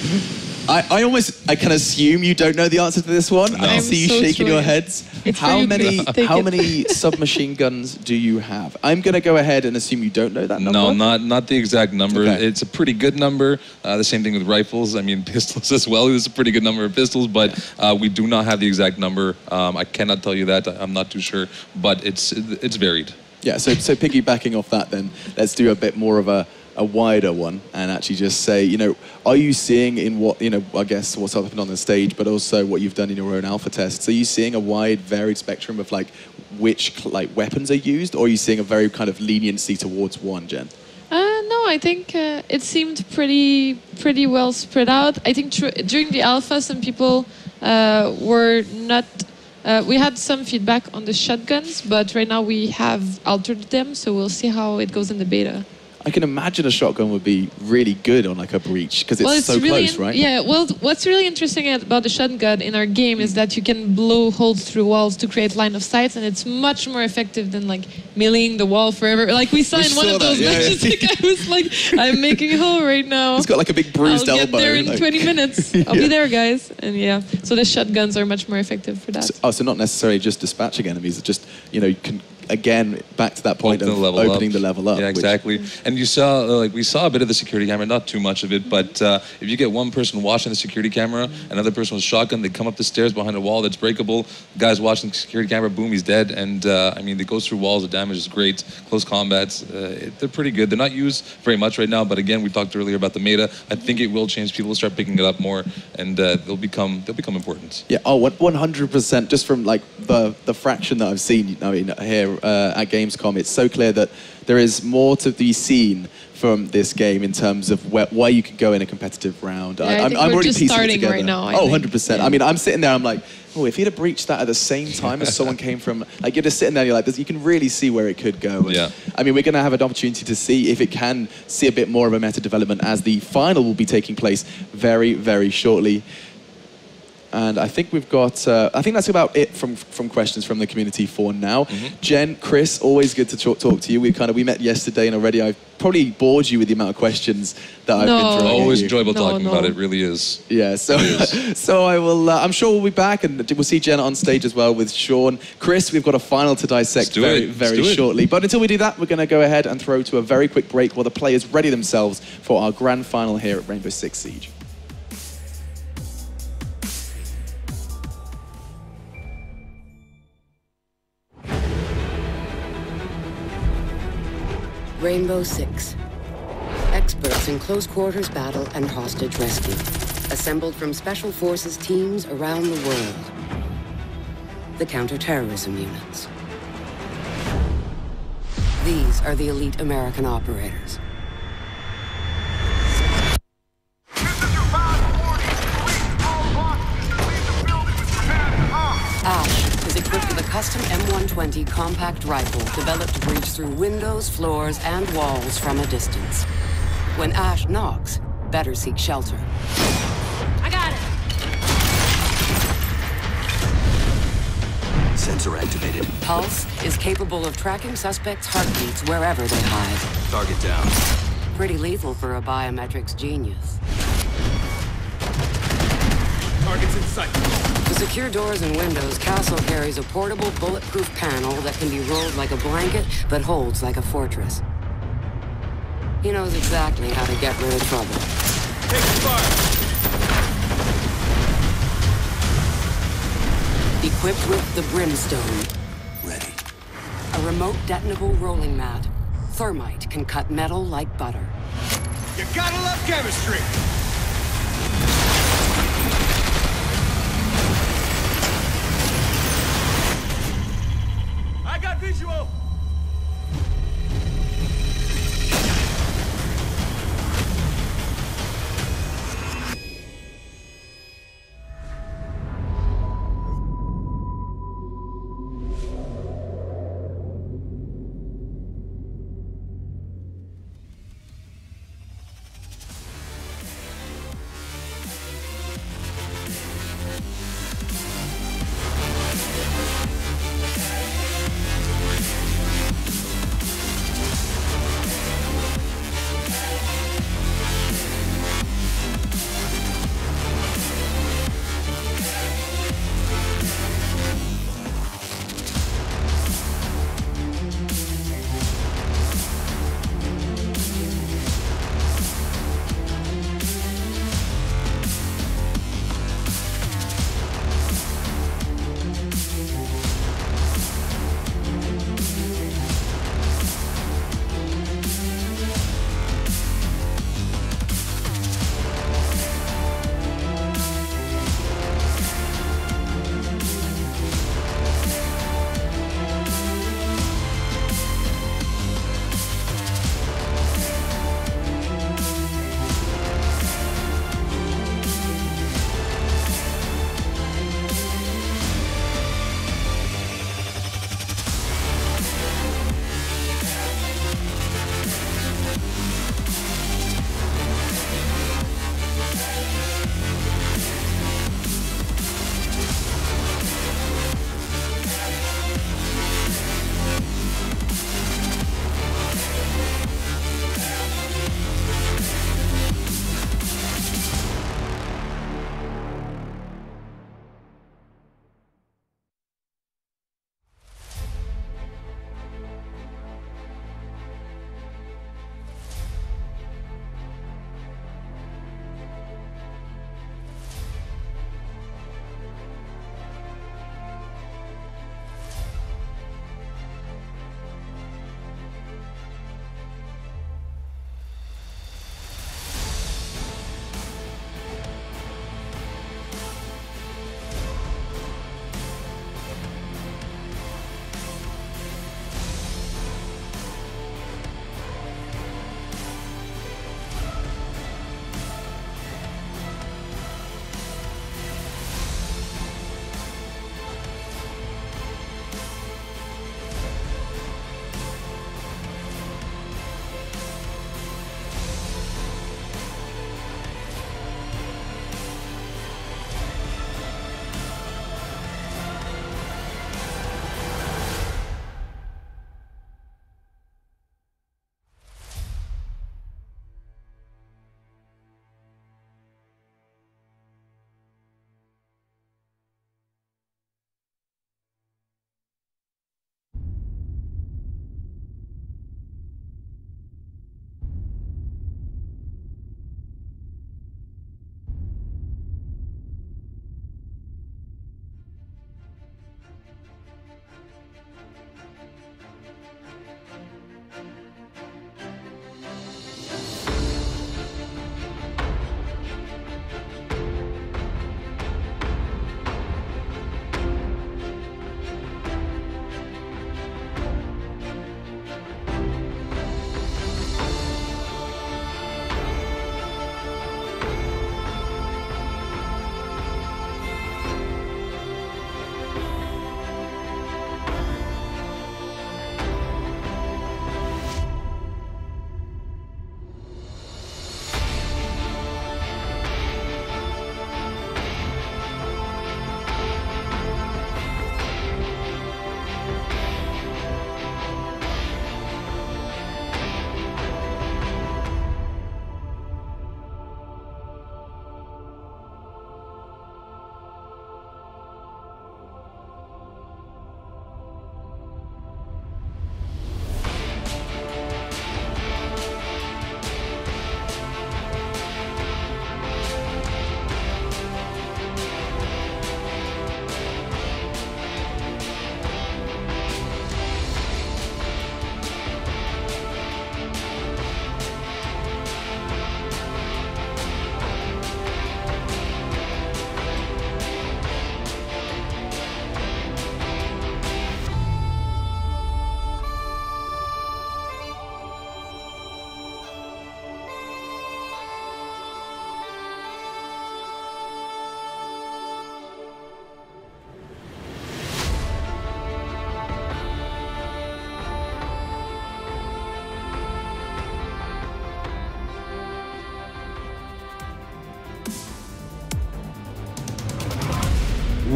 I can assume you don't know the answer to this one. No. I see you shaking your heads. How many submachine guns do you have? I'm going to go ahead and assume you don't know that number. No, not the exact number. Okay. It's a pretty good number. The same thing with rifles. I mean, pistols as well. It's a pretty good number of pistols, but we do not have the exact number. I cannot tell you that. I'm not too sure, but it's varied. Yeah. So piggybacking off that, then let's do a bit more of a a wider one and actually just say, you know, are you seeing in what, you know, I guess what's happened on the stage, but also what you've done in your own alpha tests, are you seeing a wide, varied spectrum of like which like weapons are used, or are you seeing a very kind of leniency towards one, Jen? No, I think it seemed pretty well spread out. I think during the alpha, some people were not. We had some feedback on the shotguns, but right now we have altered them, so we'll see how it goes in the beta. I can imagine a shotgun would be really good on like a breach because it's so really close, right? Yeah, well, what's really interesting about the shotgun in our game is that you can blow holes through walls to create line of sight, and it's much more effective than like meleeing the wall forever. Like we saw in one of those matches, like, I was like, I'm making a hole right now. It's got like a big bruised elbow. I'll get there in like... 20 minutes. I'll be there, guys. And yeah, so the shotguns are much more effective for that. So not necessarily just dispatching enemies, it's just, you know, you can, again, back to that point of opening the level up. Yeah, exactly. And you saw, like, we saw a bit of the security camera, not too much of it, but if you get one person watching the security camera, another person with a shotgun, they come up the stairs behind a wall that's breakable, the guy's watching the security camera, boom, he's dead. And I mean, it goes through walls, the damage is great, close combats, they're pretty good. They're not used very much right now, but again, we talked earlier about the meta. I think it will change. People will start picking it up more, and they'll become important. Yeah, 100%. Just from like the fraction that I've seen, I mean, here at Gamescom, it's so clear that there is more to be seen from this game in terms of where you could go in a competitive round. Yeah, I'm already just piecing it starting together. right now. 100%. Yeah. I mean, I'm sitting there, I'm like, oh, if he'd have breached that at the same time as someone came from, like, you're just sitting there, you're like, you can really see where it could go. And, yeah. I mean, we're going to have an opportunity to see if it can see a bit more of a meta development as the final will be taking place very, very shortly. And I think we've got, I think that's about it from questions from the community for now. Jen, Chris, always good to talk to you. We met yesterday, and already I've probably bored you with the amount of questions that I've been throwing. Always enjoyable talking about it, really is. Yeah, so so I will, I'm sure we'll be back, and we'll see Jen on stage as well with Sean. Chris, we've got a final to dissect very shortly. But until we do that, we're going to go ahead and throw to a very quick break while the players ready themselves for our grand final here at Rainbow Six Siege. Rainbow Six. Experts in close quarters battle and hostage rescue. Assembled from special forces teams around the world. The counterterrorism units. These are the elite American operators. Ash is equipped with a custom M120 compact rifle developed to breach through windows, floors, and walls from a distance. When Ash knocks, better seek shelter. I got it! Sensor activated. Pulse is capable of tracking suspects' heartbeats wherever they hide. Target down. Pretty lethal for a biometrics genius. Target's in sight. To secure doors and windows, Castle carries a portable bulletproof panel that can be rolled like a blanket, but holds like a fortress. He knows exactly how to get rid of trouble. Take fire. Equipped with the Brimstone. Ready. A remote detonable rolling mat. Thermite can cut metal like butter. You gotta love chemistry. I got visual.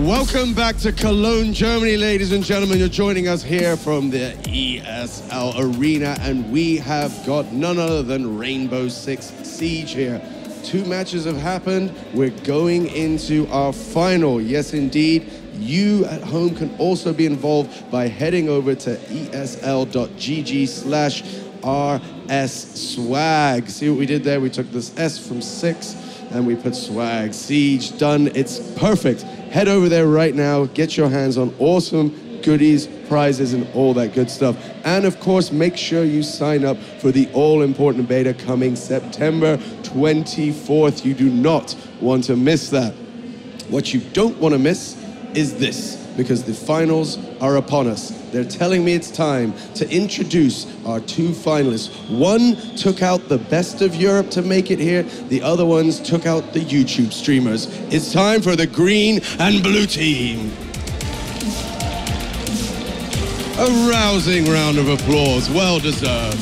Welcome back to Cologne, Germany, ladies and gentlemen. You're joining us here from the ESL Arena, and we have got none other than Rainbow Six Siege here. 2 matches have happened. We're going into our final. Yes, indeed. You at home can also be involved by heading over to esl.gg/RS-swag. See what we did there? We took this S from 6 and we put swag. Siege, done. It's perfect. Head over there right now. Get your hands on awesome goodies, prizes, and all that good stuff. And of course, make sure you sign up for the all-important beta coming September 24th. You do not want to miss that. What you don't want to miss is this, because the finals are upon us. They're telling me it's time to introduce our 2 finalists. One took out the best of Europe to make it here. The other ones took out the YouTube streamers. It's time for the green and blue team. A rousing round of applause, well deserved.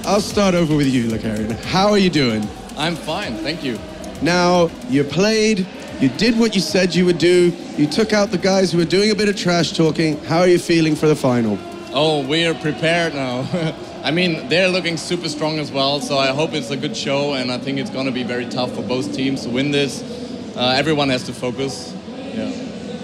I'll start over with you, Lucarian. How are you doing? I'm fine, thank you. Now, you played, you did what you said you would do, you took out the guys who were doing a bit of trash talking. How are you feeling for the final? Oh, we are prepared now. I mean, they're looking super strong as well, so I hope it's a good show, and I think it's going to be very tough for both teams to win this. Everyone has to focus. Yeah.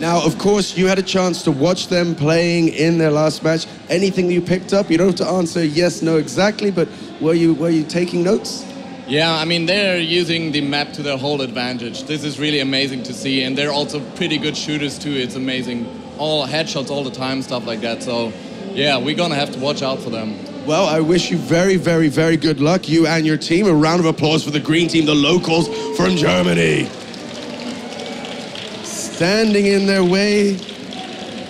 Now, of course, you had a chance to watch them playing in their last match. Anything you picked up? You don't have to answer yes, no exactly, but were you taking notes? Yeah, I mean, they're using the map to their whole advantage. This is really amazing to see, and they're also pretty good shooters too. It's amazing. All headshots all the time, stuff like that. So, yeah, we're gonna have to watch out for them. Well, I wish you very, very, very good luck, you and your team. A round of applause for the green team, the locals from Germany. Standing in their way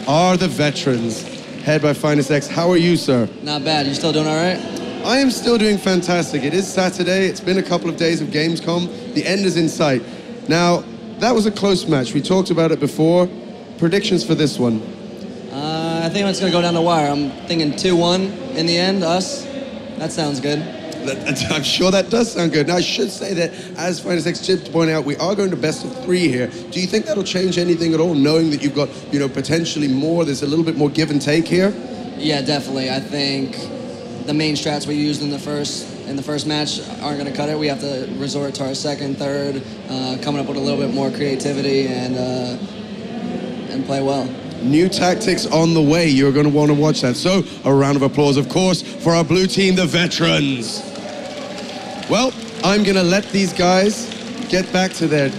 are the veterans, head by Finest X. How are you, sir? Not bad. You still doing all right? I am still doing fantastic. It is Saturday. It's been a couple of days of Gamescom. The end is in sight. Now, that was a close match. We talked about it before. Predictions for this one? I think it's going to go down the wire. I'm thinking 2-1 in the end, us. That sounds good. I'm sure that does sound good. Now, I should say that, as Finest X Chip pointed out, we are going to best of 3 here. Do you think that'll change anything at all, knowing that you've got, potentially more, there's a little bit more give and take here? Yeah, definitely. I think the main strats we used in the first match aren't going to cut it. We have to resort to our second, third, coming up with a little bit more creativity and play well. New tactics on the way. You're going to want to watch that. So, a round of applause, of course, for our blue team, the veterans. Well, I'm going to let these guys get back to their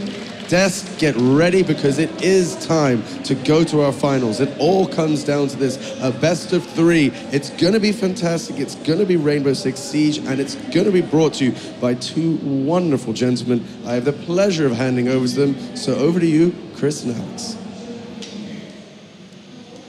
desk, get ready, because it is time to go to our finals. It all comes down to this, a best of 3. It's going to be fantastic. It's going to be Rainbow Six Siege, and it's going to be brought to you by 2 wonderful gentlemen. I have the pleasure of handing over to them. So over to you, Chris and Alex.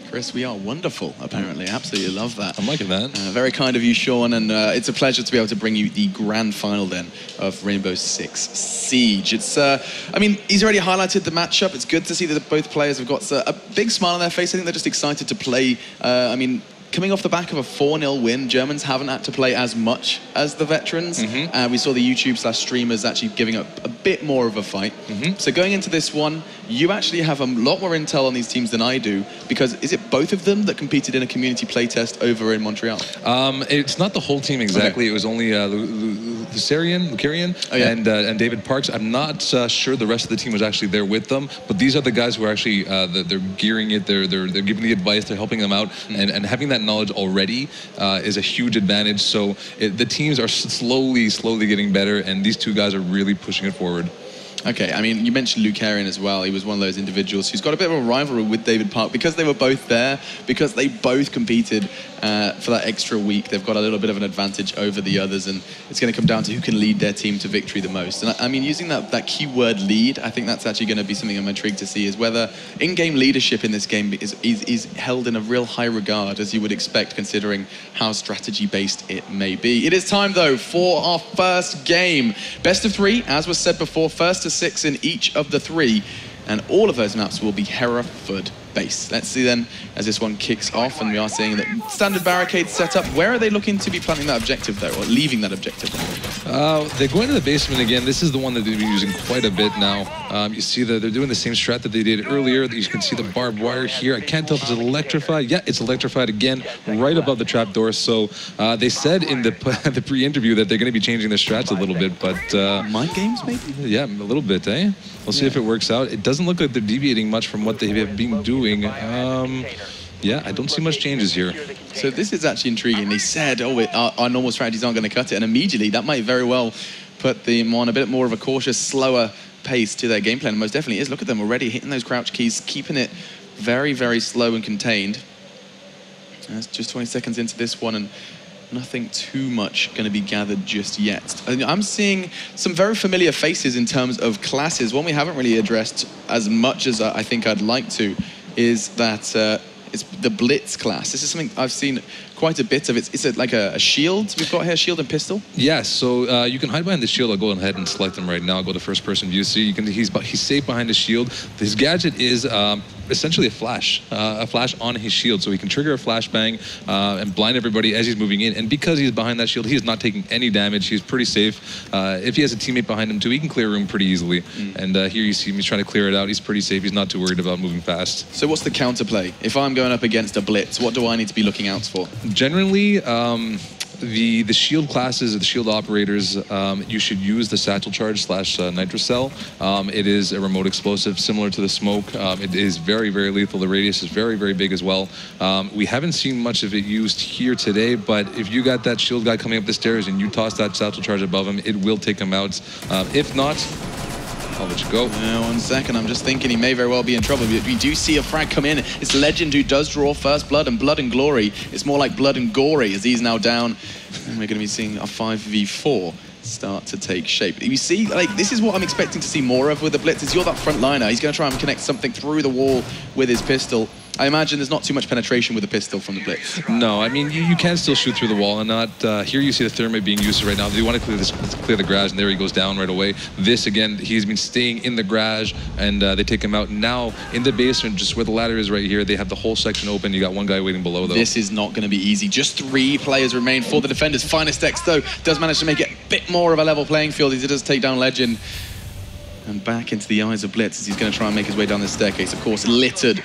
Chris, we are wonderful, apparently. Absolutely love that. I'm liking that. Very kind of you, Sean, and it's a pleasure to be able to bring you the grand final then of Rainbow Six Siege. It's, I mean, he's already highlighted the matchup. It's good to see that both players have got a big smile on their face. I think they're just excited to play. I mean, coming off the back of a 4-0 win, Germans haven't had to play as much as the veterans. We saw the YouTube/streamers actually giving up a bit more of a fight. So going into this one, you actually have a lot more intel on these teams than I do, because is it both of them that competed in a community playtest over in Montreal? It's not the whole team exactly. Okay. It was only Lucarian and David Parks. I'm not sure the rest of the team was actually there with them, but these are the guys who are actually they're gearing it. They're giving the advice. They're helping them out, and having that knowledge already is a huge advantage. So the teams are slowly getting better, and these 2 guys are really pushing it forward. Okay, I mean, you mentioned Lucarian as well. He was one of those individuals who's got a bit of a rivalry with David Park because they were both there, because they both competed for that extra week. They've got a little bit of an advantage over the others, and it's going to come down to who can lead their team to victory the most. And I mean, using that keyword lead, I think that's actually going to be something I'm intrigued to see, is whether in-game leadership in this game is held in a real high regard, as you would expect, considering how strategy-based it may be. It is time, though, for our first game. Best of 3, as was said before, first to 6 in each of the 3, and all of those maps will be Hereford base. Let's see then as this one kicks off, and we are seeing that standard barricades set up. Where are they looking to be planting that objective though, or leaving that objective? They're going to the basement again. This is the one that they've been using quite a bit now. You see that they're doing the same strat that they did earlier. You can see the barbed wire here. I can't tell if it's electrified. Yeah, it's electrified again, right above the trapdoor. So they said in the pre-interview that they're going to be changing their strats a little bit, but mind games maybe? Yeah, a little bit, eh? We'll see if it works out. It doesn't look like they're deviating much from what they have been doing. Yeah, I don't see much changes here. So this is actually intriguing. They said, oh, our normal strategies aren't going to cut it, and immediately that might very well put them on a bit more of a cautious, slower pace to their game plan. And most definitely is. Look at them already hitting those crouch keys, keeping it very, very slow and contained. That's just 20 seconds into this one, and nothing too much going to be gathered just yet. I'm seeing some very familiar faces in terms of classes. One we haven't really addressed as much as I think I'd like to is that it's the Blitz class. This is something I've seen quite a bit of. It's like a shield we've got here, shield and pistol. Yes, so you can hide behind the shield. I'll go ahead and select him right now. I'll go to first person view. So he's safe behind the shield. His gadget is essentially a flash on his shield, so he can trigger a flashbang and blind everybody as he's moving in. And because he's behind that shield, he is not taking any damage. He's pretty safe. If he has a teammate behind him too, he can clear a room pretty easily. And here you see him, he's trying to clear it out. He's pretty safe. He's not too worried about moving fast. So what's the counterplay? If I'm going up against a Blitz, what do I need to be looking out for? Generally, the shield classes, or the shield operators, you should use the satchel charge / nitrocell. It is a remote explosive similar to the smoke. It is very, very lethal. The radius is very, very big as well. We haven't seen much of it used here today, but if you got that shield guy coming up the stairs and you toss that satchel charge above him, it will take him out. If not, I'll let you go. Yeah, 1 second. I'm just thinking he may very well be in trouble. We do see a frag come in. It's Legend who does draw first blood, and blood and glory. It's more like blood and gory as he's now down. And we're going to be seeing a 5v4 start to take shape. You see, like, this is what I'm expecting to see more of with the Blitz. Is you're that front liner. He's going to try and connect something through the wall with his pistol. I imagine there's not too much penetration with the pistol from the Blitz. No, I mean, you can still shoot through the wall and not. Here you see the thermite being used right now. They want to clear the garage, and there he goes down right away. This, again, he's been staying in the garage, and they take him out. Now, in the basement, just where the ladder is right here, they have the whole section open. You got one guy waiting below, though. This is not going to be easy. Just 3 players remain for the defenders. Finest X, though, does manage to make it a bit more of a level playing field. He does take down Legend. And back into the eyes of Blitz as he's going to try and make his way down the staircase, of course, littered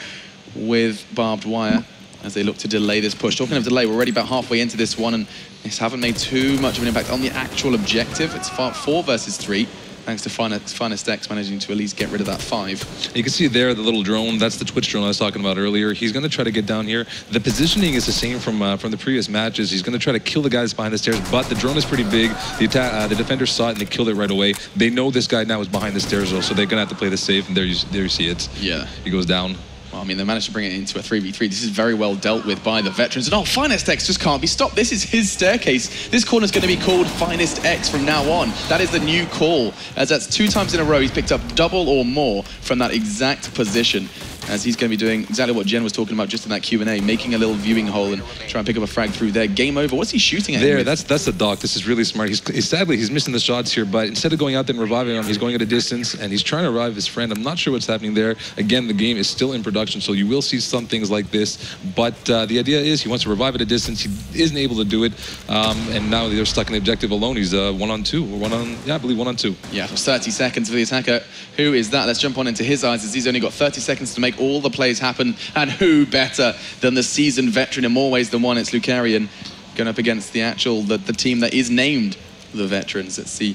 with barbed wire as they look to delay this push. Talking of delay, we're already about halfway into this one, and this haven't made too much of an impact on the actual objective. It's 4 versus 3, thanks to Finest X managing to at least get rid of that 5. You can see there the little drone. That's the Twitch drone I was talking about earlier. He's going to try to get down here. The positioning is the same from the previous matches. He's going to try to kill the guys behind the stairs, but the drone is pretty big. The defenders saw it and they killed it right away. They know this guy now is behind the stairs, though, so they're going to have to play this safe, and there you see it. Yeah. He goes down. Well, I mean, they managed to bring it into a 3v3. This is very well dealt with by the veterans. And Finest X just can't be stopped. This is his staircase. This corner's going to be called Finest X from now on. That is the new call, as that's 2 times in a row he's picked up double or more from that exact position, as he's going to be doing exactly what Jen was talking about just in that Q&A, making a little viewing hole and try and pick up a frag through there. Game over. What's he shooting at? There, that's the dock. This is really smart. Sadly, he's missing the shots here, but instead of going out there and reviving him, he's going at a distance, and he's trying to revive his friend. I'm not sure what's happening there. Again, the game is still in production, so you will see some things like this, but the idea is he wants to revive at a distance. He isn't able to do it, and now they're stuck in the objective alone. He's 1-on-2, I believe 1-on-2. Yeah, for 30 seconds for the attacker. Who is that? Let's jump on into his eyes, as he's only got 30 seconds to make all the plays happen, and who better than the seasoned veteran in more ways than one? It's Lucarian going up against the team that is named the Veterans. Let's see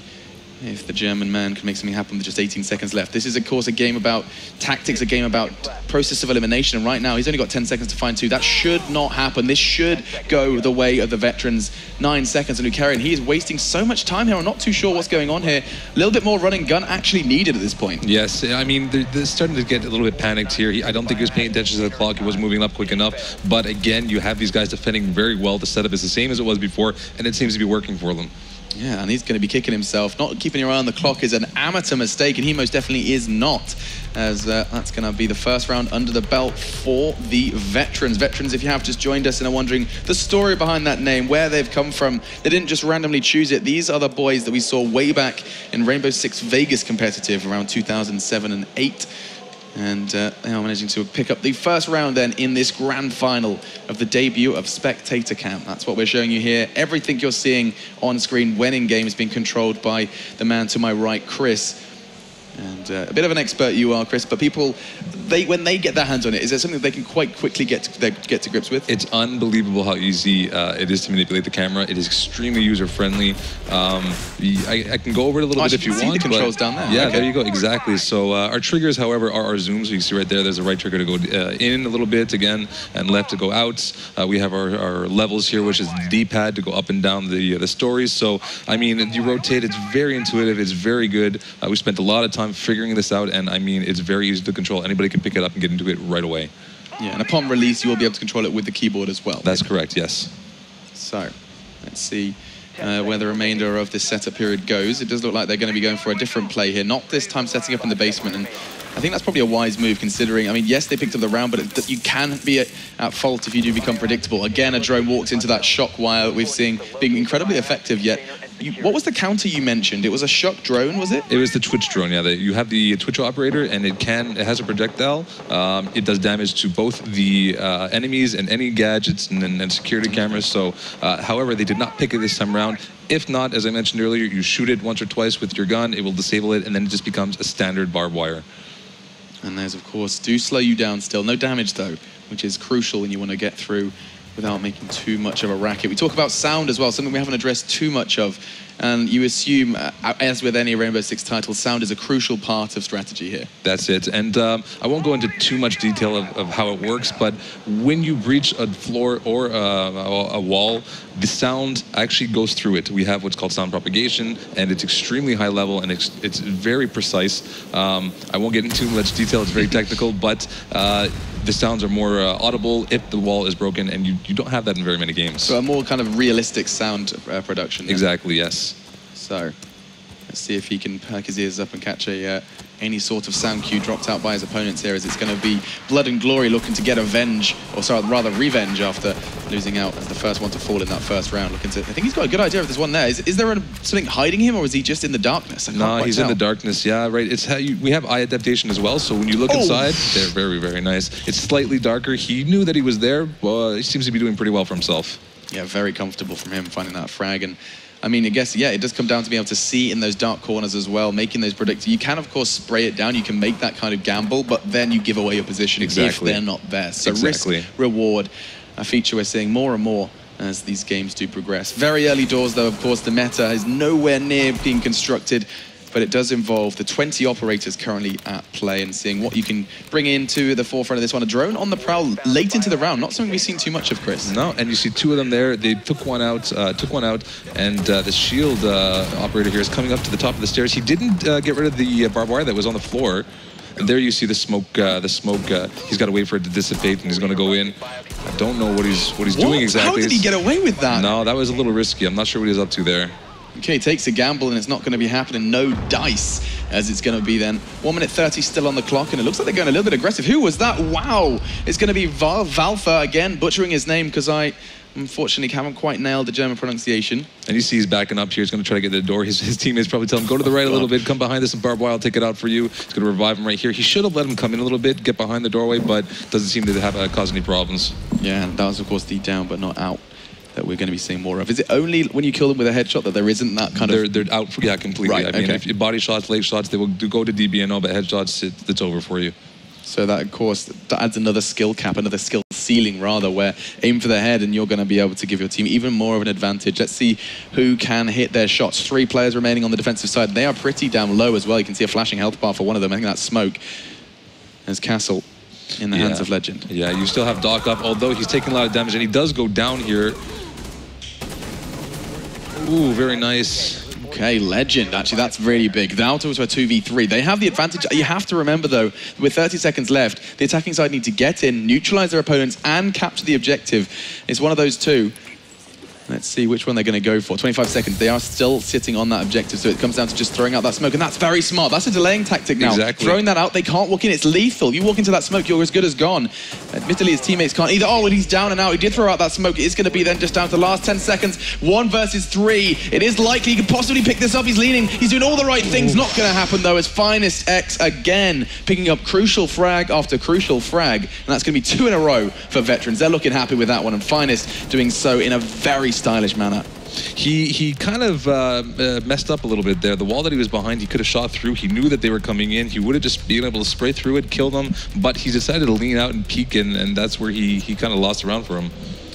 if the German man can make something happen with just 18 seconds left. This is, of course, a game about tactics, a game about process of elimination, and right now he's only got 10 seconds to find 2. That should not happen. This should go the way of the Veterans. 9 seconds, and Lucarian, he is wasting so much time here. I'm not too sure what's going on here. A little bit more running gun actually needed at this point. Yes, I mean, they're starting to get a little bit panicked here. I don't think he was paying attention to the clock. He wasn't moving up quick enough, but again, you have these guys defending very well. The setup is the same as it was before, and it seems to be working for them. Yeah, and he's going to be kicking himself. Not keeping your eye on the clock is an amateur mistake, and he most definitely is not, as that's going to be the first round under the belt for the Veterans. Veterans, if you have just joined us and are wondering the story behind that name, where they've come from, they didn't just randomly choose it. These are the boys that we saw way back in Rainbow Six Vegas competitive around 2007 and 8. And they are managing to pick up the first round then in this grand final of the debut of Spectator Camp. That's what we're showing you here. Everything you're seeing on screen when in game is being controlled by the man to my right, Chris. And a bit of an expert you are, Chris, but people, when they get their hands on it, is there something they can quite quickly get to grips with? It's unbelievable how easy it is to manipulate the camera. It is extremely user-friendly. I can go over it a little bit if you want. The controls down there. Yeah, okay. there you go, exactly. So our triggers, however, are our zooms. So you see right there, there's a right trigger to go in a little bit, again, and left to go out. We have our levels here, which is the D-pad to go up and down the stories. So, I mean, you rotate, it's very intuitive, it's very good. We spent a lot of time figuring this out, and I mean, it's very easy to control. Anybody can pick it up and get into it right away. Yeah, and upon release, you will be able to control it with the keyboard as well. That's correct, yes. So, let's see where the remainder of this setup period goes. It does look like they're going to be going for a different play here, not this time setting up in the basement, and I think that's probably a wise move considering, I mean, yes, they picked up the round, but you can be at fault if you do become predictable. Again, a drone walks into that shock wire we've seen being incredibly effective, yet what was the counter you mentioned? It was a shock drone, was it? It was the Twitch drone, yeah. You have the Twitch operator, and it has a projectile. It does damage to both the enemies and any gadgets and security cameras. So, however, they did not pick it this time around. If not, as I mentioned earlier, you shoot it once or twice with your gun, it will disable it, and then it just becomes a standard barbed wire. And those, of course, do slow you down still. No damage, though, which is crucial when you want to get through without making too much of a racket. We talk about sound as well, something we haven't addressed too much of. And you assume, as with any Rainbow Six title, sound is a crucial part of strategy here. That's it. And I won't go into too much detail of how it works, but when you breach a floor or a wall, the sound actually goes through it. We have what's called sound propagation, and it's extremely high level, and it's very precise. I won't get into too much detail, it's very technical, but the sounds are more audible if the wall is broken, and you don't have that in very many games. So a more kind of realistic sound production. Then. Exactly, yes. So let's see if he can perk his ears up and catch any sort of sound cue dropped out by his opponents here, as it's going to be Blood and Glory looking to get revenge after losing out as the first one to fall in that first round. I think he's got a good idea of this one there. Is there something hiding him, or is he just in the darkness? No, he's in the darkness, yeah, right. It's how we have eye adaptation as well, so when you look inside, they're very, very nice. It's slightly darker. He knew that he was there, but he seems to be doing pretty well for himself. Yeah, very comfortable from him finding that frag. And I mean, I guess, yeah, it does come down to being able to see in those dark corners as well, making those predictors. You can, of course, spray it down. You can make that kind of gamble, but then you give away your position if they're not there. So risk, reward, a feature we're seeing more and more as these games do progress. Very early doors, though, of course, the meta is nowhere near being constructed, but it does involve the 20 operators currently at play and seeing what you can bring into the forefront of this one. A drone on the prowl late into the round, not something we've seen too much of, Chris. No, and you see two of them there. They took one out, and the shield operator here is coming up to the top of the stairs. He didn't get rid of the barbed wire that was on the floor. And there you see the smoke. He's got to wait for it to dissipate, and he's going to go in. I don't know what he's doing exactly. How did he get away with that? No, that was a little risky. I'm not sure what he's up to there. Okay, takes a gamble, and it's not going to be happening. No dice, as it's going to be then. 1 minute 30 still on the clock, and it looks like they're going a little bit aggressive. Who was that? Wow! It's going to be Valfa again, butchering his name because I unfortunately haven't quite nailed the German pronunciation. And you see he's backing up here. He's going to try to get to the door. His teammates probably tell him, go to the right a little bit, come behind this, and barbed wire will take it out for you. He's going to revive him right here. He should have let him come in a little bit, get behind the doorway, but doesn't seem to have cause any problems. Yeah, and that was, of course, the down but not out that we're going to be seeing more of. Is it only when you kill them with a headshot that there isn't that kind of... They're out, completely. Right, I mean, if you body shots, leg shots, they will go to DBNO, but headshots, it's over for you. So that, of course, that adds another skill cap, another skill ceiling, rather, where aim for the head and you're going to be able to give your team even more of an advantage. Let's see who can hit their shots. 3 players remaining on the defensive side. They are pretty damn low as well. You can see a flashing health bar for one of them. I think that's Smoke. There's Castle in the hands of Legend. Yeah, you still have Doc up, although he's taking a lot of damage, and he does go down here. Ooh, very nice. Okay, Legend. Actually, that's really big. The Auto to a 2v3. They have the advantage. You have to remember, though, with 30 seconds left, the attacking side need to get in, neutralize their opponents, and capture the objective. It's one of those two. Let's see which one they're going to go for. 25 seconds. They are still sitting on that objective, so it comes down to just throwing out that smoke, and that's very smart. That's a delaying tactic now. Exactly. Throwing that out, they can't walk in. It's lethal. You walk into that smoke, you're as good as gone. Admittedly, his teammates can't either. Oh, and he's down and out. He did throw out that smoke. It is going to be then just down to the last 10 seconds. 1 versus 3. It is likely he could possibly pick this up. He's leaning. He's doing all the right things. Not going to happen, though, as Finest X again picking up crucial frag after crucial frag. And that's going to be 2 in a row for Veterans. They're looking happy with that one, and Finest doing so in a very stylish manner. He kind of messed up a little bit there. The wall that he was behind, he could have shot through. He knew that they were coming in. He would have just been able to spray through it, kill them, but he decided to lean out and peek, and that's where he kind of lost the round for him.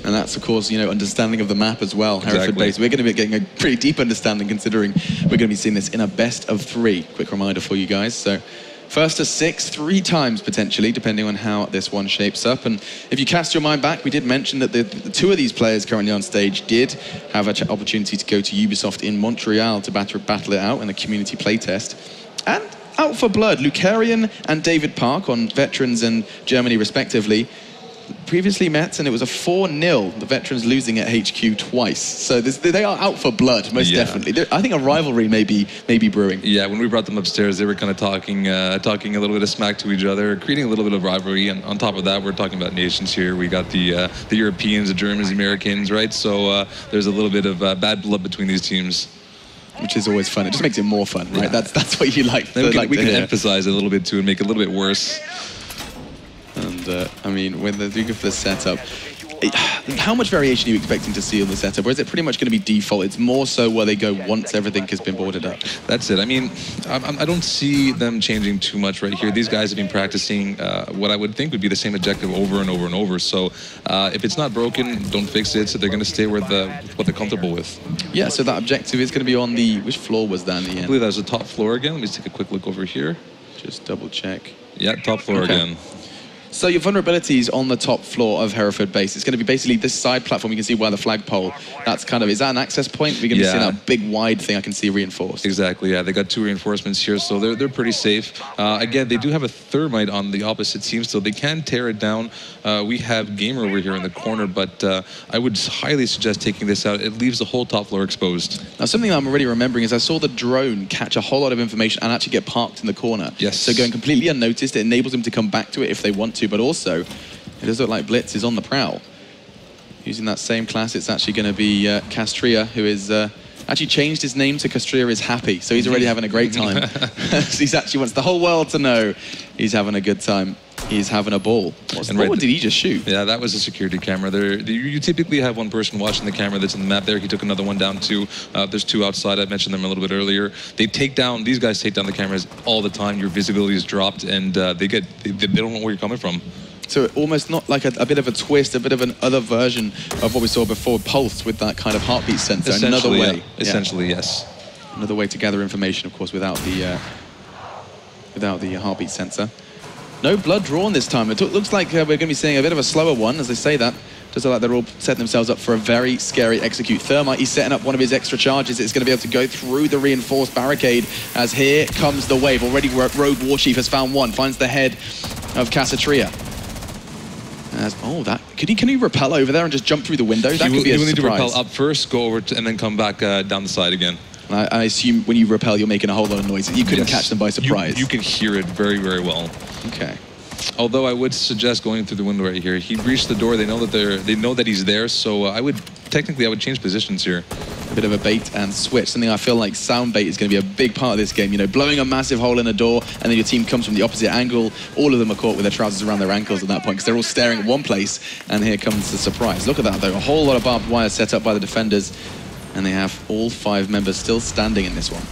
And that's, of course, you know, understanding of the map as well. Exactly. Hereford base. We're going to be getting a pretty deep understanding, considering we're going to be seeing this in a best of 3. Quick reminder for you guys. So, first to 6, 3 times potentially, depending on how this one shapes up. And if you cast your mind back, we did mention that the 2 of these players currently on stage did have an opportunity to go to Ubisoft in Montreal to battle it out in a community playtest. And out for blood, Lucarian and David Park on Veterans and Germany respectively previously met, and it was a 4-0, the Veterans losing at HQ twice. So they are out for blood, most definitely. I think a rivalry may be brewing. Yeah, when we brought them upstairs, they were kind of talking a little bit of smack to each other, creating a little bit of rivalry. And on top of that, we're talking about nations here. We got the Europeans, the Germans, the Americans, right? So there's a little bit of bad blood between these teams. Which is always fun. It just makes it more fun, right? Yeah. That's what you like. We can emphasize a little bit too and make it a little bit worse. And I mean, when they're doing for the setup, how much variation are you expecting to see on the setup? Or is it pretty much going to be default? It's more so where they go once everything has been boarded up. That's it. I mean, I don't see them changing too much right here. These guys have been practicing what I would think would be the same objective over and over and over. So if it's not broken, don't fix it. So they're going to stay what they're comfortable with. Yeah, so that objective is going to be on the... Which floor was that in the end? I believe that was the top floor again. Let me just take a quick look over here. Just double check. Yeah, top floor again. So your vulnerabilities on the top floor of Hereford base, it's going to be basically this side platform. You can see where the flagpole, that's kind of, is that an access point? We're going to be seeing that big wide thing I can see reinforced. Exactly, yeah. They got 2 reinforcements here, so they're pretty safe. Again, they do have a thermite on the opposite team, so they can tear it down. We have Gamer over here in the corner, but I would highly suggest taking this out. It leaves the whole top floor exposed. Now, something I'm already remembering is I saw the drone catch a whole lot of information and actually get parked in the corner. Yes. So going completely unnoticed, it enables them to come back to it if they want to, but also it does look like Blitz is on the prowl. Using that same class, it's actually going to be Castria, who is actually changed his name to Castria is happy, so he's already having a great time. He actually wants the whole world to know he's having a good time. He's having a ball. What did he just shoot? Yeah, that was a security camera. You typically have one person watching the camera that's in the map there. He took another one down too. There's 2 outside. I mentioned them a little bit earlier. These guys take down the cameras all the time. Your visibility is dropped, and they don't know where you're coming from. So almost not like a bit of a twist, a bit of an other version of what we saw before, Pulse, with that kind of heartbeat sensor. Another way. Yeah. Essentially, yes. Another way to gather information, of course, without the heartbeat sensor. No blood drawn this time. It looks like we're going to be seeing a bit of a slower one, as they say that. Does look like they're all setting themselves up for a very scary execute. Thermite, he's setting up one of his extra charges. It's going to be able to go through the reinforced barricade, as here comes the wave. Already Rogue Warchief has found one, finds the head of Casatria. Can he rappel over there and just jump through the window? That could be a surprise. You will need to rappel up first, go over and then come back down the side again. I assume when you rappel, you're making a whole lot of noise. You couldn't catch them by surprise. You can hear it very, very well. Okay. Although I would suggest going through the window right here. He breached the door. They know that he's there. So I would change positions here. A bit of a bait and switch. Something I feel like sound bait is going to be a big part of this game. You know, blowing a massive hole in a door, and then your team comes from the opposite angle. All of them are caught with their trousers around their ankles at that point because they're all staring at one place. And here comes the surprise. Look at that though. A whole lot of barbed wire set up by the defenders, and they have all 5 members still standing in this one.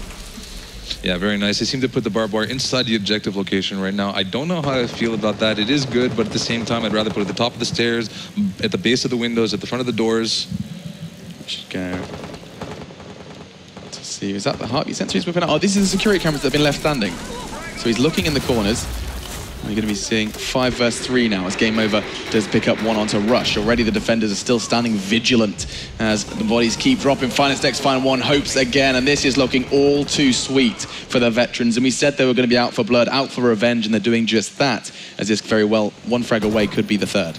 Yeah, very nice. They seem to put the barbed wire inside the objective location right now. I don't know how I feel about that. It is good, but at the same time, I'd rather put it at the top of the stairs, at the base of the windows, at the front of the doors. We should go to see. Is that the heartbeat sensor he's whipping out? Oh, this is the security cameras that have been left standing. So he's looking in the corners. We're going to be seeing 5 versus 3 now as Game Over does pick up one onto Rush. Already the defenders are still standing vigilant as the bodies keep dropping. Finest X, Final One hopes again, and this is looking all too sweet for the Veterans. And we said they were going to be out for blood, out for revenge, and they're doing just that, as this very well, 1 frag away could be the 3rd.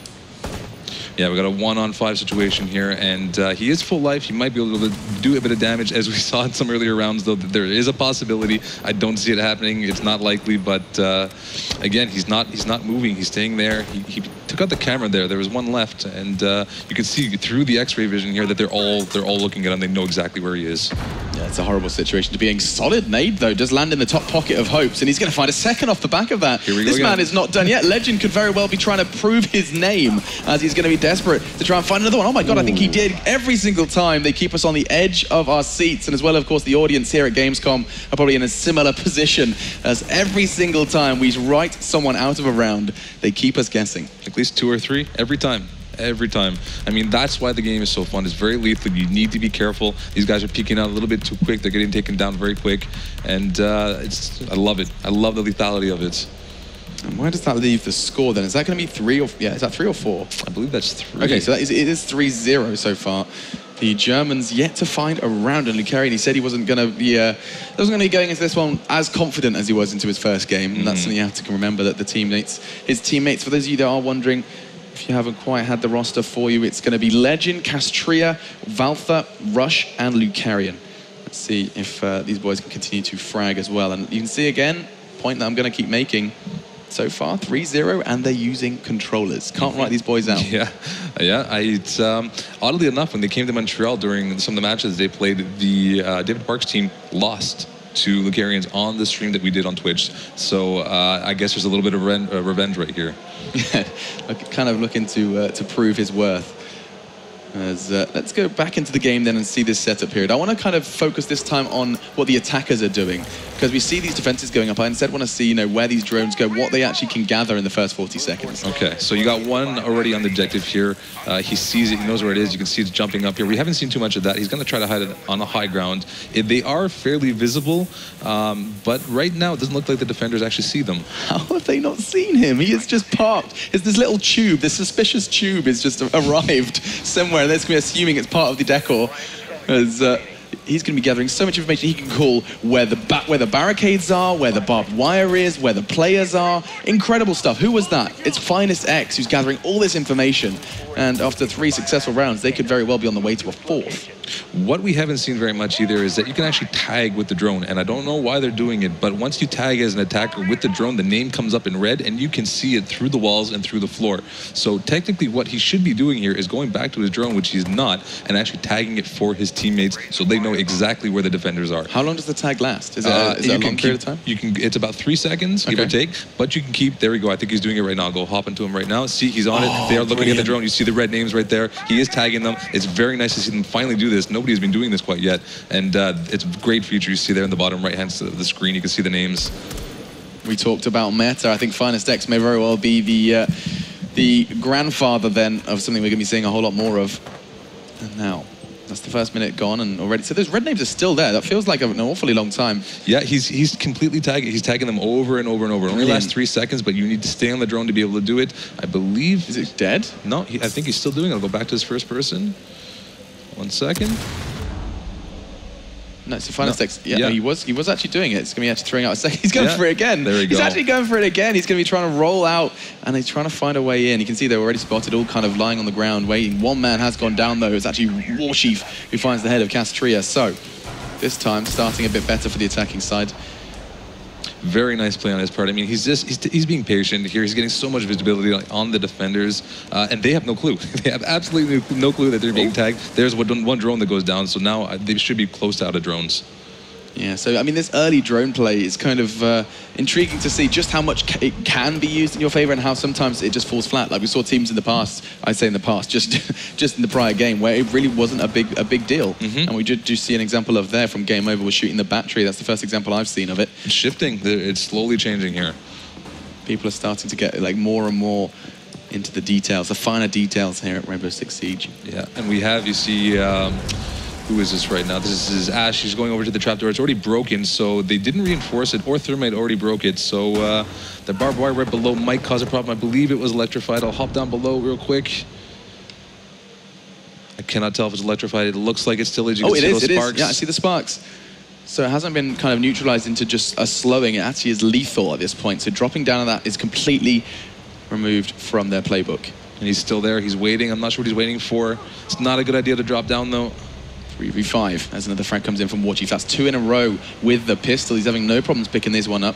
Yeah, we got a 1-on-5 situation here, and he is full life. He might be able to do a bit of damage, as we saw in some earlier rounds, though there is a possibility. I don't see it happening. It's not likely, but again, he's not moving. He's staying there. He took out the camera there. There was one left, and you can see through the X-ray vision here that they're all looking at him. They know exactly where he is. Yeah, it's a horrible situation to be in. Solid nade, though, does land in the top pocket of Hopes, and he's going to find a second off the back of that. This man is not done yet. Legend could very well be trying to prove his name, as he's going to be desperate to try and find another one. Oh my God, I think he did every single time. They keep us on the edge of our seats, and as well, of course, the audience here at Gamescom are probably in a similar position, as every single time we write someone out of a round, they keep us guessing. At least 2 or 3 every time. Every time. I mean, that's why the game is so fun. It's very lethal. You need to be careful. These guys are peeking out a little bit too quick. They're getting taken down very quick. And I love it. I love the lethality of it. And where does that leave the score then? Is that going to be 3 or... Yeah, is that 3 or 4? I believe that's 3. Okay, so it is 3-0 so far. The Germans yet to find a round, and Lucarian, he said he wasn't going to be going into this one as confident as he was into his first game. And that's something you have to remember, that his teammates, for those of you that are wondering, if you haven't quite had the roster for you, it's going to be Legend, Castria, Valther, Rush, and Lucarian. Let's see if these boys can continue to frag as well. And you can see again, point that I'm going to keep making. So far, 3-0, and they're using controllers. Can't write these boys out. Yeah. It's oddly enough, when they came to Montreal during some of the matches they played, the David Park's team lost to Lucarians on the stream that we did on Twitch. So I guess there's a little bit of revenge right here. Yeah, kind of looking to prove his worth. Let's go back into the game then and see this setup period. I want to kind of focus this time on what the attackers are doing, because we see these defenses going up. I instead want to see, where these drones go, what they actually can gather in the first 40 seconds. Okay, so you got one already on the objective here. He sees it, he knows where it is. You can see it's jumping up here. We haven't seen too much of that. He's going to try to hide it on a high ground. They are fairly visible, but right now it doesn't look like the defenders actually see them. How have they not seen him? He is just parked. It's this little tube, this suspicious tube is just arrived somewhere. Let's be assuming it's part of the decor, as he's going to be gathering so much information. He can call where the barricades are, where the barbed wire is, where the players are. Incredible stuff. Who was that? It's Finest X who's gathering all this information, and after 3 successful rounds, they could very well be on the way to a 4th. What we haven't seen very much either is that you can actually tag with the drone, and I don't know why they're doing it, but once you tag as an attacker with the drone, the name comes up in red, and you can see it through the walls and through the floor. So technically what he should be doing here is going back to his drone, which he's not, and actually tagging it for his teammates so they know exactly where the defenders are. How long does the tag last? Is it a long period of time? It's about 3 seconds, give or take, but you can keep, there we go, I think he's doing it right now. I'll go hop into him right now. See, he's on it. They are looking at the drone. You see the red names right there. He is tagging them. It's very nice to see them finally do this. Nobody has been doing this quite yet, and it's a great feature. You see there in the bottom right hand of the screen, you can see the names. We talked about meta. I think Finest X may very well be the grandfather then of something we're going to be seeing a whole lot more of. And now, that's the first minute gone, and already, so those red names are still there. That feels like an awfully long time. Yeah, he's completely tagging. He's tagging them over and over and over. It only lasts 3 seconds, but you need to stay on the drone to be able to do it. I believe. Is it dead? No, I think he's still doing it. I'll go back to his first person. 1 second. No, it's the Finest X. Yeah, no, he was actually doing it. It's going to be actually throwing out a second. He's going for it again. There we go. He's actually going for it again. He's going to be trying to roll out, and he's trying to find a way in. You can see they're already spotted, all kind of lying on the ground, waiting. One man has gone down, though. It's actually Warchief who finds the head of Castria. So, this time, starting a bit better for the attacking side. Very nice play on his part. I mean, he's being patient here. He's getting so much visibility on the defenders, and they have no clue. They have absolutely no clue that they're being tagged. There's one drone that goes down, so now they should be close to out of drones. Yeah, so I mean, this early drone play is kind of intriguing to see just how much it can be used in your favor and how sometimes it just falls flat. Like we saw teams in the past, I'd say in the past, just in the prior game, where it really wasn't a big deal. And we did see an example of there from Game Over was shooting the battery. That's the first example I've seen of it. It's shifting. It's slowly changing here. People are starting to get like more and more into the details, the finer details here at Rainbow Six Siege. Yeah, and we have, you see, who is this right now? This is Ash. She's going over to the trapdoor. It's already broken, so they didn't reinforce it, or Thermite already broke it. So the barbed wire right below might cause a problem. I believe it was electrified. I'll hop down below real quick. I cannot tell if it's electrified. It looks like it still is. You can see those sparks. Yeah, I see the sparks. So it hasn't been kind of neutralized into just a slowing. It actually is lethal at this point. So dropping down on that is completely removed from their playbook. And he's still there. He's waiting. I'm not sure what he's waiting for. It's not a good idea to drop down, though. 3v5 as another frag comes in from Warchief. That's 2 in a row with the pistol. He's having no problems picking this one up.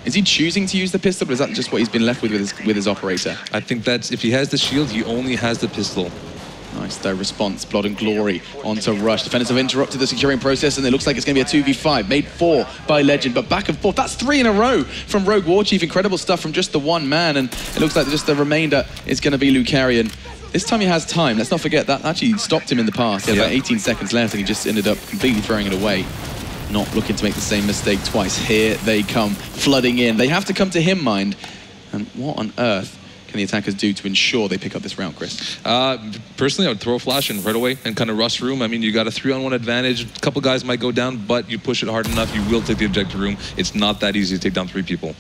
Is he choosing to use the pistol, or is that just what he's been left with his operator? I think that's, if he has the shield, he only has the pistol. Nice, though, response. Blood and Glory onto Rush. Defenders have interrupted the securing process, and it looks like it's going to be a 2v5. Made 4 by Legend, but back and forth. That's 3 in a row from Rogue Warchief. Incredible stuff from just the one man, and it looks like just the remainder is going to be Lucarian. This time he has time. Let's not forget that actually stopped him in the past. He had about 18 seconds left, and he just ended up completely throwing it away. Not looking to make the same mistake twice. Here they come, flooding in. They have to come to him, mind. And what on earth can the attackers do to ensure they pick up this round, Chris? Personally, I would throw a flash in right away and kind of rush room. I mean, you got a 3-on-1 advantage. A couple guys might go down, but you push it hard enough, you will take the objective room. It's not that easy to take down 3 people.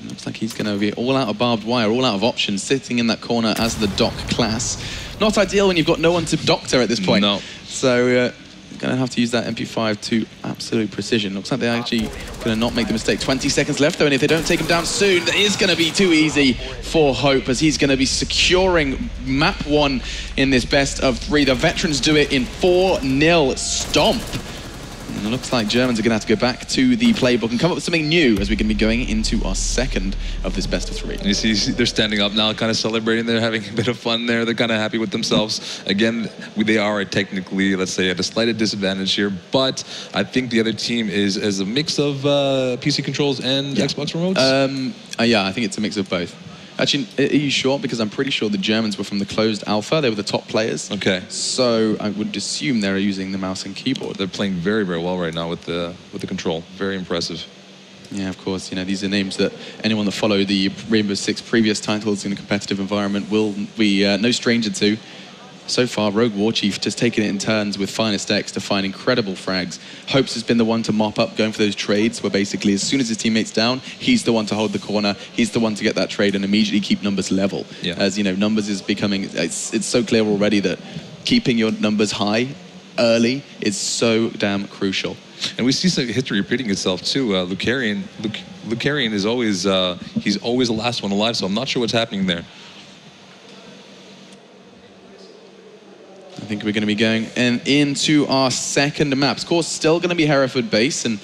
Looks like he's going to be all out of barbed wire, all out of options, sitting in that corner as the doc class. Not ideal when you've got no one to doctor at this point. No. So going to have to use that MP5 to absolute precision. Looks like they're actually going to not make the mistake. 20 seconds left, though, and if they don't take him down soon, that is going to be too easy for Hope, as he's going to be securing map 1 in this best of 3. The veterans do it in 4-0 stomp. And it looks like Germans are going to have to go back to the playbook and come up with something new as we're going to be going into our second of this best of 3. You see, they're standing up now, kind of celebrating. They're having a bit of fun there. They're kind of happy with themselves. Again, they are technically, let's say, at a slight disadvantage here, but I think the other team is a mix of PC controls and Xbox remotes? Yeah, I think it's a mix of both. Actually, are you sure? Because I'm pretty sure the Germans were from the closed alpha. They were the top players. Okay. So I would assume they're using the mouse and keyboard. They're playing very, very well right now with the control. Very impressive. Yeah, of course. You know, these are names that anyone that followed the Rainbow Six previous titles in a competitive environment will be no stranger to. So far, Rogue Warchief just taking it in turns with Finest X to find incredible frags. Hopes has been the one to mop up, going for those trades where basically as soon as his teammate's down, he's the one to hold the corner, he's the one to get that trade and immediately keep numbers level. Yeah. As you know, numbers is becoming, it's so clear already that keeping your numbers high early is so damn crucial. And we see some history repeating itself too. Lucarian is always, he's always the last one alive, so I'm not sure what's happening there. I think we're going to be going into our second map. Of course, still going to be Hereford base, and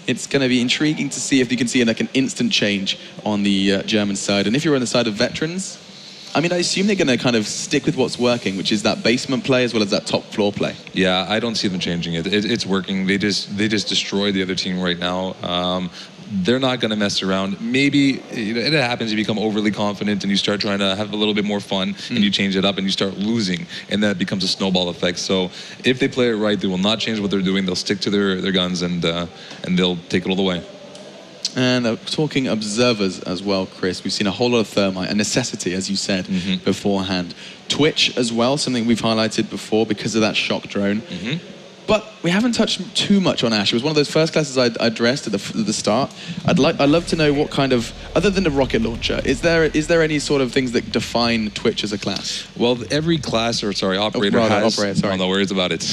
it's going to be intriguing to see if you can see like an instant change on the German side. And if you're on the side of veterans, I mean, I assume they're going to kind of stick with what's working, which is that basement play as well as that top floor play. Yeah, I don't see them changing it. It's working. They just destroy the other team right now. They're not going to mess around. Maybe it happens, you become overly confident and you start trying to have a little bit more fun and you change it up and you start losing, and that becomes a snowball effect. So if they play it right, they will not change what they're doing. They'll stick to their guns and they'll take it all the way. And talking observers as well, Chris, we've seen a whole lot of thermite, a necessity, as you said beforehand. Twitch as well, something we've highlighted before because of that shock drone. But we haven't touched too much on Ash. It was one of those first classes I addressed at the start. I'd love to know what kind of, other than the rocket launcher, is there any sort of things that define Twitch as a class? Well, every class, or sorry, operator has. Sorry. No worries about it.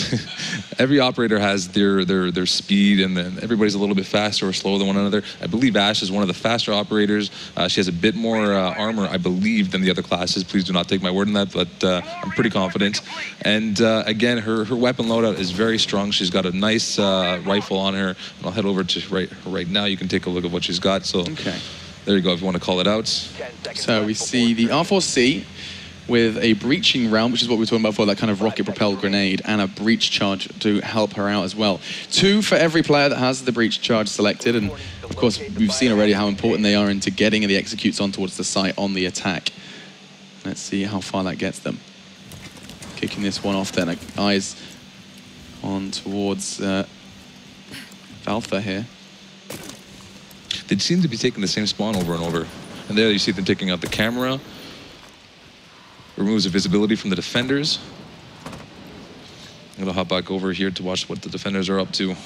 Every operator has their speed, and then everybody's a little bit faster or slower than one another. I believe Ash is one of the faster operators. She has a bit more armor, I believe, than the other classes. Please do not take my word on that, but I'm pretty confident. And again, her weapon loadout is very strong. She's got a nice rifle on her. And I'll head over to right now. You can take a look at what she's got. So there you go, if you want to call it out. So we see the R4C with a breaching round, which is what we were talking about before, that kind of rocket-propelled grenade, and a breach charge to help her out as well. 2 for every player that has the breach charge selected, and of course we've seen already how important they are into getting the executes on towards the site on the attack. Let's see how far that gets them. Kicking this one off then, eyes on towards Alpha here. They seem to be taking the same spawn over and over. And there you see them taking out the camera. Removes the visibility from the defenders. I'm gonna hop back over here to watch what the defenders are up to.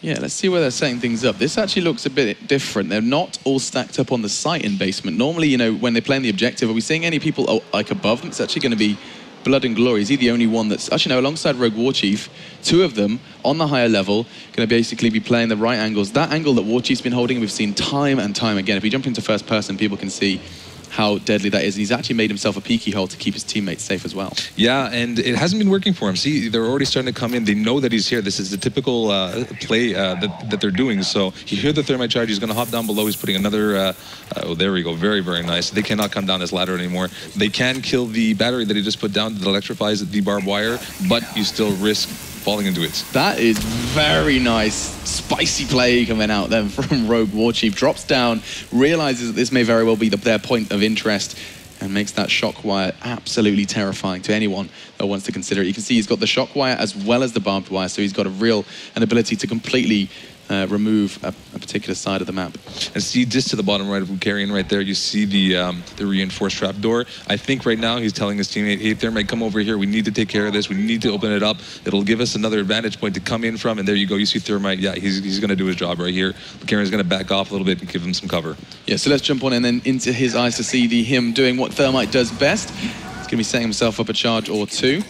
Yeah, let's see where they're setting things up. This actually looks a bit different. They're not all stacked up on the site in basement. Normally, you know, when they're playing the objective, are we seeing any people like above them? It's actually going to be Blood and Glory. Is he the only one that's... Actually, no, alongside Rogue Warchief, 2 of them on the higher level, going to basically be playing the right angles. That angle that Warchief's been holding, we've seen time and time again. If we jump into first person, people can see how deadly that is. And he's actually made himself a peeky hole to keep his teammates safe as well. Yeah, and it hasn't been working for him. See, they're already starting to come in. They know that he's here. This is the typical play that they're doing. So you hear the thermite charge. He's going to hop down below. He's putting another... oh, there we go. Very, very nice. They cannot come down this ladder anymore. They can kill the battery that he just put down that electrifies the barbed wire, but you still risk falling into it. That is very nice, spicy play coming out then from Rogue Warchief. Drops down, realizes that this may very well be their point of interest, and makes that shock wire absolutely terrifying to anyone that wants to consider it. You can see he's got the shock wire as well as the barbed wire, so he's got an ability to completely remove a particular side of the map. And see, just to the bottom right of Lucarian right there, you see the reinforced trapdoor. I think right now he's telling his teammate, hey, Thermite, come over here. We need to take care of this. We need to open it up. It'll give us another advantage point to come in from. And there you go. You see Thermite. Yeah, he's going to do his job right here. Lucarian's going to back off a little bit and give him some cover. Yeah, so let's jump on and then into his eyes to see him doing what Thermite does best. He's going to be setting himself up a charge or two.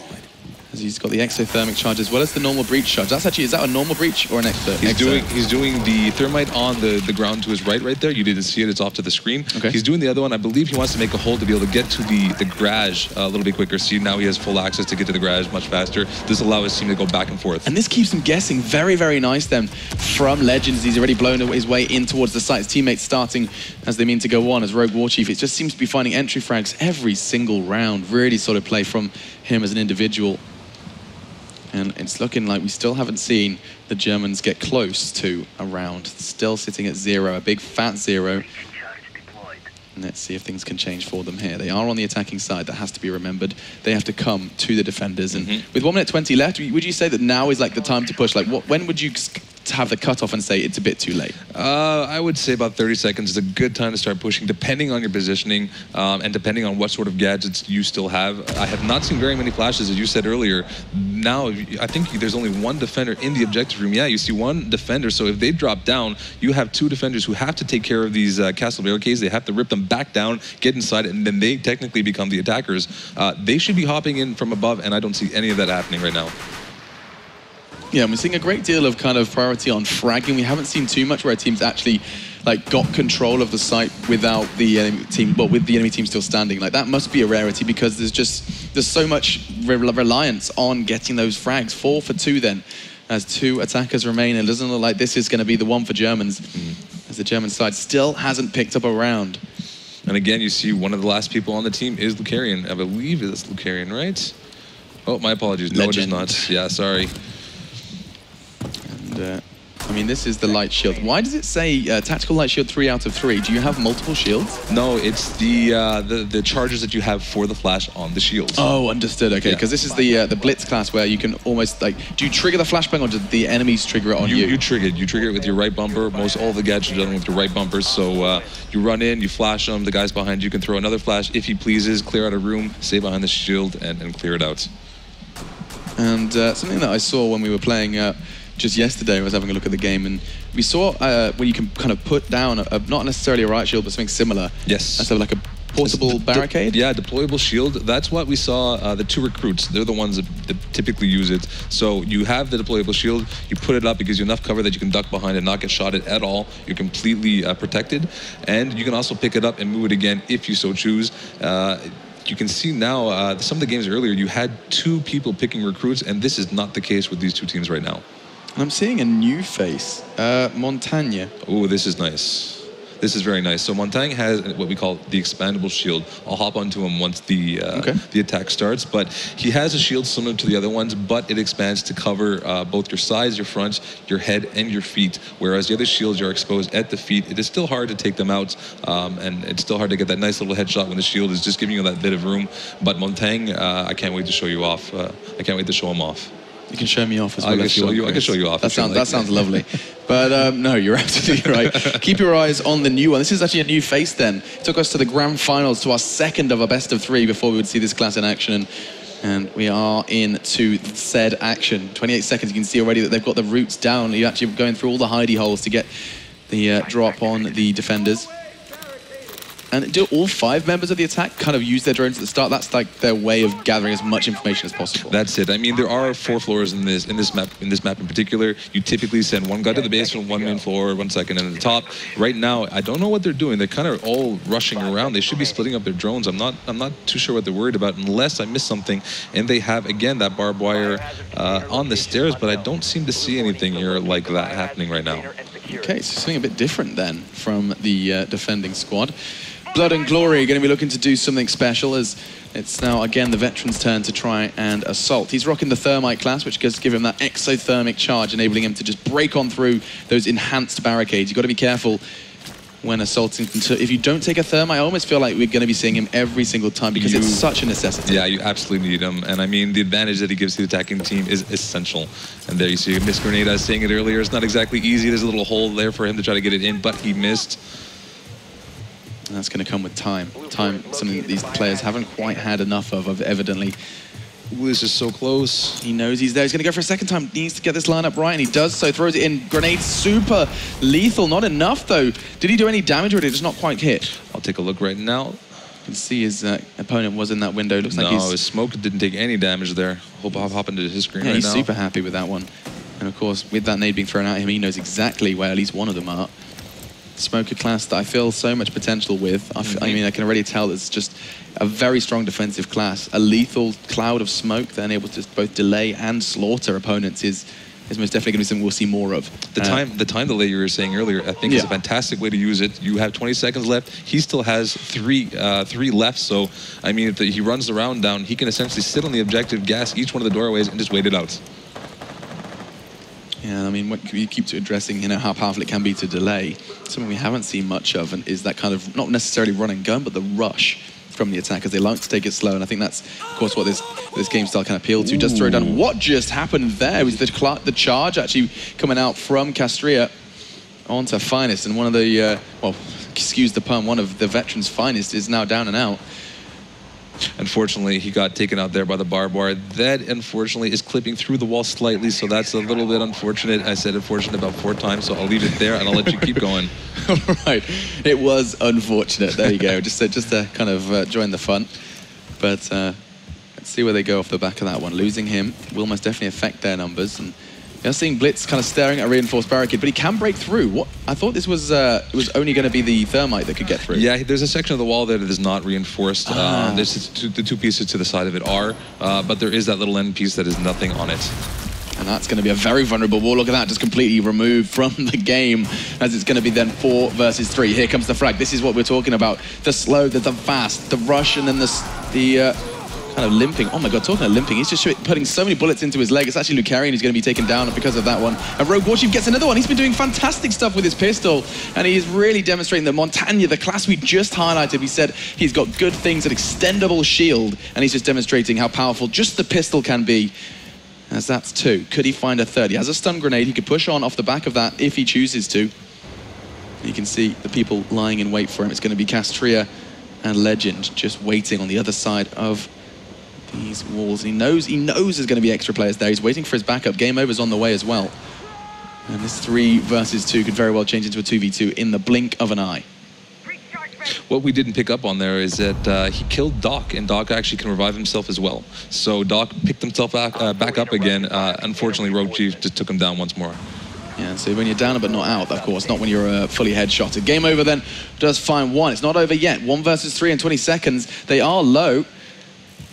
He's got the exothermic charge as well as the normal breach charge. That's actually, is that a normal breach or an exo? He's doing the thermite on the ground to his right there. You didn't see it, it's off to the screen. Okay. He's doing the other one. I believe he wants to make a hole to be able to get to the garage a little bit quicker. See, now he has full access to get to the garage much faster. This allows his team to go back and forth. And this keeps him guessing. Very, very nice then from Legends. He's already blown his way in towards the site. His teammates starting as they mean to go on as Rogue Warchief. It just seems to be finding entry frags every single round. Really solid play from him as an individual. And it's looking like we still haven't seen the Germans get close to a round. Still sitting at 0, a big fat 0. And let's see if things can change for them here. They are on the attacking side, that has to be remembered. They have to come to the defenders. And with 1 minute 20 left, would you say that now is like the time to push? Like, when would you have the cutoff and say it's a bit too late? I would say about 30 seconds is a good time to start pushing, depending on your positioning and depending on what sort of gadgets you still have. I have not seen very many flashes, as you said earlier. Now, I think there's only one defender in the objective room. Yeah, you see one defender, so if they drop down, you have 2 defenders who have to take care of these castle barricades. They have to rip them back down, get inside it, and then they technically become the attackers. They should be hopping in from above, and I don't see any of that happening right now. Yeah, we're seeing a great deal of kind of priority on fragging. We haven't seen too much where teams actually like got control of the site without the enemy team, but with the enemy team still standing. Like that must be a rarity because there's so much reliance on getting those frags. 4 for 2 then, as 2 attackers remain. It doesn't look like this is going to be the one for Germans, as the German side still hasn't picked up a round. And again, you see one of the last people on the team is Lucarian. I believe it's Lucarian, right? Oh, my apologies. No, Legend. it is not. Yeah, sorry. And I mean, this is the light shield. Why does it say tactical light shield 3 out of 3? Do you have multiple shields? No, it's the charges that you have for the flash on the shield. Oh, understood. Okay, because this is the Blitz class where you can almost like, do you trigger the flashbang or do the enemies trigger it on you? You trigger it. You trigger it with your right bumper. Most all the gadgets are done with your right bumpers. So you run in, you flash them. The guys behind you can throw another flash if he pleases. Clear out a room, stay behind the shield, and clear it out. And something that I saw when we were playing just yesterday, I was having a look at the game, and we saw when you can kind of put down not necessarily a riot shield, but something similar. Yes. So like a portable barricade? Yeah, deployable shield. That's what we saw, the 2 recruits. They're the ones that typically use it. So you have the deployable shield, you put it up, it gives you enough cover that you can duck behind and not get shot at all. You're completely protected. And you can also pick it up and move it again if you so choose. You can see now, some of the games earlier, you had 2 people picking recruits, and this is not the case with these 2 teams right now. And I'm seeing a new face, Montagne. Oh, this is nice. This is very nice. So Montagne has what we call the expandable shield. I'll hop onto him once the attack starts, but he has a shield similar to the other ones, but it expands to cover both your sides, your front, your head, and your feet, whereas the other shields are exposed at the feet. It is still hard to take them out, and it's still hard to get that nice little headshot when the shield is just giving you that bit of room. But Montagne, I can't wait to show you off. I can't wait to show him off. You can show me off as well. I can show you off. That sounds lovely. But no, you're absolutely right. Keep your eyes on the new one. This is actually a new face then. It took us to the grand finals, to our second of a best of 3 before we would see this class in action. And we are into said action. 28 seconds, you can see already that they've got the roots down. You're actually going through all the hidey holes to get the drop on the defenders. And do all 5 members of the attack kind of use their drones at the start? That's like their way of gathering as much information as possible. That's it. I mean, there are 4 floors in this map in particular. You typically send one guy to the base from one main floor, 1 second, and at the top. Right now, I don't know what they're doing. They're kind of all rushing around. They should be splitting up their drones. I'm not too sure what they're worried about, unless I missed something. And they have again that barbed wire on the stairs, but I don't seem to see anything here like that happening right now. Okay, so something a bit different then from the defending squad. Blood and Glory are going to be looking to do something special, as it's now again the veteran's turn to try and assault. He's rocking the Thermite class, which does give him that exothermic charge, enabling him to just break on through those enhanced barricades. You've got to be careful when assaulting. If you don't take a Thermite, I almost feel like we're going to be seeing him every single time because it's such a necessity. Yeah, you absolutely need him. And I mean, the advantage that he gives to the attacking team is essential. And there you see Miss Grenade, I was saying it earlier, it's not exactly easy. There's a little hole there for him to try to get it in, but he missed. And that's going to come with time. Time, something that these players haven't quite had enough of evidently. Ooh, this is so close. He knows he's there. He's going to go for a second time. Needs to get this lineup right, and he does so. Throws it in. Grenade super lethal. Not enough, though. Did he do any damage, or did it just not quite hit? I'll take a look right now. You can see his opponent was in that window. Looks like his smoke didn't take any damage there. Hope I'll hop into his screen right now. He's super happy with that one. And of course, with that nade being thrown at him, he knows exactly where at least one of them are. Smoker class that I feel so much potential with. I mean, I can already tell it's just a very strong defensive class. A lethal cloud of smoke, then able to both delay and slaughter opponents is most definitely going to be something we'll see more of. The time delay you were saying earlier, I think is a fantastic way to use it. You have 20 seconds left. He still has three left. So, I mean, if he runs the round down, he can essentially sit on the objective, gas each one of the doorways, and just wait it out. Yeah, I mean, what you keep addressing, you know, how powerful it can be to delay. Something we haven't seen much of, and is that kind of, not necessarily run and gun, but the rush from the attackers. They like to take it slow, and I think that's, of course, what this game style can appeal to. Just throw down. What just happened there was the charge actually coming out from Castria onto Finest, and one of the, well, excuse the pun, one of the veterans' finest is now down and out. Unfortunately, he got taken out there by the barbed wire. That, unfortunately, is clipping through the wall slightly, so that's a little bit unfortunate. I said unfortunate about 4 times, so I'll leave it there, and I'll let you keep going. All right. It was unfortunate. There you go. Just to kind of join the fun. But let's see where they go off the back of that one. Losing him will most definitely affect their numbers. And you're seeing Blitz kind of staring at a reinforced barricade, but he can break through. What I thought this was it was only going to be the Thermite that could get through. Yeah, there's a section of the wall there that is not reinforced. There's the 2 pieces to the side of it are, but there is that little end piece that is nothing on it. And that's going to be a very vulnerable wall. Look at that, just completely removed from the game, as it's going to be then 4 versus 3. Here comes the frag. This is what we're talking about. The slow, the fast, the rush, and then the kind of limping. Oh my God, talking about limping, he's just putting so many bullets into his leg. It's actually Lucarian who's going to be taken down because of that one. And Rogue Warchief gets another one. He's been doing fantastic stuff with his pistol, and he is really demonstrating that Montagna, the class we just highlighted, we said he's got good things, an extendable shield, and he's just demonstrating how powerful just the pistol can be. As that's 2. Could he find a 3rd? He has a stun grenade. He could push on off the back of that if he chooses to. You can see the people lying in wait for him. It's going to be Castria and Legend just waiting on the other side of these walls. He knows there's going to be extra players there. He's waiting for his backup. Game over's on the way as well. And this 3 versus 2 could very well change into a 2v2 in the blink of an eye. What we didn't pick up on there is that he killed Doc, and Doc actually can revive himself as well. So Doc picked himself back up again. Unfortunately, Rogue Chief just took him down once more. Yeah, so when you're down but not out, of course, not when you're fully headshotted. Game over then does find 1. It's not over yet. 1 versus 3 in 20 seconds. They are low.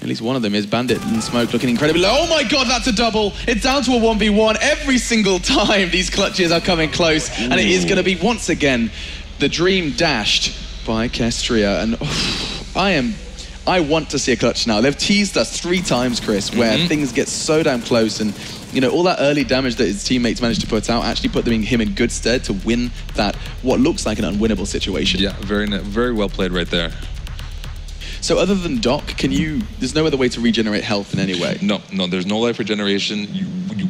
At least one of them is. Bandit and Smoke looking incredibly low. Oh my God, that's a double. It's down to a 1v1 every single time these clutches are coming close. Ooh. And it is going to be, once again, the dream dashed by Castria. And I want to see a clutch now. They've teased us 3 times, Chris, where things get so damn close, and you know, all that early damage that his teammates managed to put out actually put him in good stead to win that, what looks like an unwinnable situation. Yeah, very well played right there. So other than Doc, there's no other way to regenerate health in any way? No, there's no life regeneration.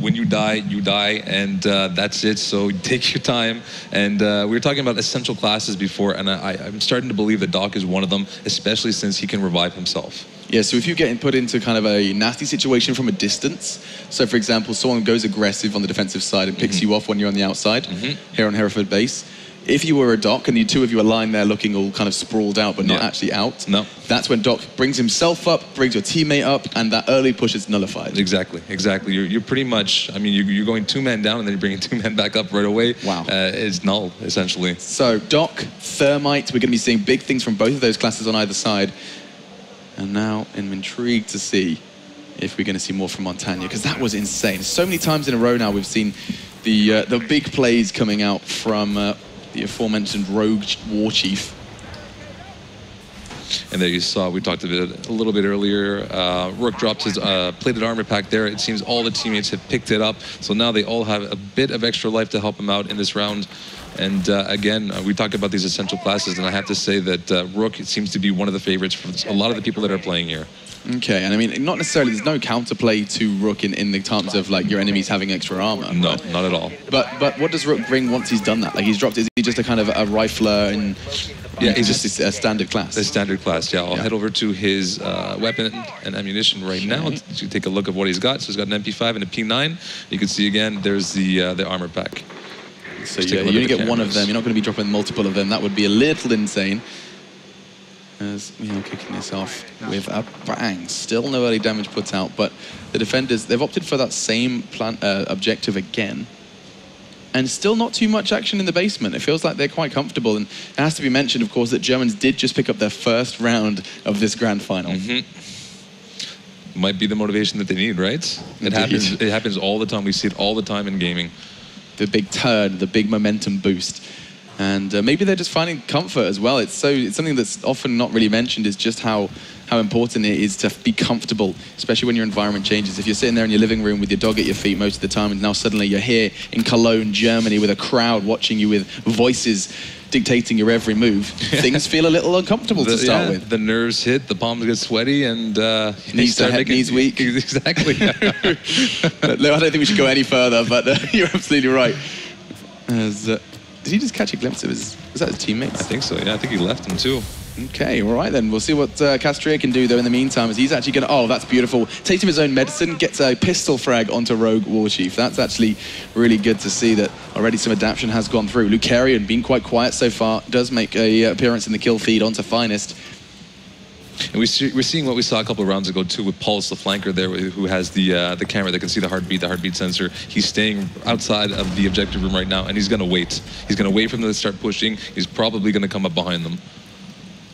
When you die, and that's it. So take your time. And we were talking about essential classes before, and I'm starting to believe that Doc is one of them, especially since he can revive himself. Yeah, so if you get put into kind of a nasty situation from a distance, so for example, someone goes aggressive on the defensive side and picks you off when you're on the outside, here on Hereford base, if you were a Doc and the two of you are lying there looking all kind of sprawled out but not actually out, that's when Doc brings himself up, brings your teammate up, and that early push is nullified. Exactly. You're pretty much, I mean, you're going 2 men down and then you're bringing 2 men back up right away. Wow. It's null, essentially. So Doc, Thermite, we're going to be seeing big things from both of those classes on either side. And now I'm intrigued to see if we're going to see more from Montagna, because that was insane. So many times in a row now we've seen the big plays coming out from the aforementioned Rogue War Chief. And there you saw, we talked a little bit earlier, Rook drops his plated armor pack there. It seems all the teammates have picked it up, so now they all have a bit of extra life to help him out in this round. And again, we talked about these essential classes, and I have to say that Rook seems to be one of the favorites for a lot of the people that are playing here. Okay, and I mean, not necessarily, there's no counterplay to Rook in the terms of like your enemies having extra armor. No, not at all. But what does Rook bring once he's done that? Like he's dropped, is he just a kind of a rifler and yeah, he's just a standard class? A standard class, yeah. I'll head over to his weapon and ammunition right now to take a look at what he's got. So he's got an MP5 and a P9. You can see again, there's the armor pack. So yeah, you only get one of them. You're not going to be dropping multiple of them. That would be a little insane. As kicking this off with a bang. Still no early damage put out, but the defenders, they've opted for that same objective again. And still not too much action in the basement. It feels like they're quite comfortable. And it has to be mentioned, of course, that Germans did just pick up their first round of this grand final. Might be the motivation that they need, right? It happens all the time. We see it all the time in gaming. The big turn, the big momentum boost. And maybe they're just finding comfort as well. It's something that's often not really mentioned, is just how important it is to be comfortable, especially when your environment changes. If you're sitting there in your living room with your dog at your feet most of the time, and now suddenly you're here in Cologne, Germany, with a crowd watching you with voices dictating your every move, things feel a little uncomfortable to start with. The nerves hit, the palms get sweaty, and knees weak. Exactly. No, I don't think we should go any further, but you're absolutely right. Did he just catch a glimpse of was that his teammates? I think so, yeah. I think he left him too. Okay, all right then. We'll see what Castria can do, though, in the meantime, as he's actually going to... Oh, that's beautiful. Takes him his own medicine, gets a pistol frag onto Rogue War Chief. That's actually really good to see that already some adaptation has gone through. Lucarian, being quite quiet so far, does make an appearance in the kill feed onto Finest. And we're seeing what we saw a couple of rounds ago too with Pulse, the flanker there, who has the camera that can see the heartbeat sensor. He's staying outside of the objective room right now, and he's going to wait. He's going to wait for them to start pushing. He's probably going to come up behind them.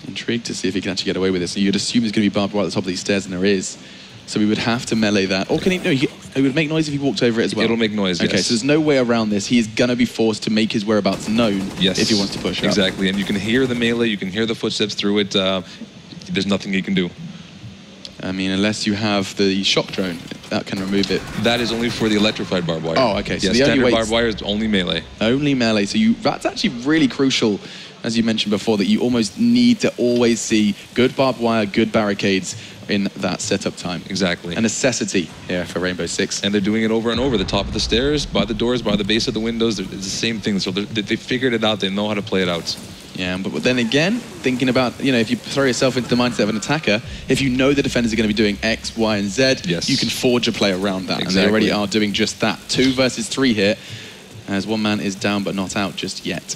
Intrigued to see if he can actually get away with this. You'd assume there's going to be barbed wire at the top of these stairs, and there is. So we would have to melee that. Or can he? No, he would make noise if he walked over it as well. It'll make noise, okay, yes. so there's no way around this. He's going to be forced to make his whereabouts known if he wants to push up. Exactly, and you can hear the melee, you can hear the footsteps through it. There's nothing he can do. I mean, unless you have the shock drone, that can remove it. That is only for the electrified barbed wire. Oh, okay. So yeah, the standard barbed wire is only melee. Only melee. So that's actually really crucial, as you mentioned before, that you almost need to always see good barbed wire, good barricades in that setup time. Exactly. A necessity here for Rainbow Six. And they're doing it over and over. The top of the stairs, by the doors, by the base of the windows. It's the same thing. So they figured it out. They know how to play it out. Yeah, but then again, thinking about, if you throw yourself into the mindset of an attacker, if you know the defenders are going to be doing X, Y, and Z, you can forge a play around that. Exactly. And they already are doing just that. 2 versus 3 here, as one man is down but not out just yet.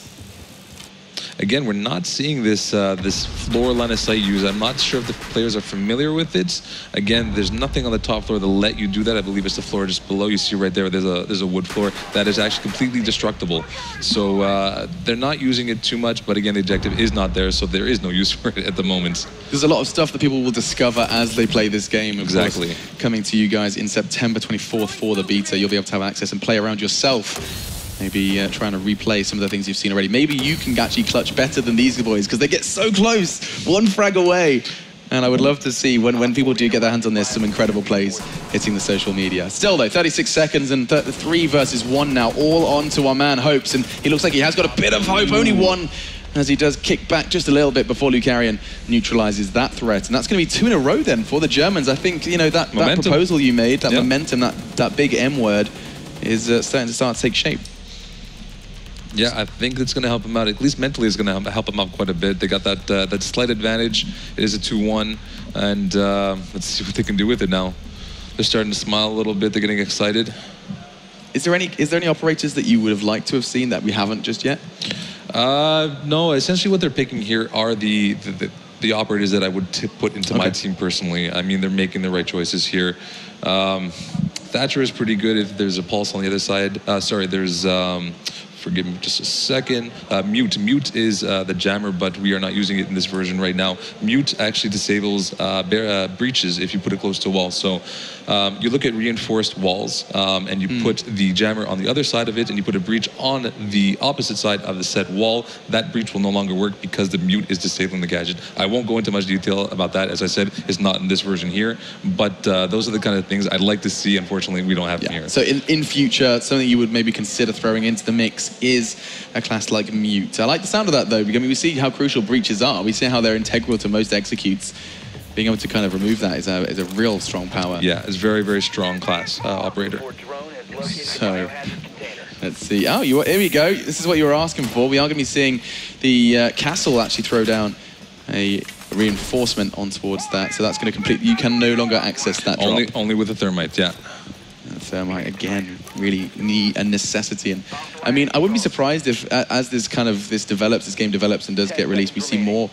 Again, we're not seeing this this floor line of sight use. I'm not sure if the players are familiar with it. Again, there's nothing on the top floor to let you do that. I believe it's the floor just below. You see right there, there's a wood floor that is actually completely destructible. So they're not using it too much, but again, the objective is not there, so there is no use for it at the moment. There's a lot of stuff that people will discover as they play this game. Of exactly. course, coming to you guys in September 24th for the beta. You'll be able to have access and play around yourself. Maybe trying to replay some of the things you've seen already. Maybe you can actually clutch better than these boys, because they get so close, 1 frag away. And I would love to see, when people do get their hands on this, some incredible plays hitting the social media. Still though, 36 seconds and 3 versus 1 now, all on to our man Hopes. And he looks like he has got a bit of hope, only 1, as he does kick back just a little bit before Lucarian neutralizes that threat. And that's going to be 2 in a row then for the Germans. I think, that proposal you made, that momentum, that big M word, is starting to take shape. Yeah, I think it's going to help him out. At least mentally, it's going to help him out quite a bit. They got that slight advantage. It is a 2-1, and let's see what they can do with it now. They're starting to smile a little bit. They're getting excited. Is there any operators that you would have liked to have seen that we haven't just yet? No, essentially what they're picking here are the operators that I would put into my team personally. I mean, they're making the right choices here. Thatcher is pretty good if there's a pulse on the other side. Sorry, there's... forgive me just a second. Mute. Mute is the jammer, but we are not using it in this version right now. Mute actually disables breaches if you put it close to a wall. So you look at reinforced walls and you put the jammer on the other side of it and you put a breach on the opposite side of the said wall. That breach will no longer work because the mute is disabling the gadget. I won't go into much detail about that. As I said, it's not in this version here, but those are the kind of things I'd like to see. Unfortunately, we don't have them here. So in future, something you would maybe consider throwing into the mix is a class like Mute. I like the sound of that though, because I mean, we see how crucial breaches are. We see how they're integral to most executes. Being able to kind of remove that is a real strong power. Yeah, it's very, very strong class operator. So let's see. Oh, here we go. This is what you were asking for. We are going to be seeing the castle actually throw down a reinforcement on towards that. So that's going to complete. You can no longer access that drop. Only with the thermite, yeah. Thermite again, really need a necessity. And I mean, I wouldn't be surprised if, as this game develops and does get released, we see more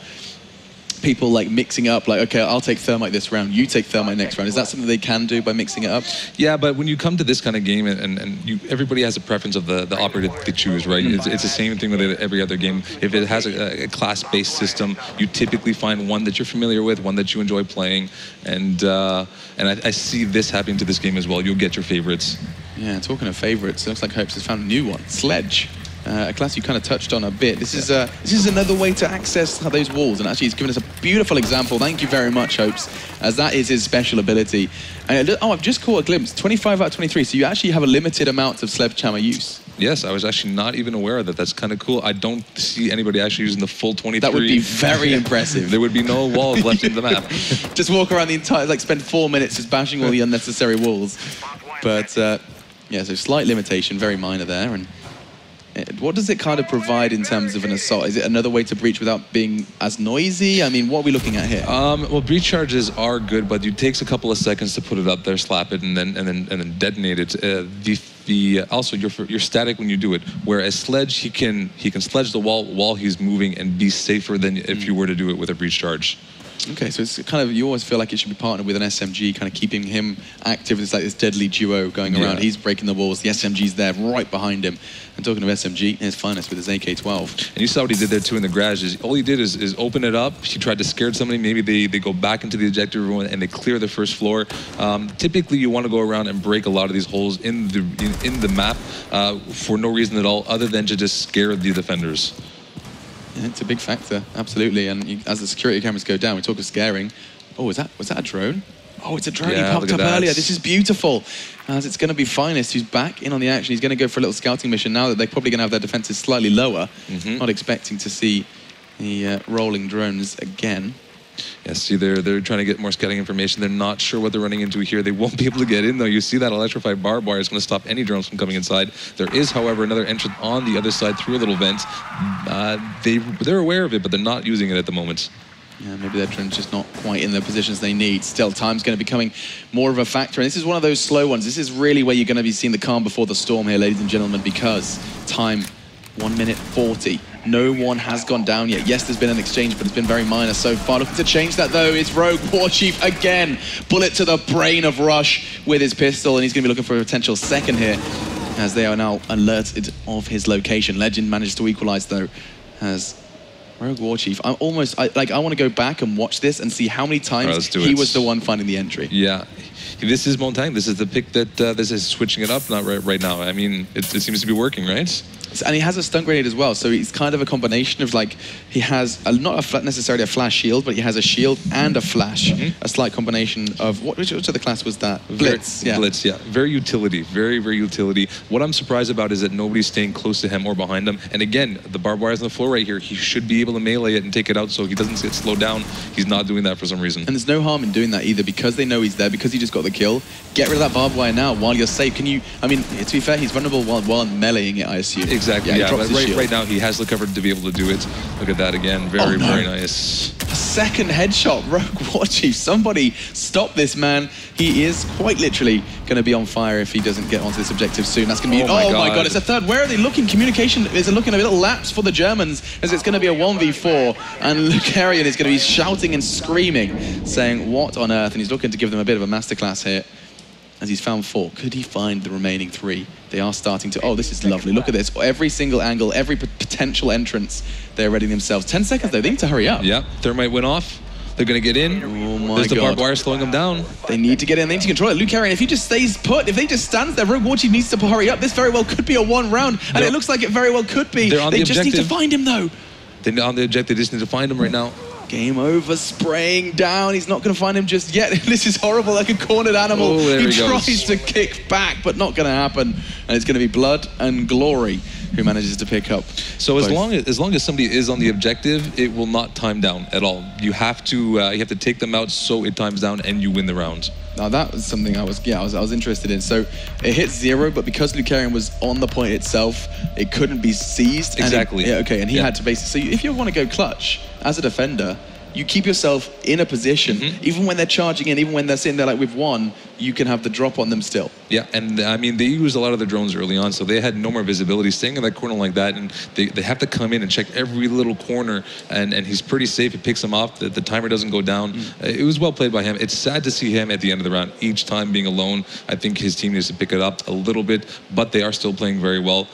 people like mixing up, like, okay, I'll take thermite this round, you take thermite next round. Is that something they can do by mixing it up? Yeah, but when you come to this kind of game, and everybody has a preference of the operator that they choose, right? It's the same thing with every other game. If it has a class-based system, you typically find one that you're familiar with, one that you enjoy playing, and I see this happening to this game as well. You'll get your favorites. Yeah, talking of favorites, it looks like Hopes has found a new one, Sledge. A class you kind of touched on a bit. This is another way to access those walls, and actually he's given us a beautiful example. Thank you very much, Hopes, as that is his special ability. And I've just caught a glimpse, 25 out of 23, so you actually have a limited amount of sledgehammer use. Yes, I was actually not even aware of that. That's kind of cool. I don't see anybody actually using the full 23. That would be very impressive. There would be no walls left in the map. Just walk around the entire, like spend 4 minutes just bashing all the unnecessary walls. But yeah, so slight limitation, very minor there. And what does it kind of provide in terms of an assault? Is it another way to breach without being as noisy? I mean, what are we looking at here? Well, breach charges are good, but it takes a couple of seconds to put it up there, slap it, and then detonate it. Also you're static when you do it. Whereas Sledge, he can sledge the wall while he's moving and be safer than if you were to do it with a breach charge. Okay, so it's kind of, you always feel like it should be partnered with an SMG, kind of keeping him active. It's like this deadly duo going around. He's breaking the walls. The SMG's there right behind him. And talking of SMG, his finest with his AK-12. And you saw what he did there too in the garage. All he did is open it up. He tried to scare somebody. Maybe they go back into the ejector room and they clear the first floor. Typically, you want to go around and break a lot of these holes in the map for no reason at all, other than to just scare the defenders. Yeah, it's a big factor, absolutely. And as the security cameras go down, we talk of scaring. Oh, was that a drone? Oh, it's a drone. Yeah, he popped up earlier. This is beautiful. As it's going to be Finest, who's back in on the action. He's going to go for a little scouting mission now that they're probably going to have their defenses slightly lower. Not expecting to see the rolling drones again. Yeah, see, they're trying to get more scouting information. They're not sure what they're running into here. They won't be able to get in, though. You see that electrified barbed wire is going to stop any drones from coming inside. There is, however, another entrance on the other side through a little vent. They're aware of it, but they're not using it at the moment. Yeah, maybe their drone's just not quite in the positions they need. Still, time's going to be becoming more of a factor. And this is one of those slow ones. This is really where you're going to be seeing the calm before the storm here, ladies and gentlemen, because time, 1 minute 40. No one has gone down yet. Yes, there's been an exchange, but it's been very minor so far. Looking to change that, though, it's Rogue Warchief again. Bullet to the brain of Rush with his pistol, and he's going to be looking for a potential second here, as they are now alerted of his location. Legend managed to equalize, though, as Rogue Warchief. I want to go back and watch this and see how many times he was the one finding the entry. Yeah. This is Montang. This is the pick that this is switching it up right now. I mean, it seems to be working, right? And he has a stun grenade as well, so he's kind of a combination of, like, he has not necessarily a flash shield, but he has a shield and a flash. A slight combination of which other class was that? Blitz. Blitz, yeah. Very utility. Very, very utility. What I'm surprised about is that nobody's staying close to him or behind him. And again, the barbed wire's on the floor right here. He should be able to melee it and take it out so he doesn't get slowed down. He's not doing that for some reason. And there's no harm in doing that either, because they know he's there, because he just got the kill. Get rid of that barbed wire now while you're safe. Can you, I mean, to be fair, he's vulnerable while meleeing it, I assume. Exactly, yeah, but right now he has the cover to be able to do it. Look at that again, very nice. second headshot. Rogue War Chief, somebody stop this man. He is quite literally going to be on fire if he doesn't get onto this objective soon. That's going to be, oh my God, it's a third. Where are they looking? Communication is looking a little lapse for the Germans as it's going to be a 1v4. And Lucarian is going to be shouting and screaming, saying, what on earth? And he's looking to give them a bit of a masterclass here. As he's found 4. Could he find the remaining 3? They are starting to... Oh, this is lovely. Look at this. Every single angle, every potential entrance, they're readying themselves. 10 seconds, though. They need to hurry up. Yeah, Thermite went off. They're going to get in. Oh, my God. There's the barbed wire slowing them down. They need to get in. They need to control it. Lucarian, if he just stays put, if they just stands there, Rogue War Chief needs to hurry up. This very well could be a 1 round, and it looks like it very well could be. They're on the just need to find him, though. They're on the objective. They just need to find him right now. Game over, spraying down. He's not going to find him just yet. This is horrible, like a cornered animal. Oh, he tries to kick back, but not going to happen. And it's going to be Blood and Glory who manages to pick up. So as long as somebody is on the objective, it will not time down at all. You have to take them out so it times down and you win the round. Now that was something I was interested in. So it hit 0, but because Lucarian was on the point itself, it couldn't be seized. Exactly. And he had to basically. So if you want to go clutch as a defender, you keep yourself in a position, even when they're charging in, even when they're sitting there like we've won, you can have the drop on them still. Yeah, and I mean, they used a lot of the drones early on, so they had no more visibility. Staying in that corner like that, and they have to come in and check every little corner, and he's pretty safe. He picks them off. The timer doesn't go down. It was well played by him. It's sad to see him at the end of the round, each time being alone. I think his team needs to pick it up a little bit, but they are still playing very well.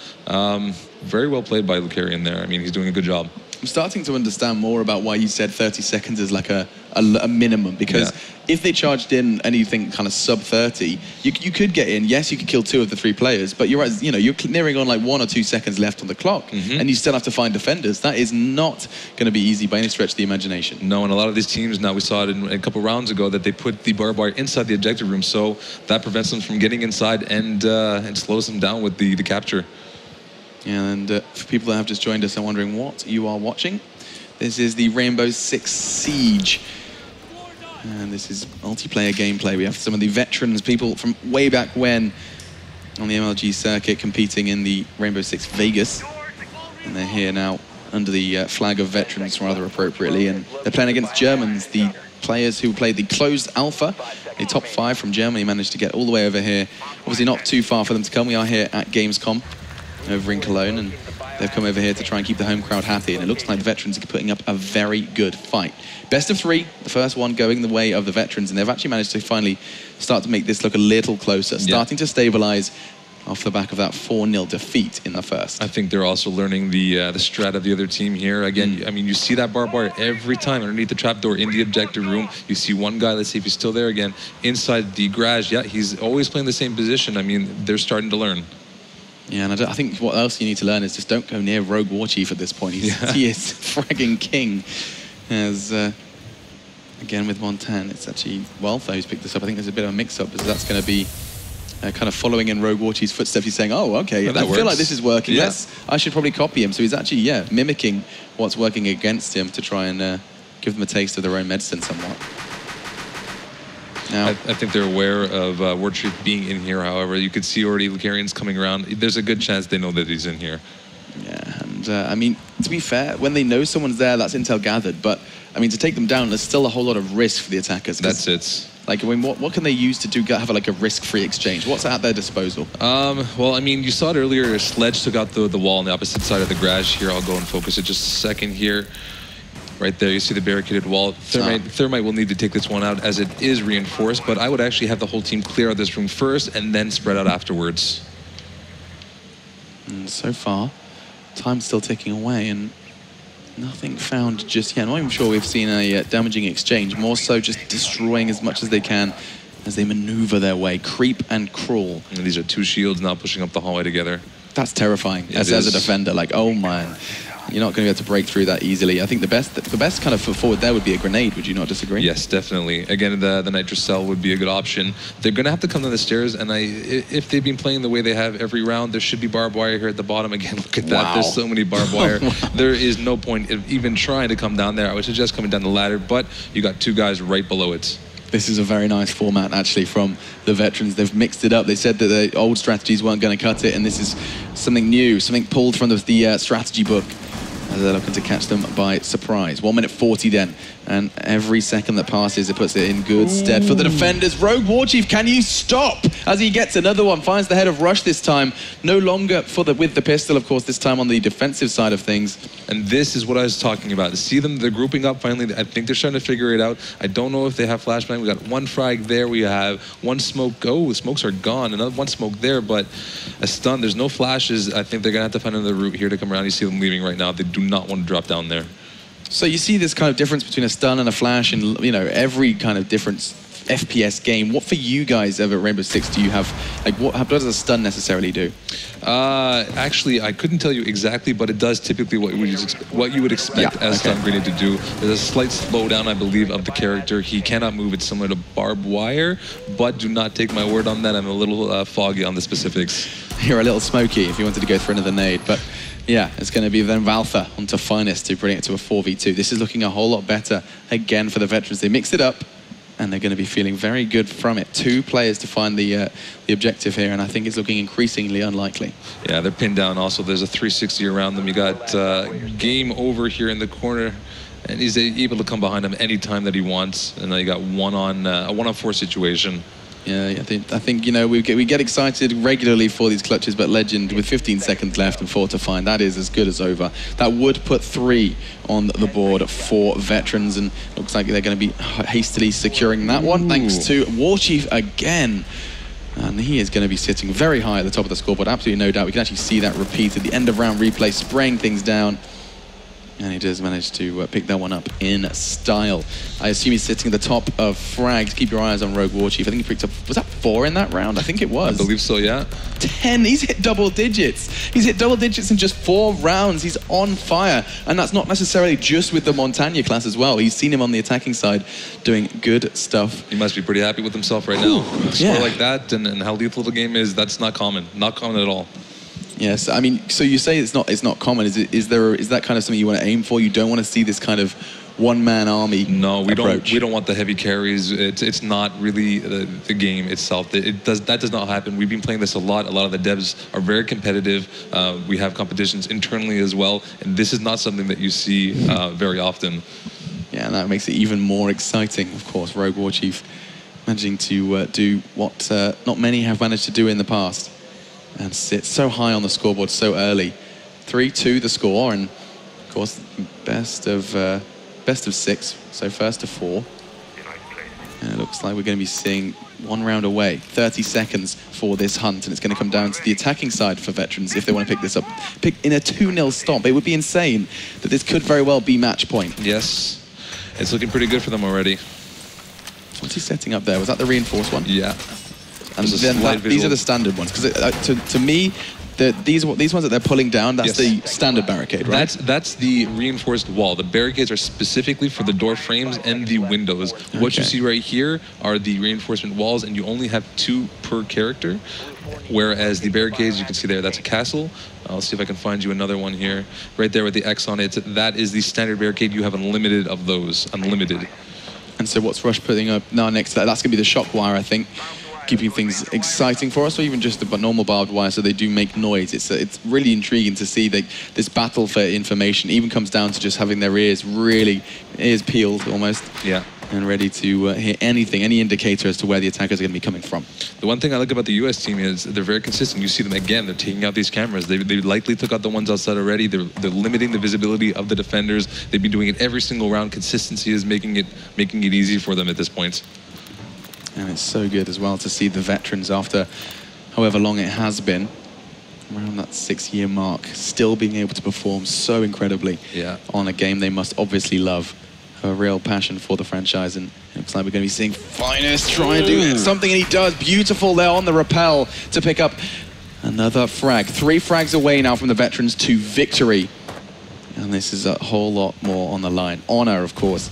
Very well played by Lucarian there. I mean, he's doing a good job. I'm starting to understand more about why you said 30 seconds is like a minimum, because if they charged in anything kind of sub 30, you could get in. Yes, you could kill 2 of the 3 players, but you're you're nearing on like 1 or 2 seconds left on the clock, and you still have to find defenders. That is not going to be easy by any stretch of the imagination. No, and a lot of these teams now, we saw it in a couple rounds ago, that they put the barbed wire inside the objective room, so that prevents them from getting inside and slows them down with the capture. And for people that have just joined us and wondering what you are watching, this is the Rainbow Six Siege. And this is multiplayer gameplay. We have some of the veterans, people from way back when on the MLG circuit competing in the Rainbow Six Vegas. And they're here now under the flag of veterans, rather appropriately. And they're playing against Germans, the players who played the closed alpha. The top 5 from Germany managed to get all the way over here. Obviously not too far for them to come. We are here at Gamescom over in Cologne, and they've come over here to try and keep the home crowd happy, and it looks like the veterans are putting up a very good fight. Best of 3, the first one going the way of the veterans, and they've actually managed to finally start to make this look a little closer, starting to stabilize off the back of that 4-0 defeat in the first. I think they're also learning the strat of the other team here. Again, I mean, you see that barbed wire every time underneath the trapdoor in the objective room. You see one guy, let's see if he's still there again, inside the garage. Yeah, he's always playing the same position. I mean, they're starting to learn. Yeah, and I think what else you need to learn is just don't go near Rogue War Chief at this point. He is fragging king. As again with Montan, it's actually Walther who's picked this up. I think there's a bit of a mix-up, because that's going to be kind of following in Rogue War Chief's footsteps. He's saying, oh, okay, I feel like this is working. Yeah. I should probably copy him. So he's actually, mimicking what's working against him to try and give them a taste of their own medicine somewhat. Now, I think they're aware of War Chief being in here. However, you could see already Lucarian's coming around. There's a good chance they know that he's in here. Yeah, and I mean, to be fair, when they know someone's there, that's intel gathered. But I mean, to take them down, there's still a whole lot of risk for the attackers. That's it. Like, I mean, what can they use to have like a risk-free exchange? What's at their disposal? Well, I mean, you saw it earlier. Sledge took out the wall on the opposite side of the garage. Here, I'll go and focus it just a second here. Right there, you see the barricaded wall. Thermite will need to take this one out as it is reinforced, but I would actually have the whole team clear out this room first and then spread out afterwards. And so far, time's still ticking away, and nothing found just yet. I'm not even sure we've seen a damaging exchange, more so just destroying as much as they can as they maneuver their way, creep and crawl. And these are 2 shields now pushing up the hallway together. That's terrifying as a defender. Like, oh man. You're not going to be able to break through that easily. I think the best kind of foot forward there would be a grenade. Would you not disagree? Yes, definitely. Again, the nitrous cell would be a good option. They're going to have to come down the stairs, and if they've been playing the way they have every round, there should be barbed wire here at the bottom. Again, look at that. Wow. There's so many barbed wire. There is no point of even trying to come down there. I would suggest coming down the ladder, but you got 2 guys right below it. This is a very nice format, actually, from the veterans. They've mixed it up. They said that the old strategies weren't going to cut it, and this is something new, something pulled from the strategy book. as they're looking to catch them by surprise. 1 minute 40 then, and every second that passes, it puts it in good stead for the defenders. Rogue Warchief, can you stop? As he gets another one, finds the head of Rush this time, no longer with the pistol, of course, this time on the defensive side of things. And this is what I was talking about. To see them, they're grouping up finally. I think they're starting to figure it out. I don't know if they have flashbang. We got one frag there. We have one smoke. Oh, the smokes are gone. Another one smoke there, but a stun. There's no flashes. I think they're going to have to find another route here to come around. You see them leaving right now. They do not want to drop down there. So you see this kind of difference between a stun and a flash in, you know, every kind of different FPS game. What for you guys over at Rainbow Six do you have, like, what does a stun necessarily do? Actually, I couldn't tell you exactly, but it does typically what you would expect as stun grenade to do. There's a slight slowdown, I believe, of the character. He cannot move. It's similar to barbed wire, but do not take my word on that. I'm a little foggy on the specifics. You're a little smoky if you wanted to go for another nade, but yeah, it's going to be then Valtha onto Finest to bring it to a 4v2. This is looking a whole lot better again for the veterans. They mixed it up, and they're going to be feeling very good from it. 2 players to find the objective here, and I think it's looking increasingly unlikely. Yeah, they're pinned down also. There's a 360 around them. You got Game Over here in the corner, and he's able to come behind him anytime that he wants. And now you got a 1-on-4 situation. Yeah, I think you know, we get excited regularly for these clutches, but Legend, with 15 seconds left and 4 to find, that is as good as over. That would put 3 on the board for veterans, and looks like they're going to be hastily securing that one, thanks to Warchief again. And he is going to be sitting very high at the top of the scoreboard, absolutely no doubt. We can actually see that repeated, the end of round replay, spraying things down. And he does manage to pick that one up in style. I assume he's sitting at the top of frags. Keep your eyes on Rogue Warchief. I think he picked up, was that 4 in that round? I think it was. I believe so, yeah. 10, he's hit double digits. He's hit double digits in just 4 rounds. He's on fire. And that's not necessarily just with the Montagne class as well. He's seen him on the attacking side doing good stuff. He must be pretty happy with himself right now. A score like that and how lethal the game is, that's not common. Not common at all. Yes, I mean, so you say it's not common. Is that kind of something you want to aim for? You don't want to see this kind of one-man army approach? No, we don't want the heavy carries. It's not really the game itself. That does not happen. We've been playing this a lot. A lot of the devs are very competitive. We have competitions internally as well, and this is not something that you see very often. Yeah, and that makes it even more exciting. Of course, Rogue Warchief managing to do what not many have managed to do in the past, and sit so high on the scoreboard so early. 3-2 the score, and of course best of 6, so first to 4. And it looks like we're going to be seeing 1 round away. 30 seconds for this hunt, and it's going to come down to the attacking side for veterans if they want to pick this up. Pick in a 2-0 stomp. It would be insane that this could very well be match point. Yes, it's looking pretty good for them already. What's he setting up there? Was that the reinforced one? Yeah. And then these are the standard ones, because to me, these ones that they're pulling down, that's the standard barricade, right? That's the reinforced wall. The barricades are specifically for the door frames and the windows. Okay. What you see right here are the reinforcement walls, and you only have 2 per character. Whereas the barricades, you can see there, that's a castle. I'll see if I can find you another one here. Right there with the X on it, that is the standard barricade. You have unlimited of those, unlimited. And so what's Rush putting up now next to that? That's going to be the shock wire, I think, keeping things exciting for us, or even just the normal barbed wire, so they do make noise. It's really intriguing to see that this battle for information even comes down to just having their ears peeled almost. Yeah. And ready to hear anything, any indicator as to where the attackers are going to be coming from. The one thing I like about the US team is they're very consistent. You see them again, they're taking out these cameras. They likely took out the ones outside already. They're limiting the visibility of the defenders. They've been doing it every single round. Consistency is making it easy for them at this point. And it's so good as well to see the veterans, after however long it has been, around that 6-year mark, still being able to perform so incredibly on a game they must obviously love. A real passion for the franchise, and it looks like we're going to be seeing Finest try and do something, and he does. Beautiful there on the rappel to pick up another frag. 3 frags away now from the veterans to victory, and this is a whole lot more on the line. Honor, of course.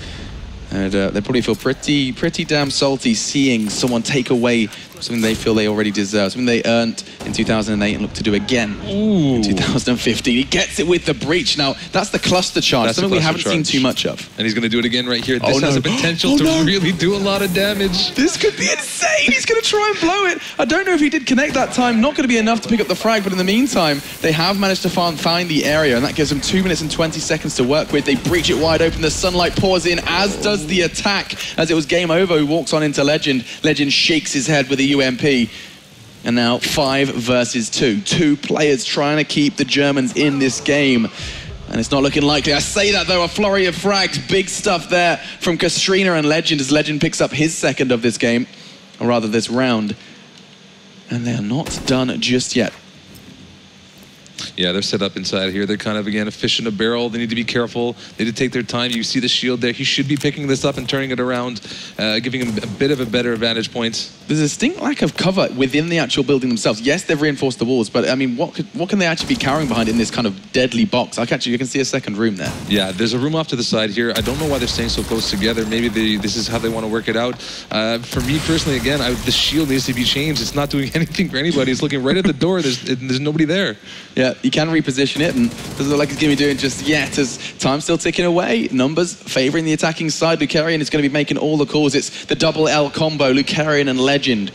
And they probably feel pretty damn salty seeing someone take away something they feel they already deserve, something they earned in 2008 and looked to do again in 2015. He gets it with the breach. Now, that's the cluster charge, something we haven't seen too much of. And he's going to do it again right here. This has the potential to really do a lot of damage. This could be insane. He's going to try and blow it. I don't know if he did connect that time. Not going to be enough to pick up the frag, but in the meantime, they have managed to find the area, and that gives them 2 minutes and 20 seconds to work with. They breach it wide open. The sunlight pours in, as does the attack, as it was Game Over who walks on into Legend. Legend shakes his head with a UMP. And now 5 versus 2. 2 players trying to keep the Germans in this game. And it's not looking likely. I say that though, a flurry of frags. Big stuff there from Kastrina and Legend as Legend picks up his second of this game. Or rather this round. And they're not done just yet. Yeah, they're set up inside here. They're kind of, again, a fish in a barrel. They need to be careful. They need to take their time. You see the shield there. He should be picking this up and turning it around, giving him a bit of a better vantage point. There's a distinct lack of cover within the actual building themselves. Yes, they've reinforced the walls, but I mean, what can they actually be carrying behind in this kind of deadly box? You can see a second room there. Yeah, there's a room off to the side here. I don't know why they're staying so close together. Maybe this is how they want to work it out. For me personally, again, the shield needs to be changed. It's not doing anything for anybody. It's looking right at the door. There's nobody there. Yeah, you can reposition it, and doesn't look like it's going to be doing just yet, as time's still ticking away. Numbers favouring the attacking side. Lucarian is going to be making all the calls. It's the double L combo, Lucarian and Legend,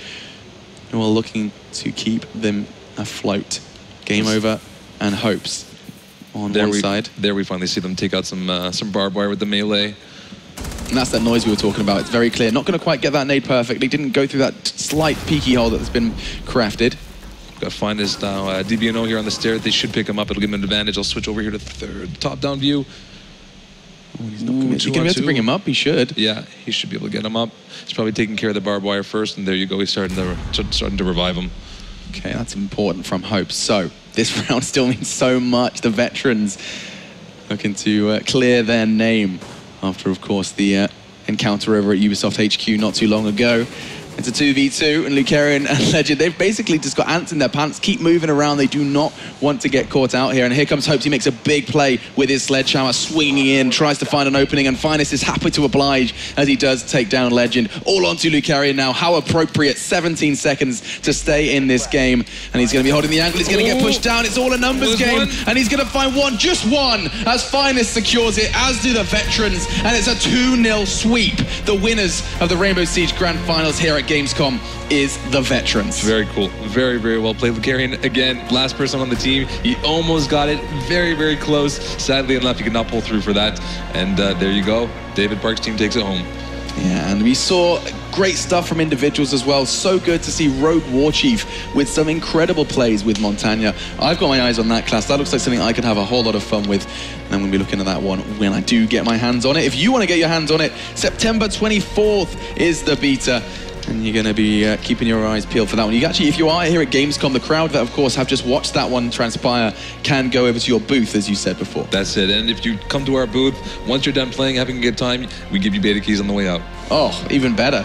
who are looking to keep them afloat. Game Over and Hopes on one side. There we finally see them take out some barbed wire with the melee. And that's that noise we were talking about. It's very clear. Not going to quite get that nade perfectly. Didn't go through that slight peaky hole that's been crafted. Got to find this now. DBNO here on the stair. They should pick him up. It'll give him an advantage. I'll switch over here to third. Top-down view. He's not going to be able to bring him up. He should. Yeah, he should be able to get him up. He's probably taking care of the barbed wire first, and there you go. He's starting to revive him. Okay, that's important from Hope. So this round still means so much. The veterans looking to clear their name after, of course, the encounter over at Ubisoft HQ not too long ago. It's a 2v2, and Lucarian and Legend, they've basically just got ants in their pants, keep moving around. They do not want to get caught out here. And here comes Hopes. He makes a big play with his sledgehammer, swinging in, tries to find an opening, and Finest is happy to oblige as he does take down Legend. All onto Lucarian now. How appropriate. 17 seconds to stay in this game. And he's going to be holding the angle. He's going to get pushed down. It's all a numbers game. And he's going to find one, just one, as Finest secures it, as do the veterans. And it's a 2-0 sweep. The winners of the Rainbow Siege Grand Finals here at Gamescom is the veterans. Very cool. Very, very well played. Lucarian, again, last person on the team. He almost got it. Very, very close. Sadly enough, he could not pull through for that. And there you go. David Park's team takes it home. Yeah, and we saw great stuff from individuals as well. So good to see Rogue Warchief with some incredible plays with Montagna. I've got my eyes on that class. That looks like something I could have a whole lot of fun with. And I'm going to be looking at that one when I do get my hands on it. If you want to get your hands on it, September 24th is the beta. And you're going to be keeping your eyes peeled for that one. You actually, if you are here at Gamescom, the crowd that, of course, have just watched that one transpire can go over to your booth, as you said before. That's it. And if you come to our booth, once you're done playing, having a good time, we give you beta keys on the way out. Oh, even better.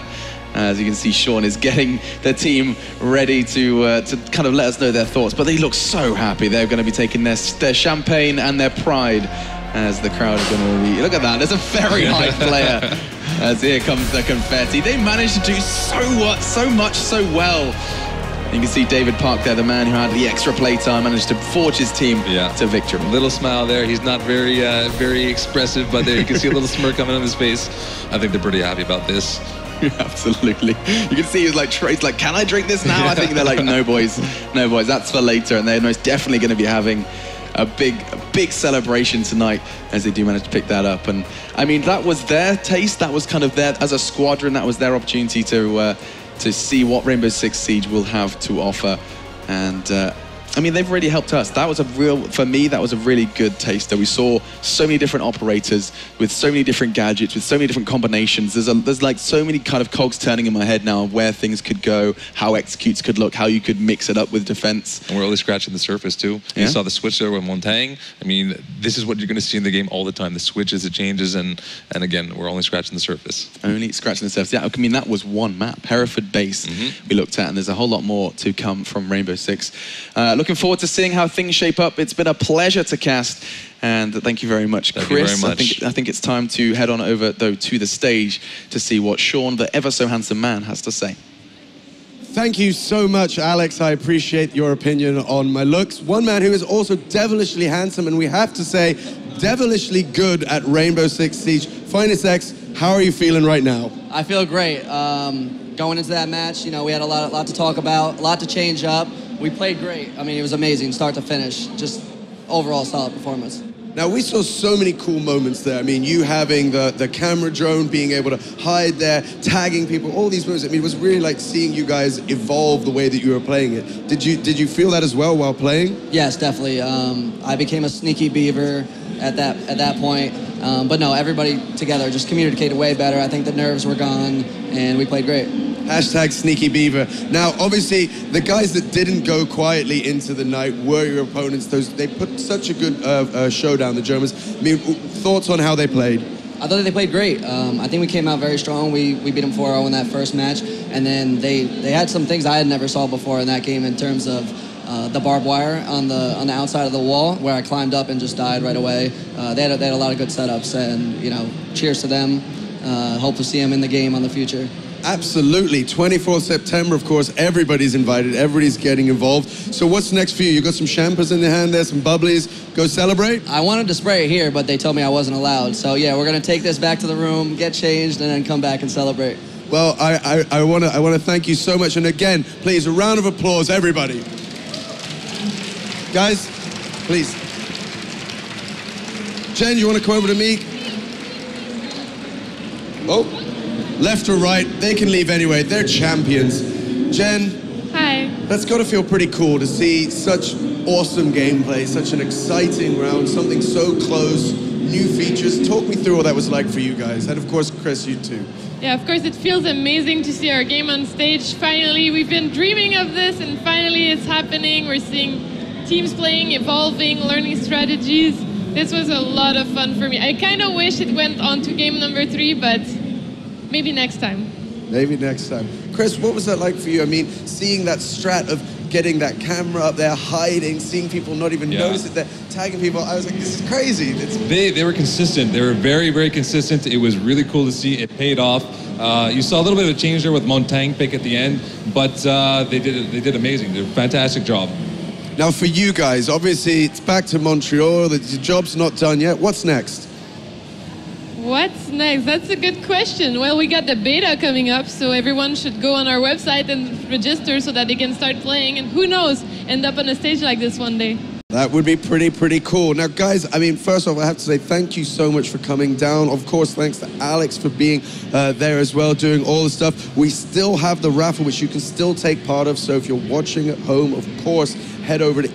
As you can see, Sean is getting the team ready to kind of let us know their thoughts. But they look so happy. They're going to be taking their champagne and their pride as the crowd are going to be... Look at that. There's a very high player. As here comes the confetti. They managed to do so much so well. You can see David Park there, the man who had the extra playtime, managed to forge his team to victory. Little smile there. He's not very expressive, but there you can see a little smirk coming on his face. I think they're pretty happy about this. Absolutely. You can see he's like, can I drink this now? I think they're like, no boys, that's for later. And they're most definitely going to be having a big celebration tonight as they do manage to pick that up. And I mean, that was their taste. That was kind of their, as a squadron, that was their opportunity to see what Rainbow Six Siege will have to offer. And I mean, they've really helped us. That was for me, that was a really good taster. We saw so many different operators with so many different gadgets, with so many different combinations. There's like so many kind of cogs turning in my head now of where things could go, how executes could look, how you could mix it up with defense. And we're only scratching the surface too. Yeah? You saw the switch there with Montang. I mean, this is what you're going to see in the game all the time. The switches, it changes, and again, we're only scratching the surface. Only scratching the surface. Yeah, I mean, that was one map, Hereford Base, we looked at, and there's a whole lot more to come from Rainbow Six. Looking forward to seeing how things shape up. It's been a pleasure to cast, and thank you very much, Chris. Thank you very much. I think it's time to head on over, though, to the stage to see what Sean, the ever so handsome man, has to say. Thank you so much, Alex. I appreciate your opinion on my looks. One man who is also devilishly handsome, and we have to say, devilishly good at Rainbow Six Siege. Finest X, how are you feeling right now? I feel great. Going into that match, you know, we had a lot to talk about, a lot to change up. We played great. I mean, it was amazing, start to finish. Just overall solid performance. Now, we saw so many cool moments there. I mean, you having the camera drone, being able to hide there, tagging people, all these moves. I mean, it was really like seeing you guys evolve the way that you were playing it. Did you feel that as well while playing? Yes, definitely. I became a sneaky beaver at that point. But no, everybody together just communicated way better. I think the nerves were gone, and we played great. Hashtag sneaky beaver. Now, obviously, the guys that didn't go quietly into the night were your opponents. They put such a good show down, the Germans. I mean, thoughts on how they played? I thought they played great. I think we came out very strong. We beat them 4-0 in that first match, and then they had some things I had never saw before in that game in terms of the barbed wire on the outside of the wall where I climbed up and just died right away. They had a lot of good setups, and you know, cheers to them. Hope to see them in the game on the future. Absolutely. 24th September, of course, everybody's invited. Everybody's getting involved. So what's next for you? You got some champers in the hand there, some bubblies. Go celebrate? I wanted to spray it here, but they told me I wasn't allowed. So yeah, we're going to take this back to the room, get changed, and then come back and celebrate. Well, I want to thank you so much. And again, please, a round of applause, everybody. Guys, please. Jen, you want to come over to me? Oh. Left or right, they can leave anyway. They're champions. Jen. Hi. That's got to feel pretty cool to see such awesome gameplay, such an exciting round, something so close, new features. Talk me through what that was like for you guys. And of course, Chris, you too. Yeah, of course, it feels amazing to see our game on stage. Finally, we've been dreaming of this, and finally it's happening. We're seeing teams playing, evolving, learning strategies. This was a lot of fun for me. I kind of wish it went on to game number 3, but maybe next time. Maybe next time. Chris, what was that like for you? I mean, seeing that strat of getting that camera up there, hiding, seeing people not even notice it, they're tagging people. I was like, this is crazy. They were consistent. They were very, very consistent. It was really cool to see. It paid off. You saw a little bit of a change there with Montaigne pick at the end, but they did amazing. They did a fantastic job. Now for you guys, obviously it's back to Montreal. The job's not done yet. What's next? What's next? That's a good question. Well, we got the beta coming up, so everyone should go on our website and register so that they can start playing, and who knows, end up on a stage like this one day. That would be pretty cool. Now, guys, I mean, first off, I have to say thank you so much for coming down. Of course, thanks to Alex for being there as well, doing all the stuff. We still have the raffle, which you can still take part of, so if you're watching at home, of course, head over to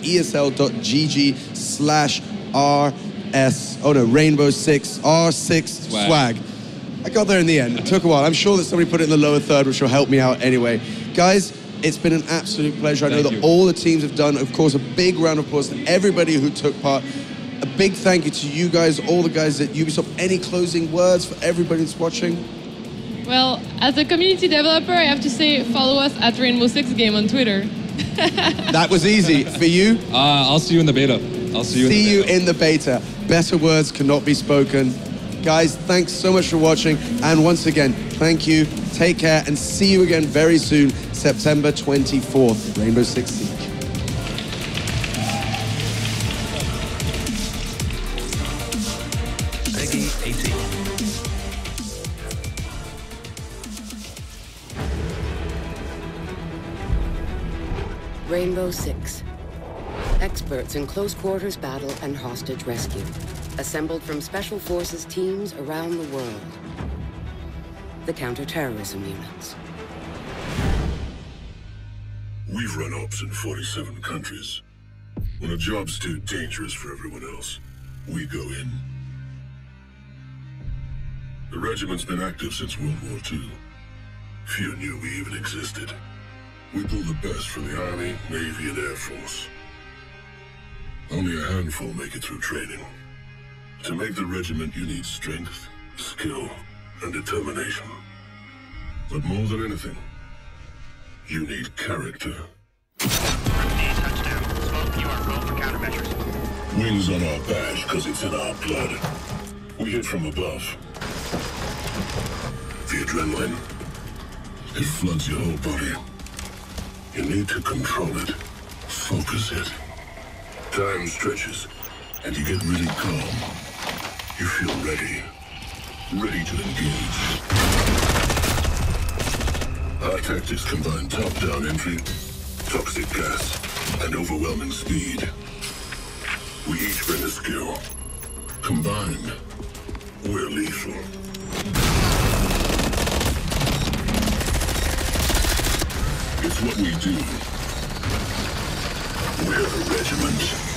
Rainbow 6 R6 swag. I got there in the end. It took a while. I'm sure that somebody put it in the lower third, which will help me out anyway. Guys, it's been an absolute pleasure. I know that all the teams have done. Of course, a big round of applause to everybody who took part. A big thank you to you guys, all the guys at Ubisoft. Any closing words for everybody that's watching? Well, as a community developer, I have to say follow us at Rainbow Six Game on Twitter. That was easy. For you? I'll see you in the beta. I'll see you in the beta. Better words cannot be spoken. Guys, thanks so much for watching. And once again, thank you. Take care and see you again very soon, September 24th, Rainbow Six Siege. Rainbow Six. Experts in close quarters battle and hostage rescue. Assembled from special forces teams around the world. The counter-terrorism units. We've run ops in 47 countries. When a job's too dangerous for everyone else, we go in. The regiment's been active since World War II. Few knew we even existed. We pull the best from the Army, Navy, and Air Force. Only a handful make it through training. To make the regiment, you need strength, skill, and determination. But more than anything, you need character. Touchdown. Smoke, you are roll for countermeasures. Wings on our badge, because it's in our blood. We hit from above. The adrenaline, it floods your whole body. You need to control it. Focus it. Time stretches, and you get really calm. You feel ready. Ready to engage. Our tactics combine top-down entry, toxic gas, and overwhelming speed. We each bring a skill. Combined, we're lethal. It's what we do. We're the Regiment.